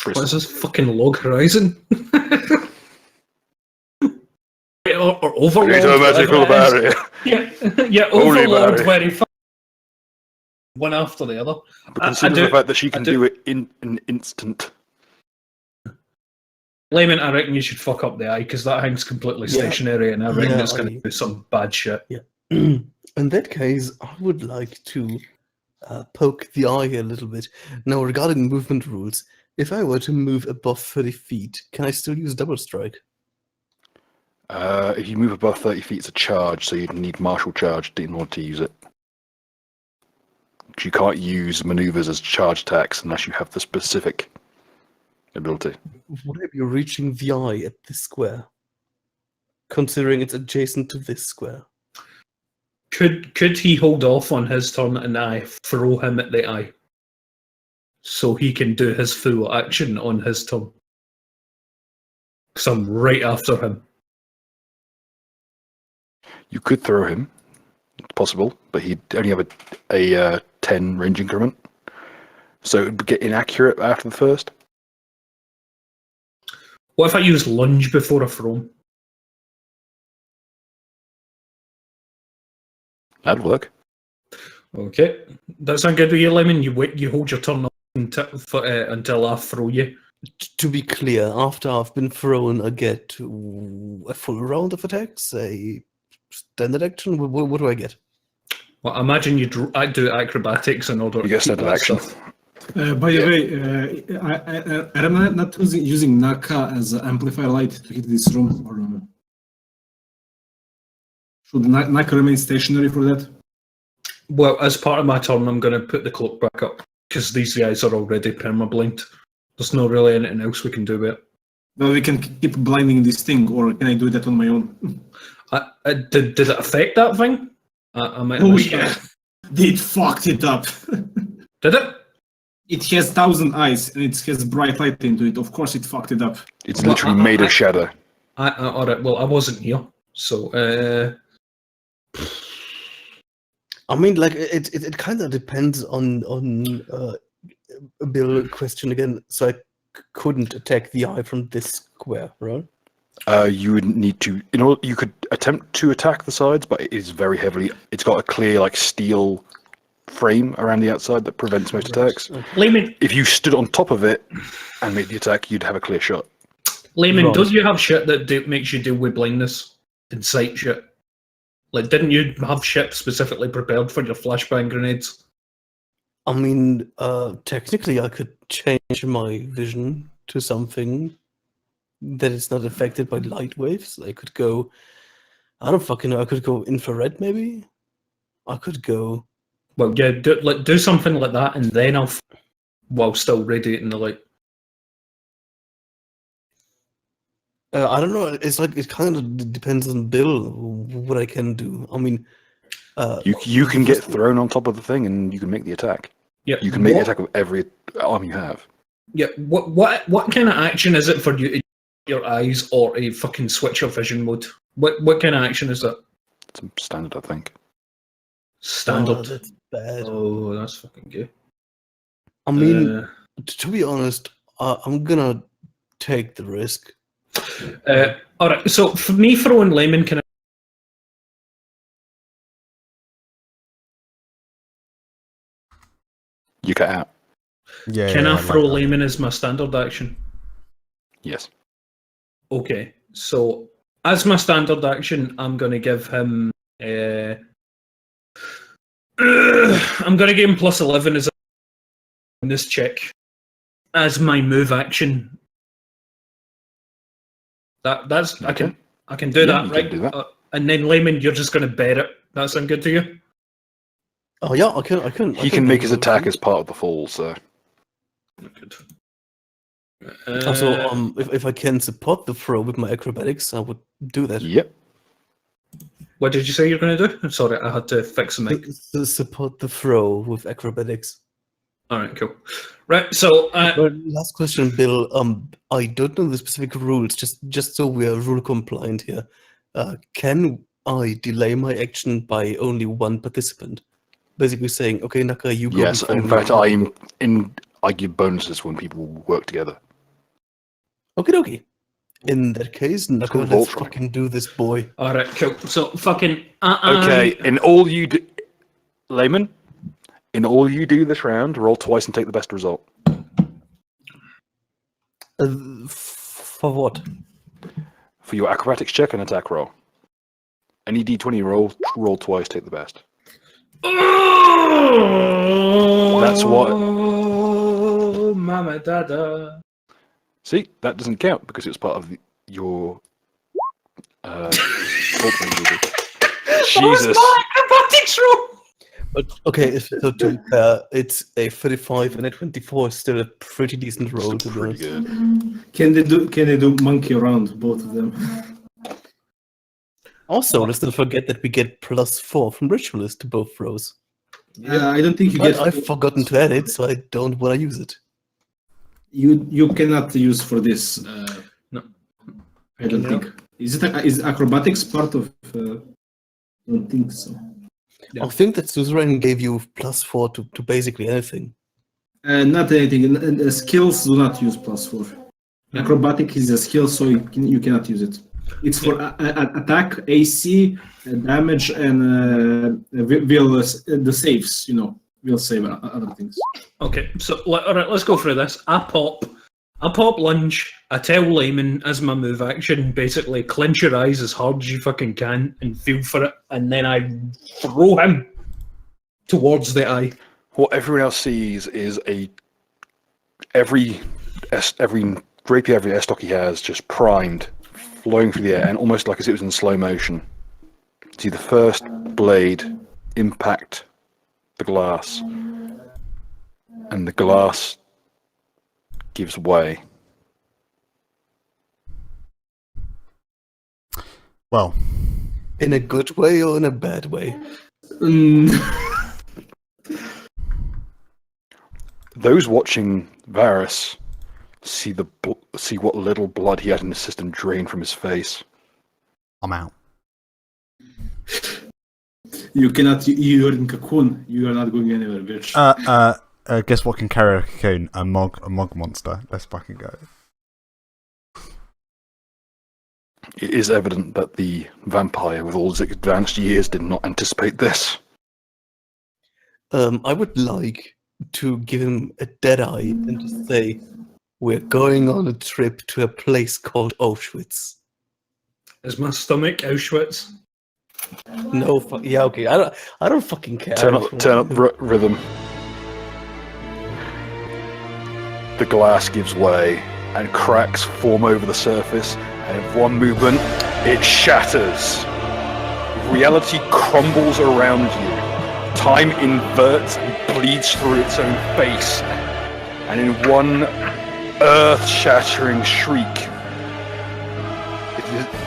What is bristles. this fucking log horizon? or Overlord. Create a magical whatever it is. barrier. Yeah, Holy Overlord, barrier. where he one after the other. But I consider do- the fact that she I can do- do it in an instant. Layman, I reckon you should fuck up the eye because that hangs completely Yeah. stationary, and I reckon Yeah, it's going to do some bad shit. In that case, I would like to poke the eye a little bit. Now, regarding movement rules, if I were to move above 30 feet, can I still use double strike? If you move above 30 feet, it's a charge, so you'd need martial charge in order to use it. You can't use maneuvers as charge attacks unless you have the specific ability. Would I be reaching the eye at this square? Considering it's adjacent to this square. Could he hold off on his turn and I throw him at the eye? So he can do his full action on his turn. Because I'm right after him. You could throw him. It's possible, but he'd only have a 10 range increment. So it would get inaccurate after the first. What if I use lunge before I throw him? That'd work. Okay. That sound good with you, Lemon? You wait. You hold your turn until I throw you. To be clear, after I've been thrown, I get a full round of attacks, a standard action. What do I get? Well, I imagine I do acrobatics in order You to get keep standard that action. stuff. By the way, I'm not using Naka as an amplifier light to hit this room, or should Naka remain stationary for that? Well, as part of my turn, I'm going to put the cloak back up because these guys are already perma-blind. There's not really anything else we can do with it. Well, we can keep blinding this thing, or can I do that on my own? Did it affect that thing? I might have Oh missed yeah, that. it fucked it up. Did it? It has 1,000 eyes and it has bright light into it. Of course, it fucked it up. It's Well, literally made of shadow. All right. Well, I wasn't here, so I mean, like it kind of depends on Bill question again. So I couldn't attack the eye from this square, right? You would need to, you could attempt to attack the sides, but it is very heavily. It's got a clear like steel frame around the outside that prevents most attacks. Layman, If you stood on top of it and made the attack, you'd have a clear shot. Layman, don't you have shit that makes you deal with blindness and sight shit? Like, didn't you have shit specifically prepared for your flashbang grenades? I mean, technically, I could change my vision to something that is not affected by light waves. I could go, I don't fucking know. I could go infrared, maybe. I could go. Well, yeah, do something like that, and then while still radiating the light. I don't know. It's like it kind of depends on Bill what I can do. I mean, You can get thrown on top of the thing and you can make the attack. Yeah, You can make the attack with every arm you have. Yeah, what kind of action is it for you to use your eyes or a fucking switch your vision mode? What kind of action is that? It's standard, I think. Standard. that's bad. Oh, that's fucking good. I mean, to be honest, I'm gonna take the risk. All right. So for me, throwing Layman, can I? You cut out. Yeah. Can I like throw that. Layman as my standard action? Yes. Okay. So as my standard action, I'm going to give him. I'm going to give him plus 11 as on this check as my move action. That's Okay. I can do Yeah, that, you right? can do that. And then Layman, you're just going to bear it. That sound good to you? Oh yeah, I can. He can make his attack as part of the fall, so. Good. Also, if I can support the throw with my acrobatics, I would do that. Yep. What did you say you're going to do? Sorry, I had to fix the mic. Support the throw with acrobatics. All right, cool. Right, so But last question, Bill. I don't know the specific rules. Just so we are rule compliant here. Can I delay my action by only one participant? basically saying, okay, Naka, you go Yes, before in me. fact, I give bonuses when people work together. Okay, dokie. In that case, Naka, called let's Voltron. fucking do this, boy. All right, cool. So fucking. Okay, in all you do, Layman, in all you do this round, roll twice and take the best result. For what? For your acrobatics check and attack roll. Any d20 roll twice, take the best. That's what. Oh, mama, dada. See, that doesn't count because it's part of your. Voltron movie. Jesus. Acrobatics roll. But okay, so it's a 35 and a 24 is still a pretty decent roll. To be Pretty honest. good. Can they do monkey around, both of them? Also, let's not forget that we get +4 from Ritualist to both throws. I don't think you But get. I've forgotten to add it, so I don't want to use it. You cannot use for this. No. I don't think. Is acrobatics part of? I don't think so. Yeah. I think that Suzerain gave you +4 to basically anything. Not anything. Skills do not use +4. Yeah. Acrobatic is a skill, so you cannot use it. It's for attack, AC, damage, and the saves. Will save other things. Okay, so all right, let's go through this. I pop lunge. I tell Layman as my move action, basically clench your eyes as hard as you fucking can and feel for it, and then I throw him towards the eye. What everyone else sees is every rapier, every airstock he has just primed, flowing through the air, and almost like as it was in slow motion. See the first blade impact the glass, and the glass gives way. Well, In a good way or in a bad way? Those watching Varus see see what little blood he had in his system drain from his face. I'm out. You cannot. You're in cocoon. You are not going anywhere, bitch. Guess what can carry a cocoon? A mog monster. Let's fucking go. It is evident that the vampire, with all his advanced years, did not anticipate this. I would like to give him a dead eye and just say, we're going on a trip to a place called Auschwitz. Is my stomach Auschwitz? No, yeah, okay. I don't fucking care. Turn up rhythm. The glass gives way, and cracks form over the surface, and in one movement, it shatters. Reality crumbles around you. Time inverts and bleeds through its own face, and in one earth-shattering shriek,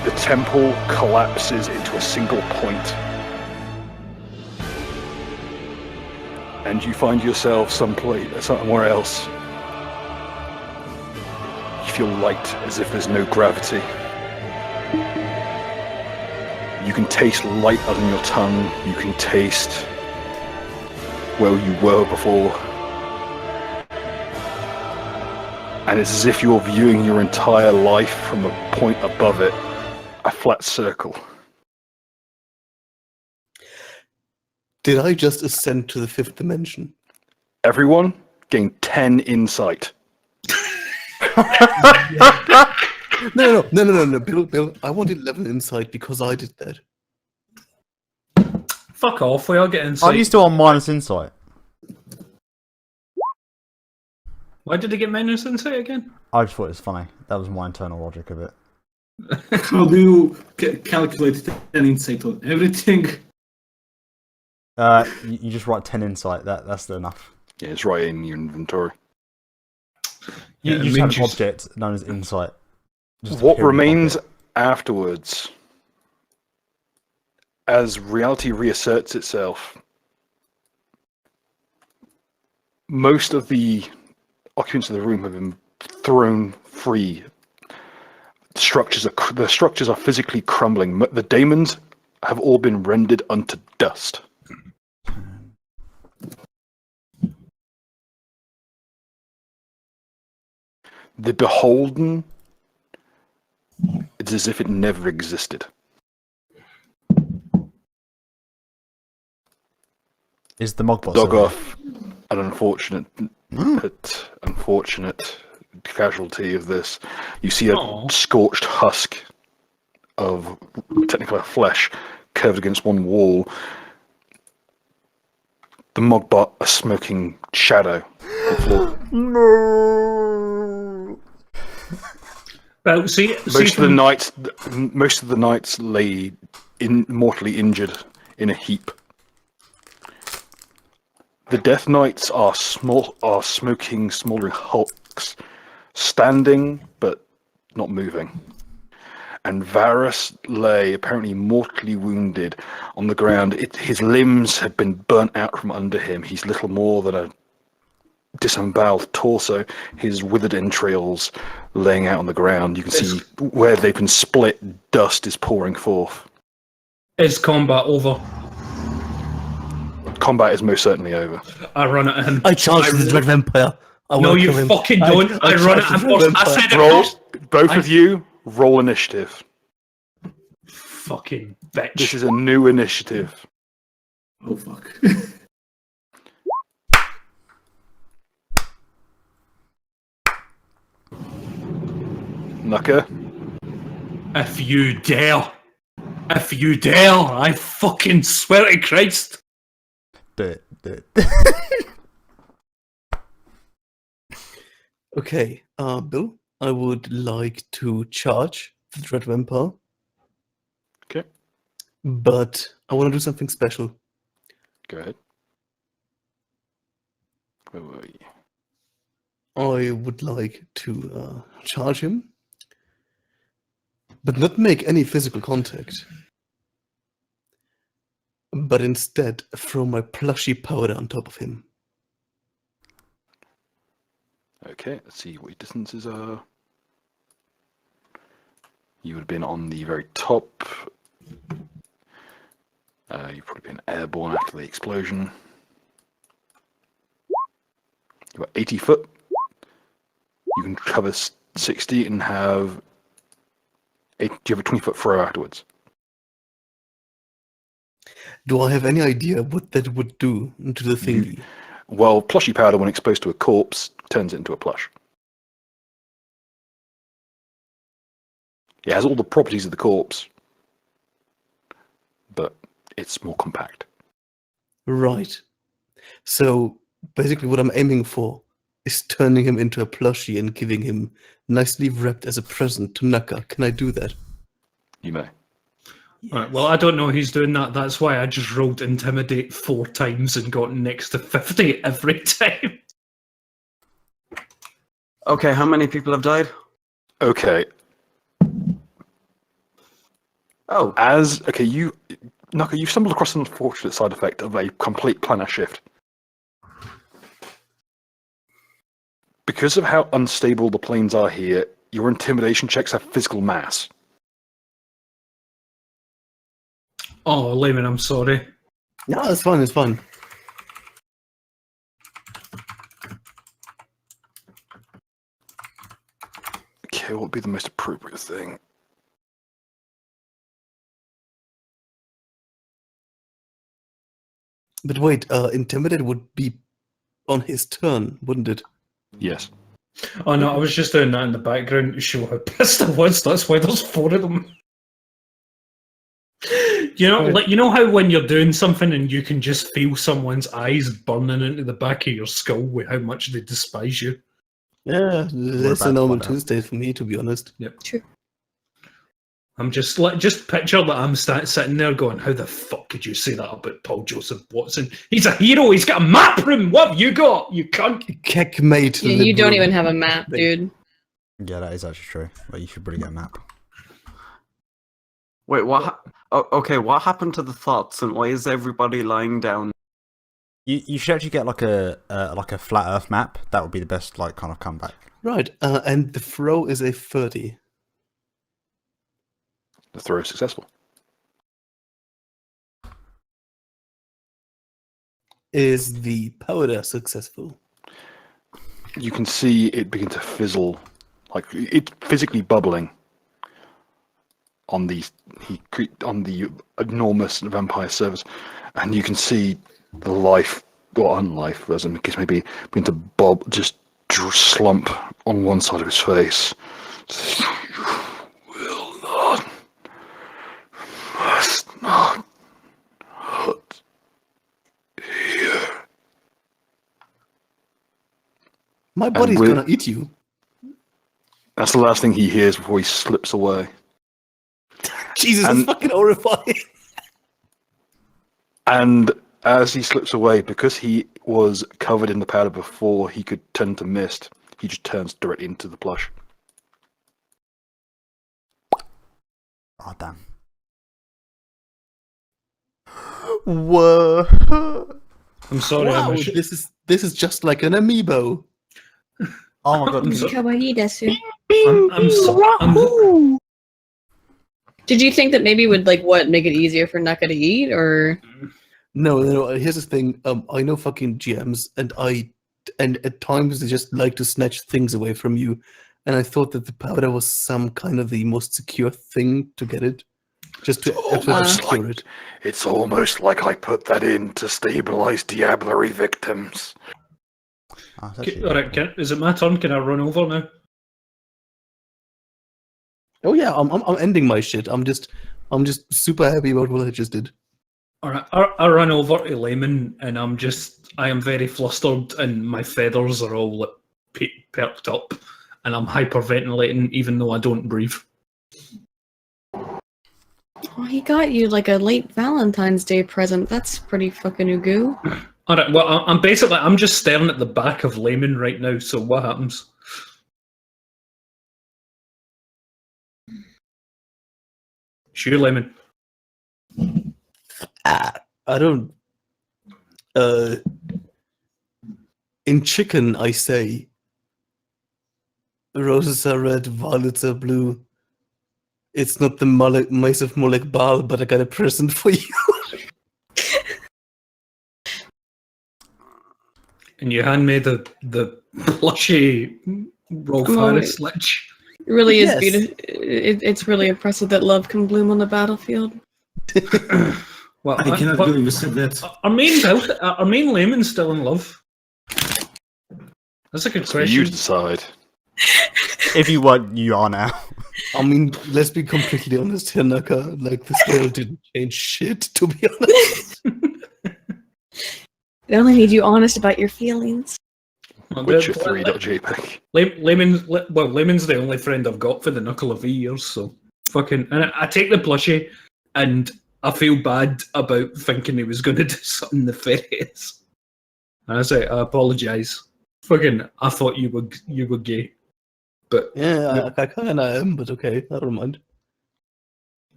the temple collapses into a single point. And you find yourself somewhere else. You feel light, as if there's no gravity. You can taste light on your tongue. You can taste where you were before. And it's as if you're viewing your entire life from a point above it, a flat circle. Did I just ascend to the 5th dimension? Everyone gain 10 insight. No, Bill, I wanted 11 insight because I did that. Fuck off, we are getting Are insight. you still on minus insight? Why did it get minus insight again? I just thought it was funny. That was my internal logic of it. How do you calculate 10 insight on everything? You just write 10 insight. That's enough. Yeah, it's right in your inventory. You Yeah, just it have means an you- object known as insight. Just a What period remains object. afterwards, as reality reasserts itself, most of the occupants of the room have been thrown free. The structures are physically crumbling. The daemons have all been rendered unto dust. The beholden, it's as if it never existed. Is the Mogbot Dog still here? off an unfortunate casualty of this. You see a Aw. scorched husk of technical flesh curved against one wall. The Mogbot, a smoking shadow on the floor. No. Well, see Most of the knights lay mortally injured in a heap. The Death Knights are smoking, smouldering hulks, standing but not moving. And Varus lay, apparently mortally wounded, on the ground. His limbs had been burnt out from under him. He's little more than a disemboweled torso. His withered entrails laying out on the ground. You can see where they've been split, dust is pouring forth. Is combat over? Combat is most certainly over. I run at him. I charge the Dread Vampire. I No, wanna you kill him. fucking don't. I run at charge him the first. Dread I Vampire. said it Roll, first. both of you, roll initiative. Fucking bitch. This is a new initiative. Oh fuck. Nucker, If you dare. If you dare, I fucking swear to Christ. Do it. Okay, Bill, I would like to charge the Dread Vampire, okay, but I want to do something special. go ahead. Where were you? I would like to charge him, but not make any physical contact, but instead throw my plushy powder on top of him. Okay, let's see what your distances are. You would have been on the very top. You've probably been airborne after the explosion. You're 80 foot. You can cover 60 and have... Do you have a 20-foot throw afterwards? Do I have any idea what that would do to the thingy? Well, plushy powder, when exposed to a corpse, turns it into a plush. It has all the properties of the corpse, but it's more compact. Right. So basically what I'm aiming for is turning him into a plushie and giving him nicely wrapped as a present to Naka. Can I do that? You may. Right, well, I don't know who's doing that. That's why I just rolled Intimidate 4 times and got next to 50 every time. Okay, how many people have died? Okay, Oh, Naka, you've stumbled across an unfortunate side effect of a complete planar shift. Because of how unstable the planes are here, your intimidation checks have physical mass. Oh, Layman, I'm sorry. No, it's fine, it's fine. Okay, what would be the most appropriate thing? But wait, Intimidate would be on his turn, wouldn't it? Yes. Oh no, I was just doing that in the background to show how pissed I was. That's why there's 4 of them. You know, like you know how when you're doing something and you can just feel someone's eyes burning into the back of your skull with how much they despise you. Yeah, that's about a to normal find out. Tuesday for me, to be honest. True. I'm just like, just picture that I'm sitting there going, how the fuck could you say that about Paul Joseph Watson? He's a hero. He's got a map room. What have you got? You cunt. Checkmate. Yeah, you don't liberal. even have a map, dude. Yeah, that is actually true. But you should really get a map. wait, what? Okay, what happened to the thoughts, and why is everybody lying down? You should actually get like a flat Earth map. That would be the best like kind of comeback. Right, and the throw is a 30. The throw is successful. Is the powder successful? You can see it begin to fizzle like it's physically bubbling on the enormous vampire surface, and you can see the life or unlife, as in case maybe begin to just slump on one side of his face. You will not, must not hurt here. My body's with- gonna eat you. That's the last thing he hears before he slips away. Jesus, that's And- fucking horrifying. And as he slips away, because he was covered in the powder before he could turn to mist, he just turns directly into the plush. Oh, damn. Whoa. I'm sorry. Wow, this is just like an amiibo. Oh my god. I'm so- Kawaii desu. I'm Did you think that maybe it would make it easier for Naka to eat, or No. Here's the thing. I know fucking GMs, and at times they just like to snatch things away from you. And I thought that the powder was some kind of the most secure thing to get it, just to absolutely secure it. It's almost like I put that in to stabilize diablerie victims. Oh, it's actually- Alright, is it my turn? Can I run over now? Oh yeah, I'm ending my shit. I'm just super happy about what I just did. Alright, I run over to Layman and I am very flustered and my feathers are all perked up and I'm hyperventilating even though I don't breathe. oh, he got you like a late Valentine's Day present? That's pretty fucking ugu. Alright, well, I'm just staring at the back of Layman right now, so what happens? Sure, Layman. I don't. In chicken, I say, roses are red, violets are blue. It's not the mice of Molek Baal, but I got a present for you. And you hand me the plushy Rolf Oh, Harris lich. It really is Yes. beautiful. It's really impressive that love can bloom on the battlefield. Well, I cannot but- believe you said that. Our main Layman's still in love. That's a good So you question. decide. If you weren't, you are now. I mean, let's be completely honest here, Naka. Like, this girl didn't change shit, to be honest. It only made you honest about your feelings. Witcher3.jpg. Layman's the only friend I've got for the Knuckle of years, so fucking. And I take the plushie, and I feel bad about thinking he was going to do something nefarious. And I say, I apologise. Fucking, I thought you were gay, but Yeah, I kind of am, but okay, I don't mind.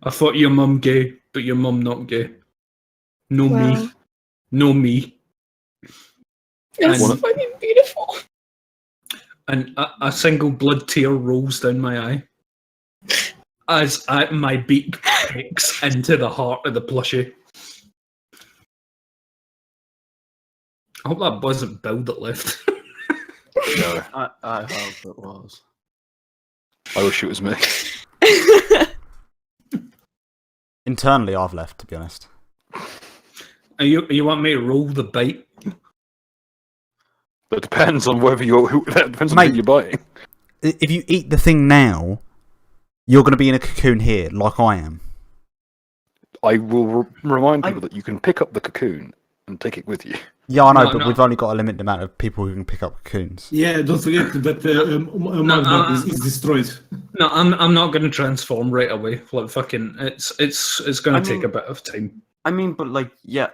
I thought your mum gay, but your mum not gay. No Wow. me, no me. It's And- fucking beautiful. And a single blood tear rolls down my eye as my beak picks into the heart of the plushie. I hope that wasn't Bill that left. No, I hope it was. I wish it was me. Internally, I've left, to be honest. You want me to roll the bite? But it depends on whether that depends on Mate. who you're biting. If you eat the thing now, you're going to be in a cocoon here, like I am. I will remind people that you can pick up the cocoon and take it with you. Yeah, I know, No, but no. we've only got a limited amount of people who can pick up cocoons. Yeah, don't forget that Magma is destroyed. No, I'm not going to transform right away. Like fucking, it's going I to take mean- a bit of time. I mean, but like, yeah,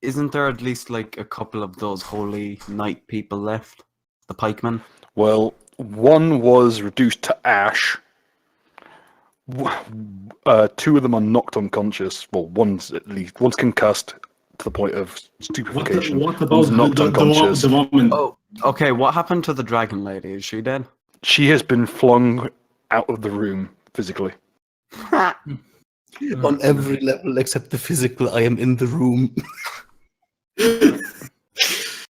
isn't there at least like a couple of those holy knight people left? The pikemen? Well, one was reduced to ash. Two of them are knocked unconscious. Well, one's concussed to the point of stupefaction. What about One's knocked unconscious. the woman? Oh, okay. What happened to the dragon lady? Is she dead? She has been flung out of the room physically. On every level except the physical, I am in the room.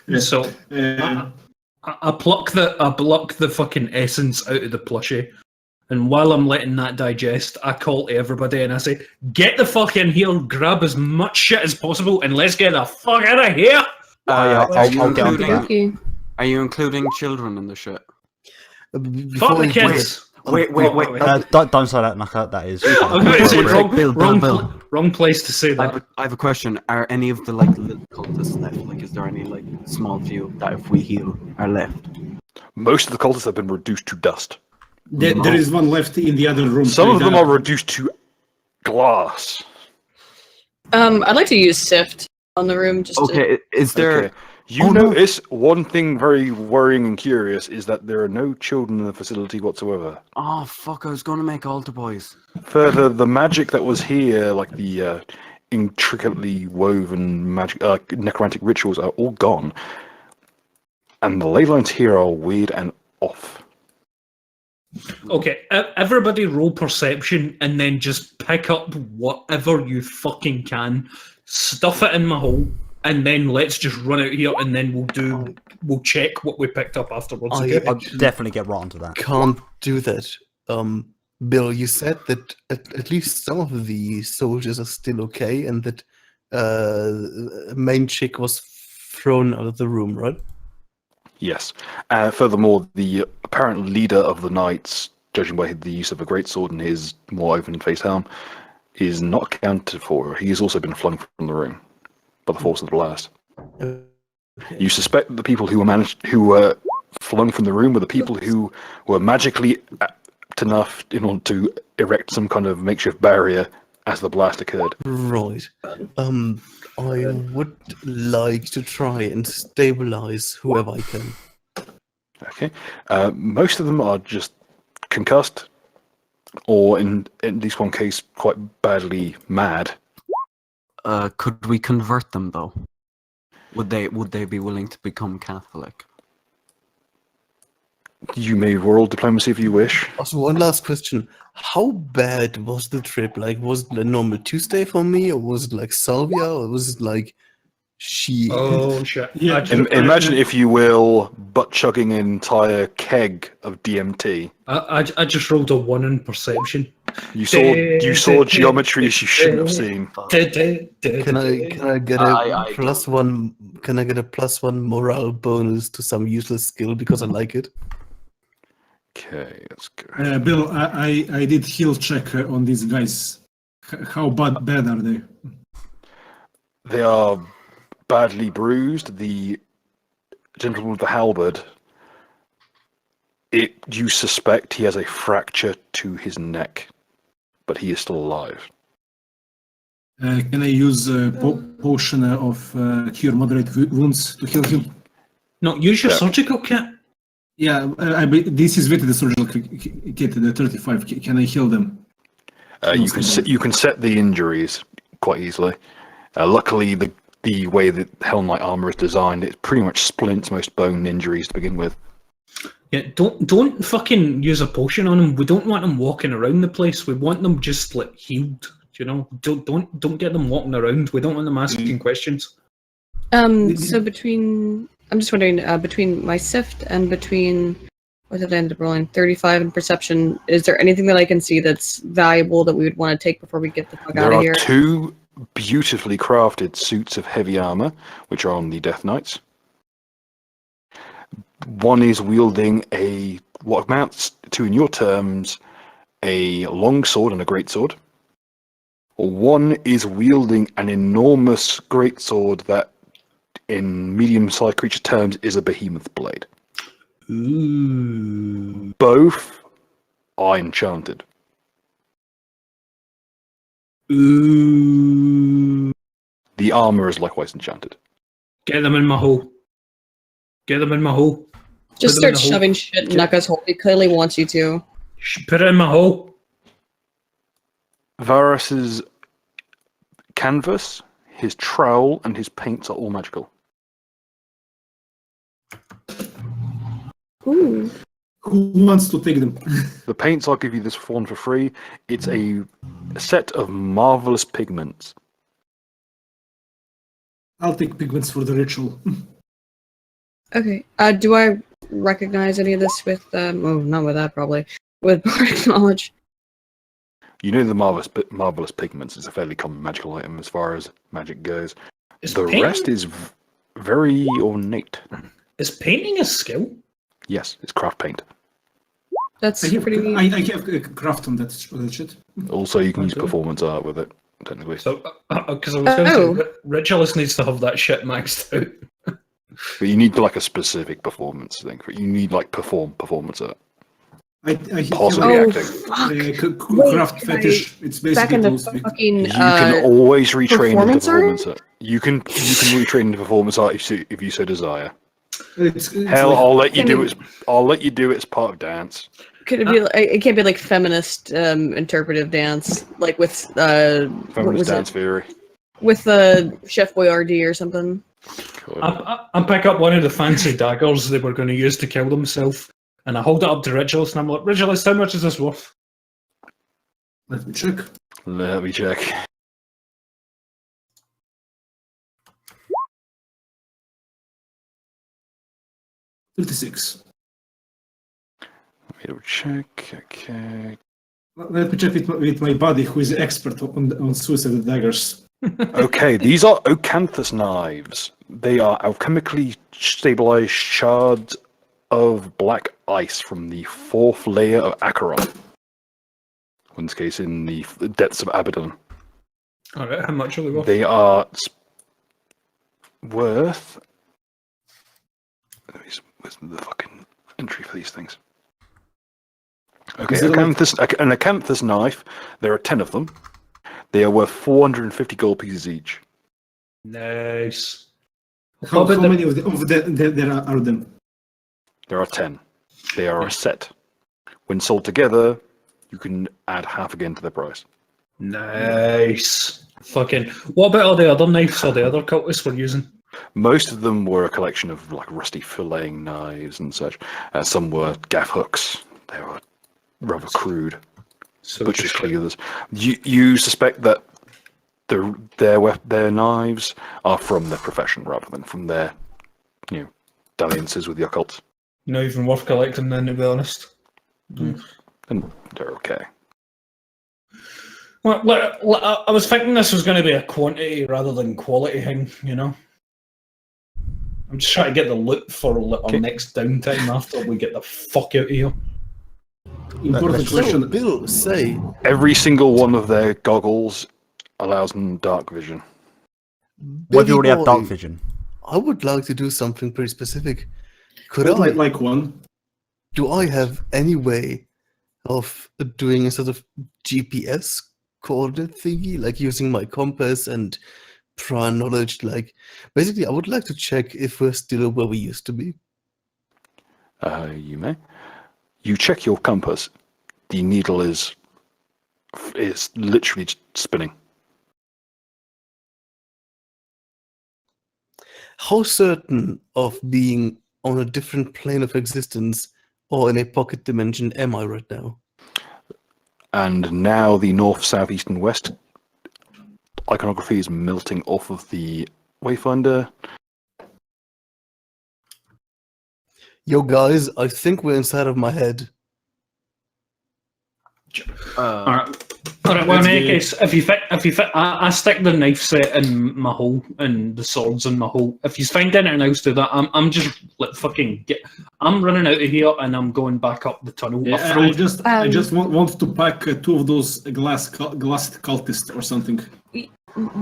Yeah. So Uh, I pluck the fucking essence out of the plushie, and while I'm letting that digest, I call to everybody and I say, "Get the fuck in here, grab as much shit as possible, and let's get the fuck out of here." I'll are you get onto including? that. Okay. Are you including children in the shit? Fuck the you do kids. Wait. Don't say that, Naka. That is. I'm going to say inappropriate. wrong place to say that. I have a question. Are any of the little cultists left? Like, is there any small few that if we heal are left? Most of the cultists have been reduced to dust. There is one left in the other room. Some of them Frida. are reduced to glass. I'd like to use sift on the room. Just Okay, is there? Okay. You notice one thing very worrying and curious is that there are no children in the facility whatsoever. Oh fuck! I was going to make altar boys. Further, the magic that was here, like the intricately woven magic, necromantic rituals, are all gone, and the ley lines here are weird and off. Okay, everybody roll perception and then just pick up whatever you fucking can, stuff it in my hole, and then let's just run out here and then we'll check what we picked up afterwards. Okay? I'll definitely get right onto that. can't do that. Bill, you said that at least some of the soldiers are still okay, and that main chick was thrown out of the room, right? Yes. Furthermore, the apparent leader of the knights, judging by the use of a greatsword and his more open-faced helm, is not accounted for. He has also been flung from the room by the force of the blast. You suspect that the people who were flung from the room were the people who were magically apt enough in order to erect some kind of makeshift barrier as the blast occurred. Right. I would like to try and stabilize whoever I can. Okay. Most of them are just concussed, or in at least one case, quite badly mad. Could we convert them though? Would they be willing to become Catholic? You may roll diplomacy if you wish. Also, one last question. How bad was the trip? Like, was it a normal Tuesday for me, or was it like salvia, or was it like she... Oh shit! Yeah. Imagine, if you will, butt chugging an entire keg of DMT. I just rolled a 1 in perception. You saw geometries you shouldn't have seen. Can I get a plus one? Can I get a +1 morale bonus to some useless skill because I like it? Okay, let's go. Bill, I did heal check on these guys. How bad are they? They are badly bruised. The gentleman with the halberd, you suspect he has a fracture to his neck, but he is still alive. Can I use a potion of cure moderate wounds to heal him? No, use your Yeah. surgical kit. Yeah, this is with the surgical kit, the 35. Can I heal them? You can set the injuries quite easily. Luckily, the way that Hell Knight armor is designed, it pretty much splints most bone injuries to begin with. Yeah, don't fucking use a potion on them. We don't want them walking around the place. We want them just like healed. You know, don't get them walking around. We don't want them asking questions. So I'm just wondering, between my sift and between what did I end up rolling? 35 in perception. Is there anything that I can see that's valuable that we would want to take before we get the fuck out There of are here? 2 beautifully crafted suits of heavy armor, which are on the Death Knights. One is wielding what amounts to, in your terms, a long sword and a great sword. One is wielding an enormous great sword that, in medium-sized creature terms, is a behemoth blade. Ooh. Both are enchanted. Ooh. The armor is likewise enchanted. Get them in my hole. Get them in my hole. Just Put them in start the hole. shoving shit in Naka's hole. He clearly wants you to. Put it in my hole. Varus's canvas, his trowel, and his paints are all magical. Ooh. Who wants to take them? The paints, I'll give you this one for free. It's a set of marvelous pigments. I'll take pigments for the ritual. Okay. Do I recognize any of this with, oh, not with that probably, with bardic knowledge. You know the marvelous pigments is a fairly common magical item as far as magic goes. Is The painting, rest is very ornate. is painting a skill? Yes, it's craft paint. That's I have, pretty. I have a craft on that shit. Also, you can use Okay. performance art with it, technically. So, because I was going Oh. to say, Ritualist needs to have that shit maxed out. But you need like a specific performance thing. You need like performance art. I have Possibly Oh, acting. fuck. Wait, craft can I- fetish. It's Back basically into those things. fucking. You can always retrain into performance art? performance art. You can retrain into performance art if you so desire. It's Hell, like- I'll let you Can do you- it. I'll let you do it as part of dance. Could it be? It can't be like feminist interpretive dance, like with what Feminist was dance it? theory. With Chef Boyardee or something. I pick up one of the fancy daggers they were going to use to kill themselves, and I hold it up to Ritualist, and I'm like, Ritualist, how much is this worth? Let me check. Let me check. $36. Let me check. Okay. Let me check with my buddy who is expert on suicide daggers. Okay, these are Ocanthus knives. They are alchemically stabilized shards of black ice from the 4th layer of Acheron. In this case, in the depths of Abaddon. Alright, how much are they worth? They are worth. Where's the fucking entry for these things? Okay, Is it an Acanthus knife. There are 10 of them. They are worth 450 gold pieces each. Nice. How about the- many of there are them? There are 10. They are a set. When sold together, you can add half again to the price. Nice. Fucking. What about all the other knives or the other cultists we're using? Most of them were a collection of like rusty filleting knives and such. Some were gaff hooks. They were rather crude. So Butcher's cleavers. You suspect that their knives are from their profession rather than from their dalliances with the occult. not even worth collecting then, to be honest. And they're okay. Well, I was thinking this was going to be a quantity rather than quality thing, you know? I'm just trying to get the loot for our next downtime after we get the fuck out of here. Important question. Bill, say, Every single one of their goggles allows them dark vision. What if you already Billy have dark boy, vision? I would like to do something pretty specific. Could I'd I? like one. Do I have any way of doing a sort of GPS coordinate thingy, like using my compass and prior knowledge? Like, basically, I would like to check if we're still where we used to be. You may. You check your compass. The needle is literally spinning. How certain of being on a different plane of existence or in a pocket dimension am I right now? And now the north, south, east, and west iconography is melting off of the Wayfinder. Yo, guys, I think we're inside of my head. Alright. Alright, well, in any case, if you fit, I stick the knife set in my hole and the swords in my hole. If you find anything else to that, I'm just like fucking I'm running out of here and I'm going back up the tunnel. Yeah, I I just want to pack two of those glass cultists or something.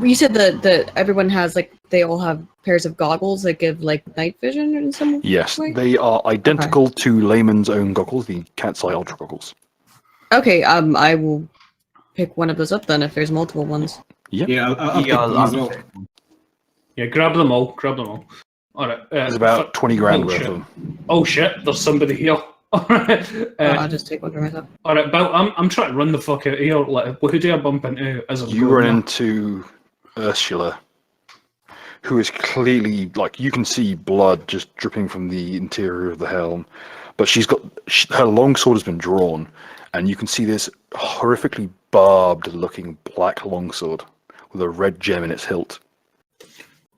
You said that everyone has they all have pairs of goggles that give night vision in some Yes, way? they are identical to Layman's own goggles, the Cat's Eye Ultra goggles. Okay, I will pick one of those up then if there's multiple ones. Yeah, I'll take Yeah, them as well. Yeah, grab them all. Alright. There's about 20 grand oh, worth shit. of them. Oh shit, there's somebody here. Alright, I'll just take one for myself. alright, Bill, I'm trying to run the fuck out of here. Like, who do I bump into as I'm You going run there? into Ursula, who is clearly, you can see blood just dripping from the interior of the helm, but she's got, her longsword has been drawn, and you can see this horrifically barbed looking black longsword with a red gem in its hilt.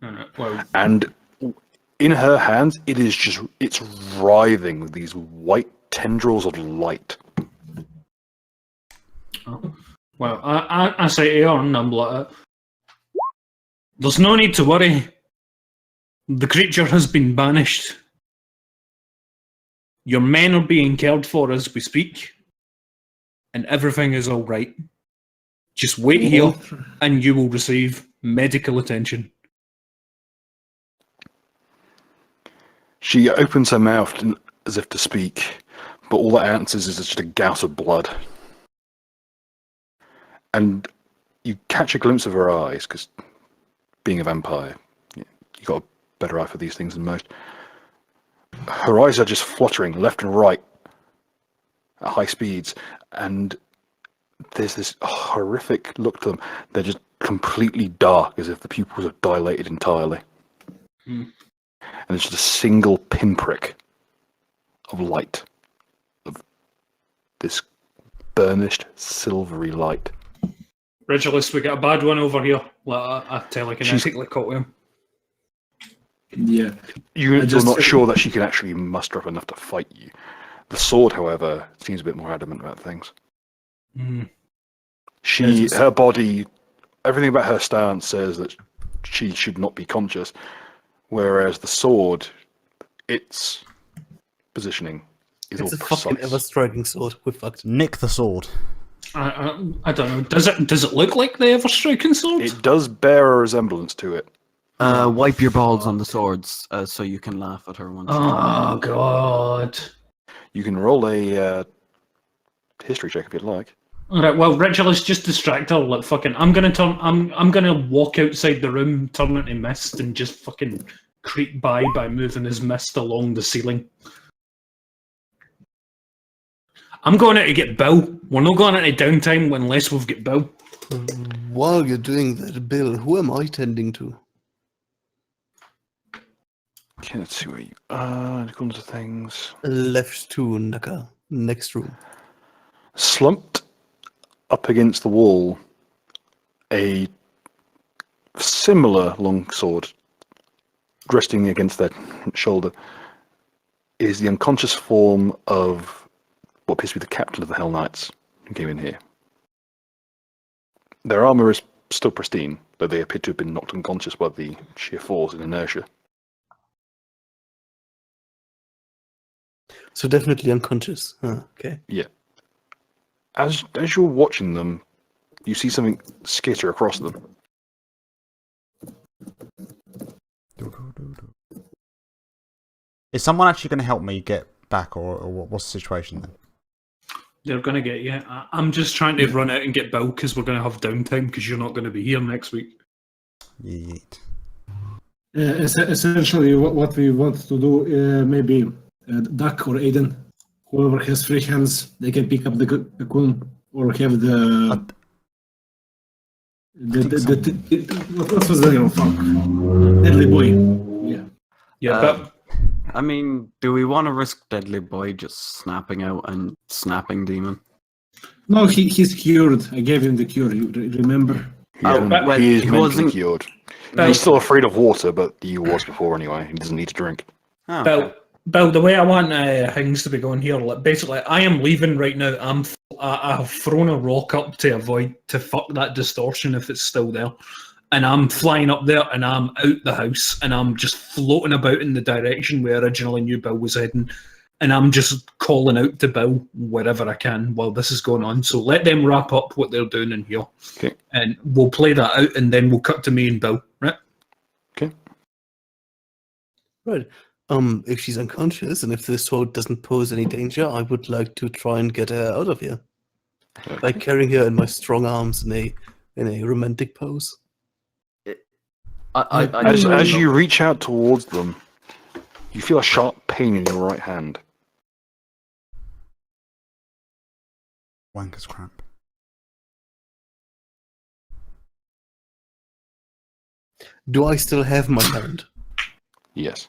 Alright, well, And In her hands, it's writhing with these white tendrils of light. Oh. Well, I say to her, and I'm like, there's no need to worry. The creature has been banished. Your men are being cared for as we speak, and everything is all right. Just wait here, and you will receive medical attention. She opens her mouth as if to speak, but all that answers is just a gout of blood. And you catch a glimpse of her eyes, because being a vampire, you got a better eye for these things than most. Her eyes are just fluttering left and right at high speeds, and there's this horrific look to them. They're just completely dark, as if the pupils have dilated entirely. And it's just a single pinprick of light, of this burnished, silvery light. Regulus, we got a bad one over here. I telekinetically caught him. Yeah. You're not sure that she can actually muster up enough to fight you. The sword, however, seems a bit more adamant about things. Her body, everything about her stance says that she should not be conscious, whereas the sword, its positioning is It's all a precise. fucking ever-striking sword. We're fucked. Nick the sword. I don't know. Does it look like the ever-striking sword? It does bear a resemblance to it. Wipe your balls on the swords so you can laugh at her once. Oh god. You can roll a history check if you'd like. Alright, well, Regulus, just distract her. Like fucking, I'm gonna walk outside the room, turn into mist, and just fucking creep by moving his mist along the ceiling. I'm going out to get Bill. We're not going into downtime unless we've got Bill. While you're doing that, Bill, who am I tending to? Okay, let's see where you are. According to things. Left to Naka. Next room. Slumped up against the wall, a similar longsword resting against their shoulder is the unconscious form of what appears to be the captain of the Hell Knights who came in here. Their armor is still pristine, though they appear to have been knocked unconscious by the sheer force and inertia. So definitely unconscious. Huh, okay. Yeah. As you're watching them, you see something skitter across them. Is someone actually going to help me get back, or what's the situation then? They're going to get you. I'm just trying to run out and get Bill because we're going to have downtime because you're not going to be here next week. Yeet. Essentially, what we want to do, maybe Duck or Aiden, whoever has free hands, they can pick up the cocoon or have the. What was the name? Fuck. Deadly Boy. Yeah. Yeah, but I mean, do we want to risk Deadly Boy just snapping out and snapping Demon? No, he's cured. I gave him the cure. You remember? He is he mentally wasn't- cured. He's still afraid of water, but he was before anyway. He doesn't need to drink. Oh, Bill, Bill, the way I want things to be going here, like, basically, I am leaving right now. I have thrown a rock up to fuck that distortion if it's still there, and I'm flying up there, and I'm out the house, and I'm just floating about in the direction we originally knew Bill was heading, and I'm just calling out to Bill wherever I can while this is going on. So let them wrap up what they're doing in here, Okay. and we'll play that out, and then we'll cut to me and Bill, right? Okay. Right. If she's unconscious and if this sword doesn't pose any danger, I would like to try and get her out of here. By carrying her in my strong arms in a romantic pose. As you reach out towards them, you feel a sharp pain in your right hand. Wanker's cramp. Do I still have my hand? Yes.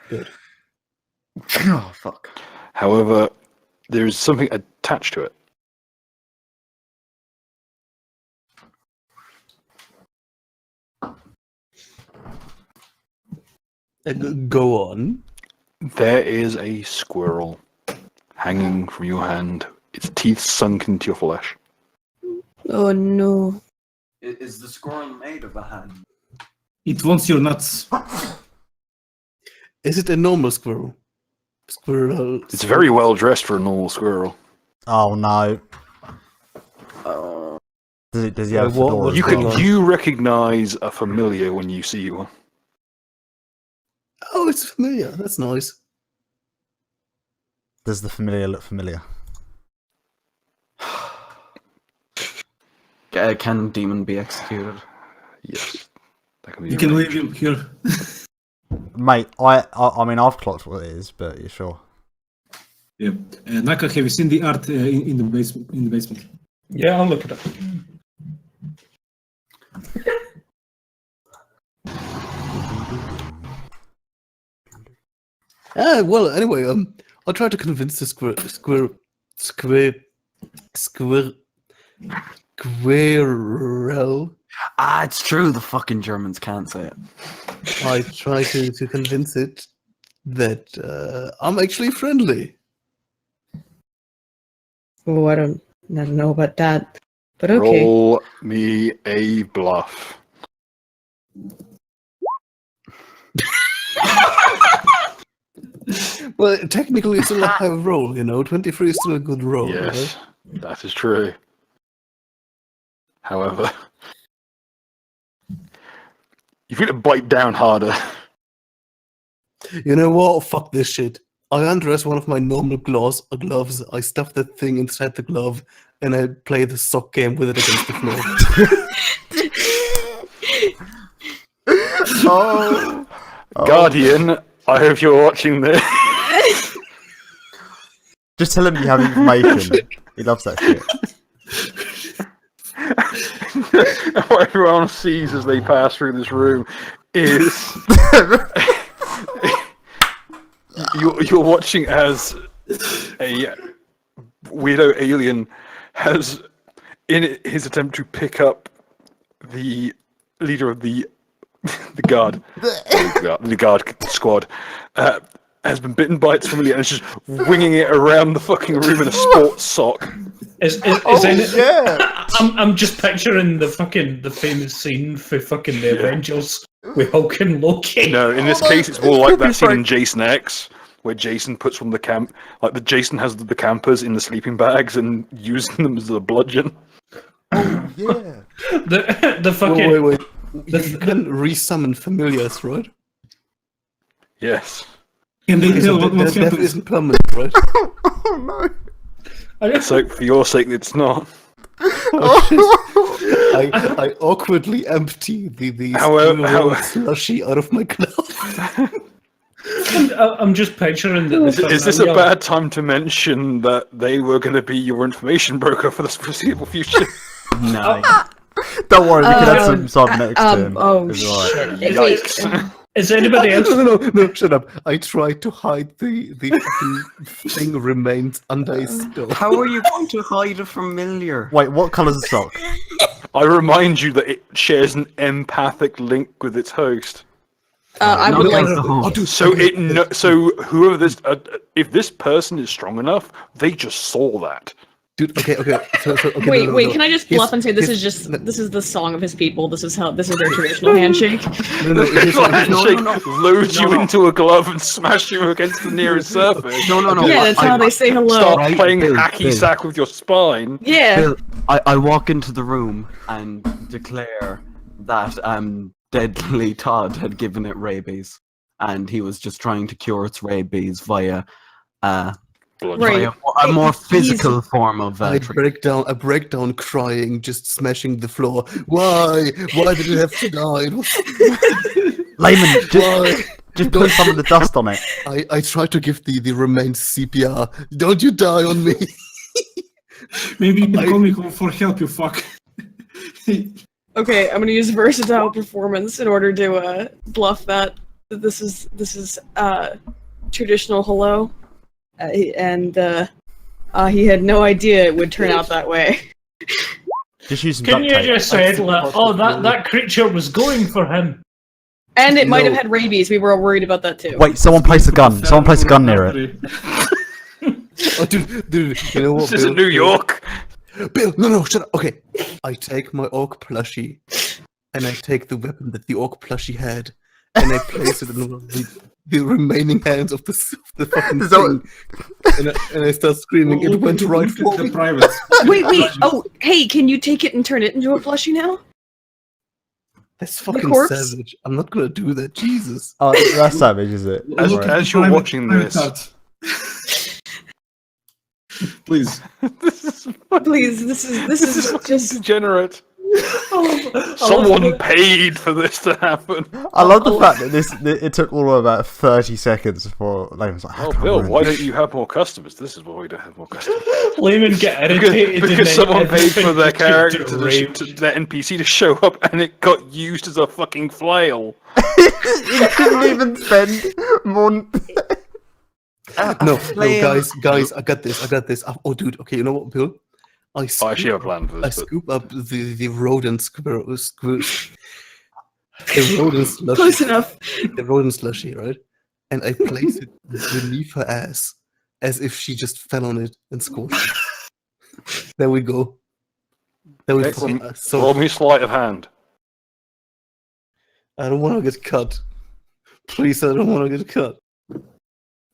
Good. Oh, fuck. However, there is something attached to it. Go on. There is a squirrel hanging from your hand, its teeth sunk into your flesh. Oh no. Is the squirrel made of a hand? It wants your nuts. Is it a normal squirrel? Squirrel. It's very well dressed for a normal squirrel. Oh no. Does he have what- fedora? You as well? can you recognize a familiar when you see one. Oh, it's familiar. That's nice. Does the familiar look familiar? Can demon be executed? Yes. That can be You can arranged. leave him here. Mate, I mean, I've clocked what it is, but you sure? Yeah. Naka, have you seen the art in the basement? In the basement. Yeah, I'll look at it. Well, anyway, I'll try to convince the squirrel. Ah, it's true. The fucking Germans can't say it. I try to convince it that I'm actually friendly. Oh, I don't know about that. But okay. Roll me a bluff. Well, technically, it's still a high roll, 23 is still a good roll. Yes, that is true. However, you feel it bite down harder. You know what? Fuck this shit. I undress one of my normal gloves. I stuff the thing inside the glove, and I play the sock game with it against the floor. Oh. Guardian, I hope you're watching this. Just tell him you have information. He loves that shit. What everyone sees as they pass through this room is you're watching as a weirdo alien has, in his attempt to pick up the leader of the guard squad, has been bitten by its familiar and is just winging it around the fucking room in a sports sock. I'm just picturing the famous scene for fucking the Avengers with Hulk and Loki. No, in this case, it's more like that scene in Jason X, where Jason puts from the camp, Jason has the campers in the sleeping bags and using them as a bludgeon. Oh, yeah. The fucking Wait. You can resummon familiars, right? Yes. Can they tell That what's death happening? isn't permanent, right? Oh no. So for your sake, it's not. Oh, shit. I awkwardly empty the How- slushy out of my glove. I'm just picturing that. Is this a bad time to mention that they were going to be your information broker for the foreseeable future? No. Don't worry, we can add some cybernetics to him. Oh It's all right. shit. Yikes. Is anybody else? No, shut up. I tried to hide the fucking thing remains under his door. How are you going to hide a familiar? Wait, what colour's the sock? I remind you that it shares an empathic link with its host. I Not would like. like the host. So whoever this, if this person is strong enough, they just saw that. Dude, okay. So, okay Wait, no. can I just His- bluff and say this his- is the song of his people? This is their traditional handshake. No, Handshake no. loads you No, no. into a glove and smash you against the nearest surface. No. Yeah, that's how they say hello. Start Right, playing Bill, hacky Bill. sack with your spine. Yeah. Bill, I walk into the room and declare that Deadly Todd had given it rabies, and he was just trying to cure its rabies via Right. a more physical form of I treatment. break down crying, just smashing the floor. Why did it have to die? It was- Layman, Why? just put some of the dust on it. I try to give the remains CPR. Don't you die on me. Maybe you can call me for help, you fuck. Okay, I'm gonna use versatile performance in order to bluff that this is traditional hello, and he had no idea it would turn out that way. Just use some Can duct you tape. just say, like, oh, that creature was going for him? And it might have No. had rabies. We were all worried about that too. Wait, someone place a gun. Someone place a gun near it. Oh, dude, you know what? This is Bill? New York. Bill, no, shut up. Okay, I take my orc plushie, and I take the weapon that the orc plushie had, and I place it in one of the remaining hands of the fucking Is that thing, and I start screaming. It went right for the me. private. Wait. Oh, hey, can you take it and turn it into a plushie now? That's fucking corpse? savage. I'm not gonna do that. Jesus. Oh, that's savage, is it? As Right. you're watching this, Please. Please, this is just. degenerate. Oh, Someone paid for this to happen. I love the fact that it took all of about 30 seconds for Layman was like, how Oh, can I Bill, ruin why this? don't you have more customers? This is why we don't have more customers. Layman get irritated Because someone paid for their character to to their NPC to show up, and it got used as a fucking flail. You couldn't even spend more. No, guys, I got this. Oh, dude, okay, you know what, Bill? I I actually have a plan for I this. But scoop up the rodent the rodent slushy, Close enough. the rodent slushy, right? And I place it beneath her ass, as if she just fell on it and squashed it. There we go. There we Excellent. go. Roll So me sleight of hand. I don't want to get cut. Please, I don't want to get cut.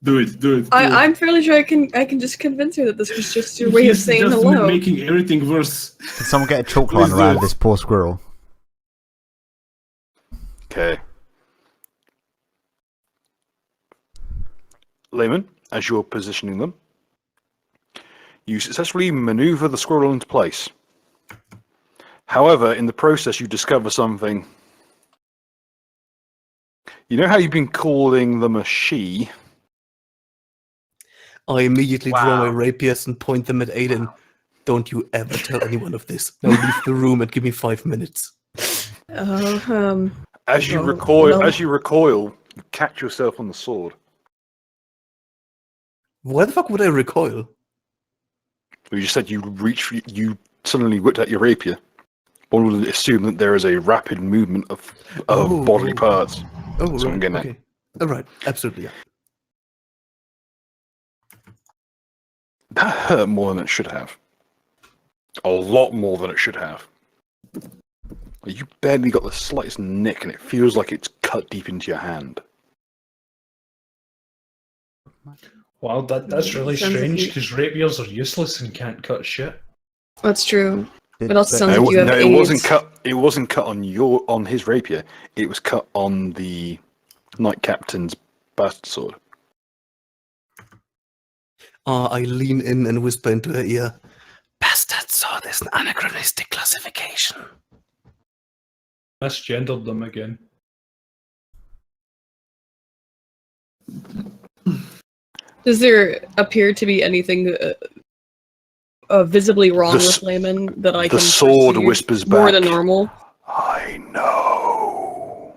Do it. I'm fairly sure I can just convince her that this was just your way of He's saying just hello. making everything worse. Can someone get a chalk Please line do around it. this poor squirrel? Okay. Layman, as you're positioning them, you successfully maneuver the squirrel into place. However, in the process, you discover something. You know how you've been calling them a she? I immediately draw my Wow. rapiers and point them at Aiden. Don't you ever tell anyone of this. Now leave the room and give me 5 minutes. As you No, recoil, no. you catch yourself on the sword. Why the fuck would I recoil? You just said you suddenly whipped out your rapier. One would assume that there is a rapid movement of bodily parts. Oh, So I'm right. getting that. Okay. All right. Absolutely. Yeah. That hurt more than it should have. A lot more than it should have. You barely got the slightest nick, and it feels like it's cut deep into your hand. Wow, that's really Sounds like strange you- because rapiers are useless and can't cut shit. That's true. Did- It also but- sounds like you have it AIDS. wasn't cut. It wasn't cut on his rapier. It was cut on the knight captain's bastard sword. I lean in and whisper into her ear. Bastard sword is an anachronistic classification. Misgendered them again. Does there appear to be anything visibly wrong The with s- Layman that I the can sword perceive whispers more back. than normal? I know.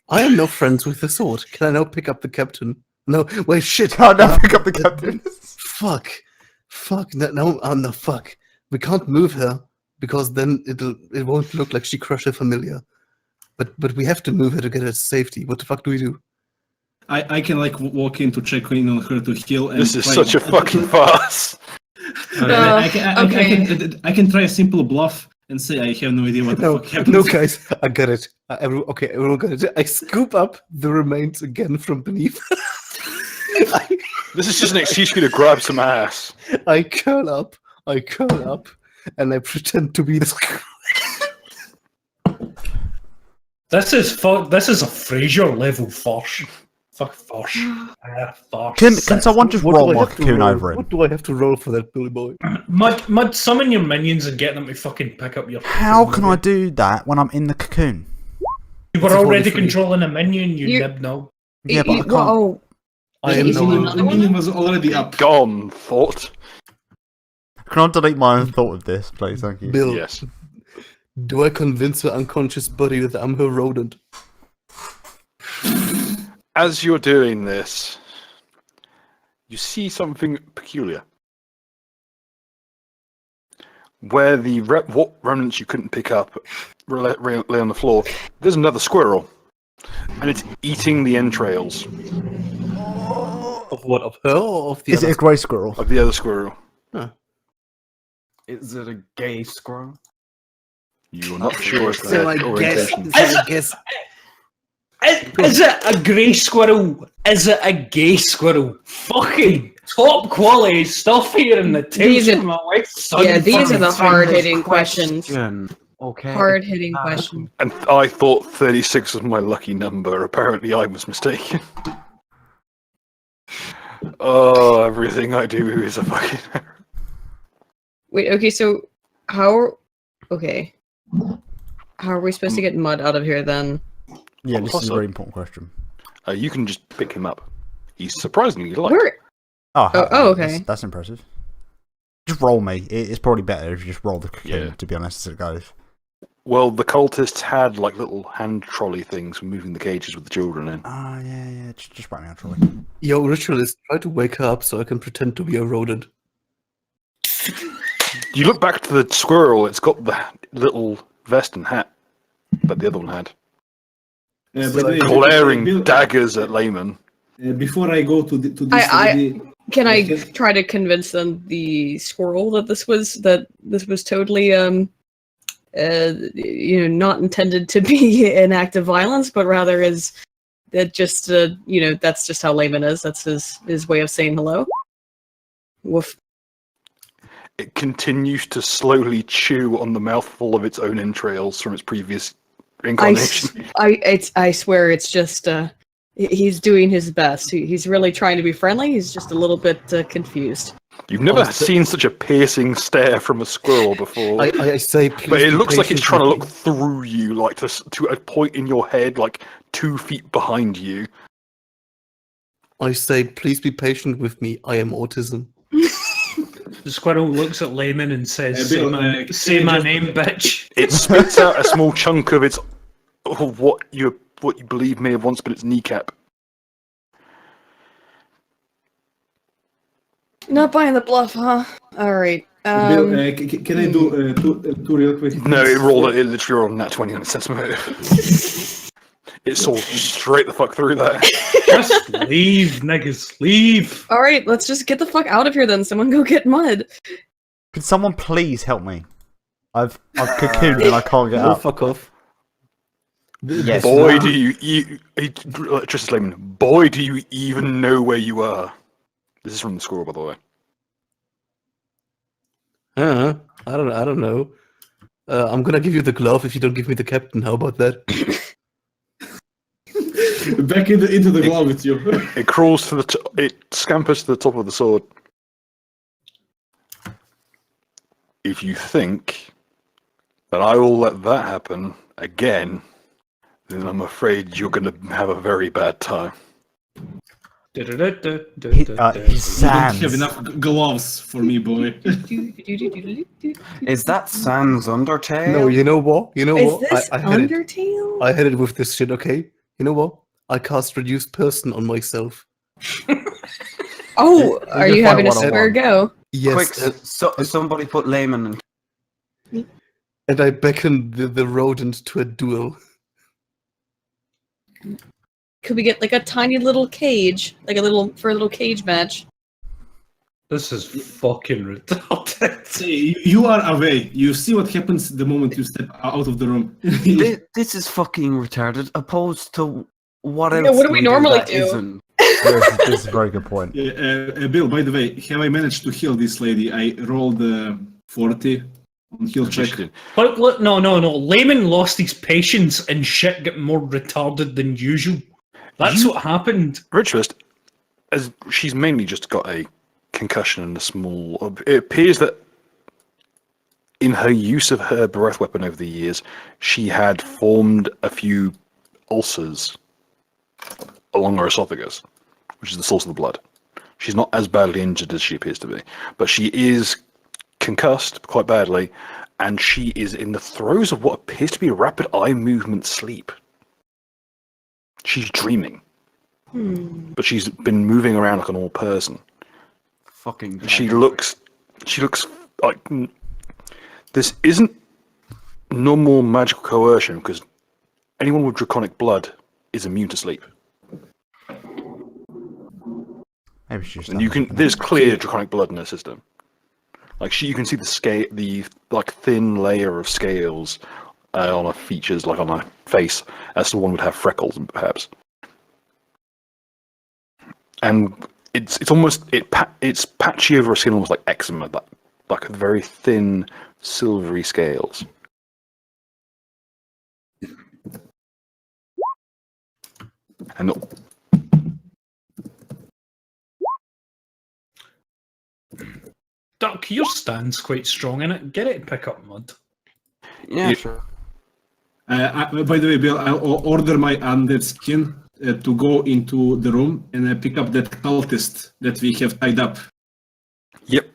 I am no friends with the sword. Can I now pick up the captain? No, wait, shit. Can't now pick up the captain. Fuck. No, fuck. We can't move her because then it won't look like she crushed a familiar. But we have to move her to get her to safety. What the fuck do we do? I can like walk in to check in on her to heal. And This is try- such a fucking farce. I can try a simple bluff and say I have no idea what the No, fuck happened. no, guys, I got it. Everyone got it. I scoop up the remains again from beneath. This is just an excuse for you to grab some ass. I curl up, and I pretend to be the. This is a Fraser level farce. Fuck farce. Farce. Can someone just What do roll I like have a to coon roll? over him? What do I have to roll for that, Billy boy? Mud, summon your minions and get them to fucking pick up your. How cocoon can I again. do that when I'm in the cocoon? You were This is already 43. controlling a minion, you You- nib now. Yeah, but I can't. Oh, I Is am he no. doing The minion was already up. Gone, thought. Can I delete my own thought of this, please? Thank you. Bill, Yes. do I convince her unconscious body that I'm her rodent? As you're doing this, you see something peculiar. Where the what remnants you couldn't pick up lay on the floor, there's another squirrel And it's eating the entrails Of what? Of her or of the Is it other? a grey squirrel? of the other squirrel. Is it a gay squirrel? You are not sure of So their I guess. orientation. So I guess. Is it a grey squirrel? Is it a gay squirrel? Fucking top quality stuff here in the These Tales are- from my Wife's Son. Yeah, these are the Fucking hard-hitting questions. Okay. Hard-hitting questions. And I thought 36 was my lucky number. Apparently, I was mistaken. Oh, everything I do is a fucking error. Wait, okay, so okay. How are we supposed to get Mud out of here then? Yeah, this is a Possible. very important question. You can just pick him up. He's surprisingly light. Where? Okay. That's impressive. Just roll me. It's probably better if you just roll the cocoon, Yeah. to be honest, as it goes. Well, the cultists had like little hand trolley things for moving the cages with the children in. Ah, yeah. Just write me out, Troy. Yo, ritualist, try to wake her up so I can pretend to be a rodent. You look back to the squirrel, it's got the little vest and hat that the other one had. By the way, Glaring Bill, daggers at Layman. Before I go to this I- lady, Can I Okay. try to convince them, the squirrel, that this was totally not intended to be an act of violence, but rather is that just that's just how Layman is. That's his way of saying hello. Woof. It continues to slowly chew on the mouthful of its own entrails from its previous incarnation. I swear it's just he's doing his best. He's really trying to be friendly. He's just a little bit confused. You've never seen such a piercing stare from a squirrel before. I say, please. But it be looks like it's patient trying to with look through you, like to a point in your head, like 2 feet behind you. me. I say, please be patient with me. I am autism. The squirrel looks at Layman and says, Bill, say my name, bitch. It spits out a small chunk of its of what you believe may have once been its kneecap. Not buying the bluff, huh? All right. Bill, can I do two real quick? No, it rolled. It literally rolled that 20 on its sense motive. It saw straight the fuck through that. Just leave, niggas, leave. All right, let's just get the fuck out of here then. Someone go get Mud. Could someone please help me? I've cocooned and I can't get Oh, up. fuck off. Yes. Boy, ma'am. do you Electricity Layman, boy, do you even know where you are. This is from the squirrel, by the way. I don't know. I'm gonna give you the glove if you don't give me the captain. How about that? Back into the glove with you. It crawls to it scampers to the top of the sword. If you think that I will let that happen again, then I'm afraid you're going to have a very bad time. His You don't have sands. enough gloves for me, boy. Is that Sans Undertale? No, you know what? You know Is what? this I had it. Undertale? I had it with this shit. Okay. You know what? I cast reduce person on myself. Oh, are you having a 101. square go? Yes. Quick, somebody put Layman and And I beckoned the rodent to a duel. Could we get like a tiny little cage, like a little cage match? This is fucking retarded. See, you are away. You see what happens the moment you step out of the room. this is fucking retarded. Opposed to what else? Yeah, what do we normally that do? isn't? This is a very good point. Bill, by the way, have I managed to heal this lady? I rolled 40 on heal check. Look, no. Layman lost his patience and shit got more retarded than usual. That's what happened. Ritualist, as she's mainly just got a concussion and a small. It appears that in her use of her breath weapon over the years, she had formed a few ulcers along her esophagus, which is the source of the blood. She's not as badly injured as she appears to be, but she is concussed quite badly, and she is in the throes of what appears to be a rapid eye movement sleep. She's dreaming, but she's been moving around like a normal person. Fucking. She looks like this isn't normal magical coercion, because anyone with draconic blood is immune to sleep. Maybe she just. And there's clear draconic blood in her system. Like you can see the like thin layer of scales on her features, like on her face, as the one would have freckles, perhaps. And it's almost it's patchy over her skin, almost like eczema, like very thin, silvery scales. And Duck, your stand's quite strong in it. Get it and pick up mud. Yeah, sure. By the way, Bill, I'll order my undead skin to go into the room and pick up that cultist that we have tied up. Yep.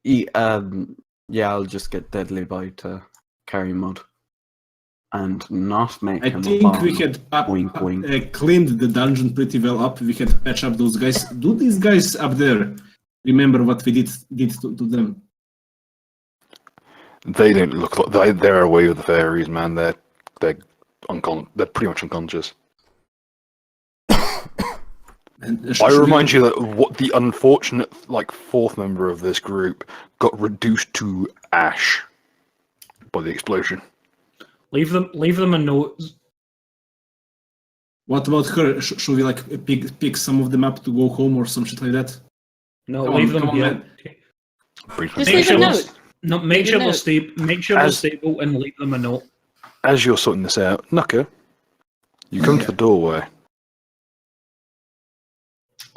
Yeah, I'll just get Deadly Boy to carry mud. And not make I him a think bomb. we had Wink, wink. cleaned the dungeon pretty well up. We had to patch up those guys. Do these guys up there remember what we did to them? They don't look like they're away with the fairies, man. They're pretty much unconscious. And, I remind you that what the unfortunate fourth member of this group got reduced to ash by the explosion. Leave them a note. What about her? Should we pick some of them up to go home or some shit like that? No, Come leave on, them come on, here. man. Just Make leave sure a they'll- note. No, make sure Leave a they're note. stable and leave them a note. As you're sorting this out, Nucker, you come to the doorway.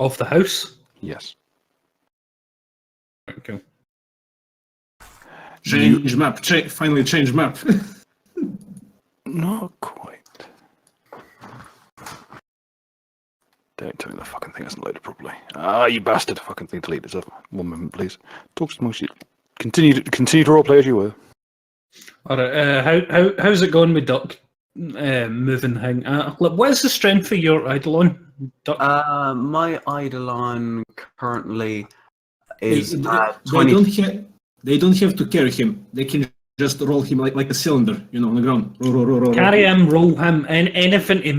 Of the house. Yes. Okay. Change map. Finally change map. Not quite. Don't tell me the fucking thing isn't loaded properly. Ah, you bastard! Fucking thing delete this up. 1 moment, please. Talk amongst you. Continue to roleplay as you were. All right. How's it going with Duck? Moving thing. What is the strength of your Eidolon, Duck? My Eidolon currently is they, at they 20. they don't have to carry him. They can just roll him like a cylinder, on the ground. Roll. Carry him, roll him, and anything to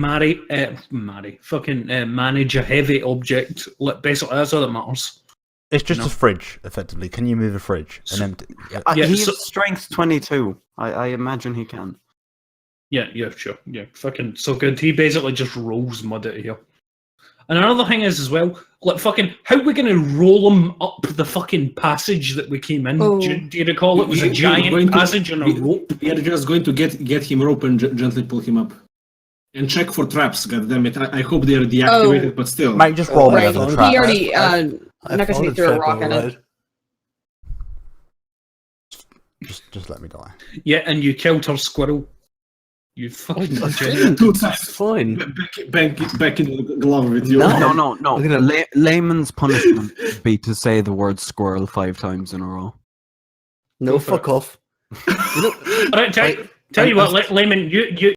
manage a heavy object. Basically, that's all that matters. It's just a fridge, effectively. Can you move a fridge? An empty. Yeah. Yeah, He's so- strength 22. I imagine he can. Yeah, sure. Yeah, fucking so good. He basically just rolls mud out of here. And another thing is as well, how are we going to roll him up the fucking passage that we came in? Oh. Do you recall it was a We are giant going to- passage on a rope? We are just going to get him rope and gently pull him up. And check for traps, goddammit. I hope they are deactivated, but still. Mate, just roll me Right. over the He trap. already. I Not gonna found threw a Fred rock at it. alright. Just let me die. Yeah, and you killed her squirrel. You fucking I degenerate. didn't. Two It's times. fine. Back in the glove with you. No. Look at it. Layman's punishment would be to say the word squirrel 5 times in a row. No, fuck off. All right, tell you what, Layman, you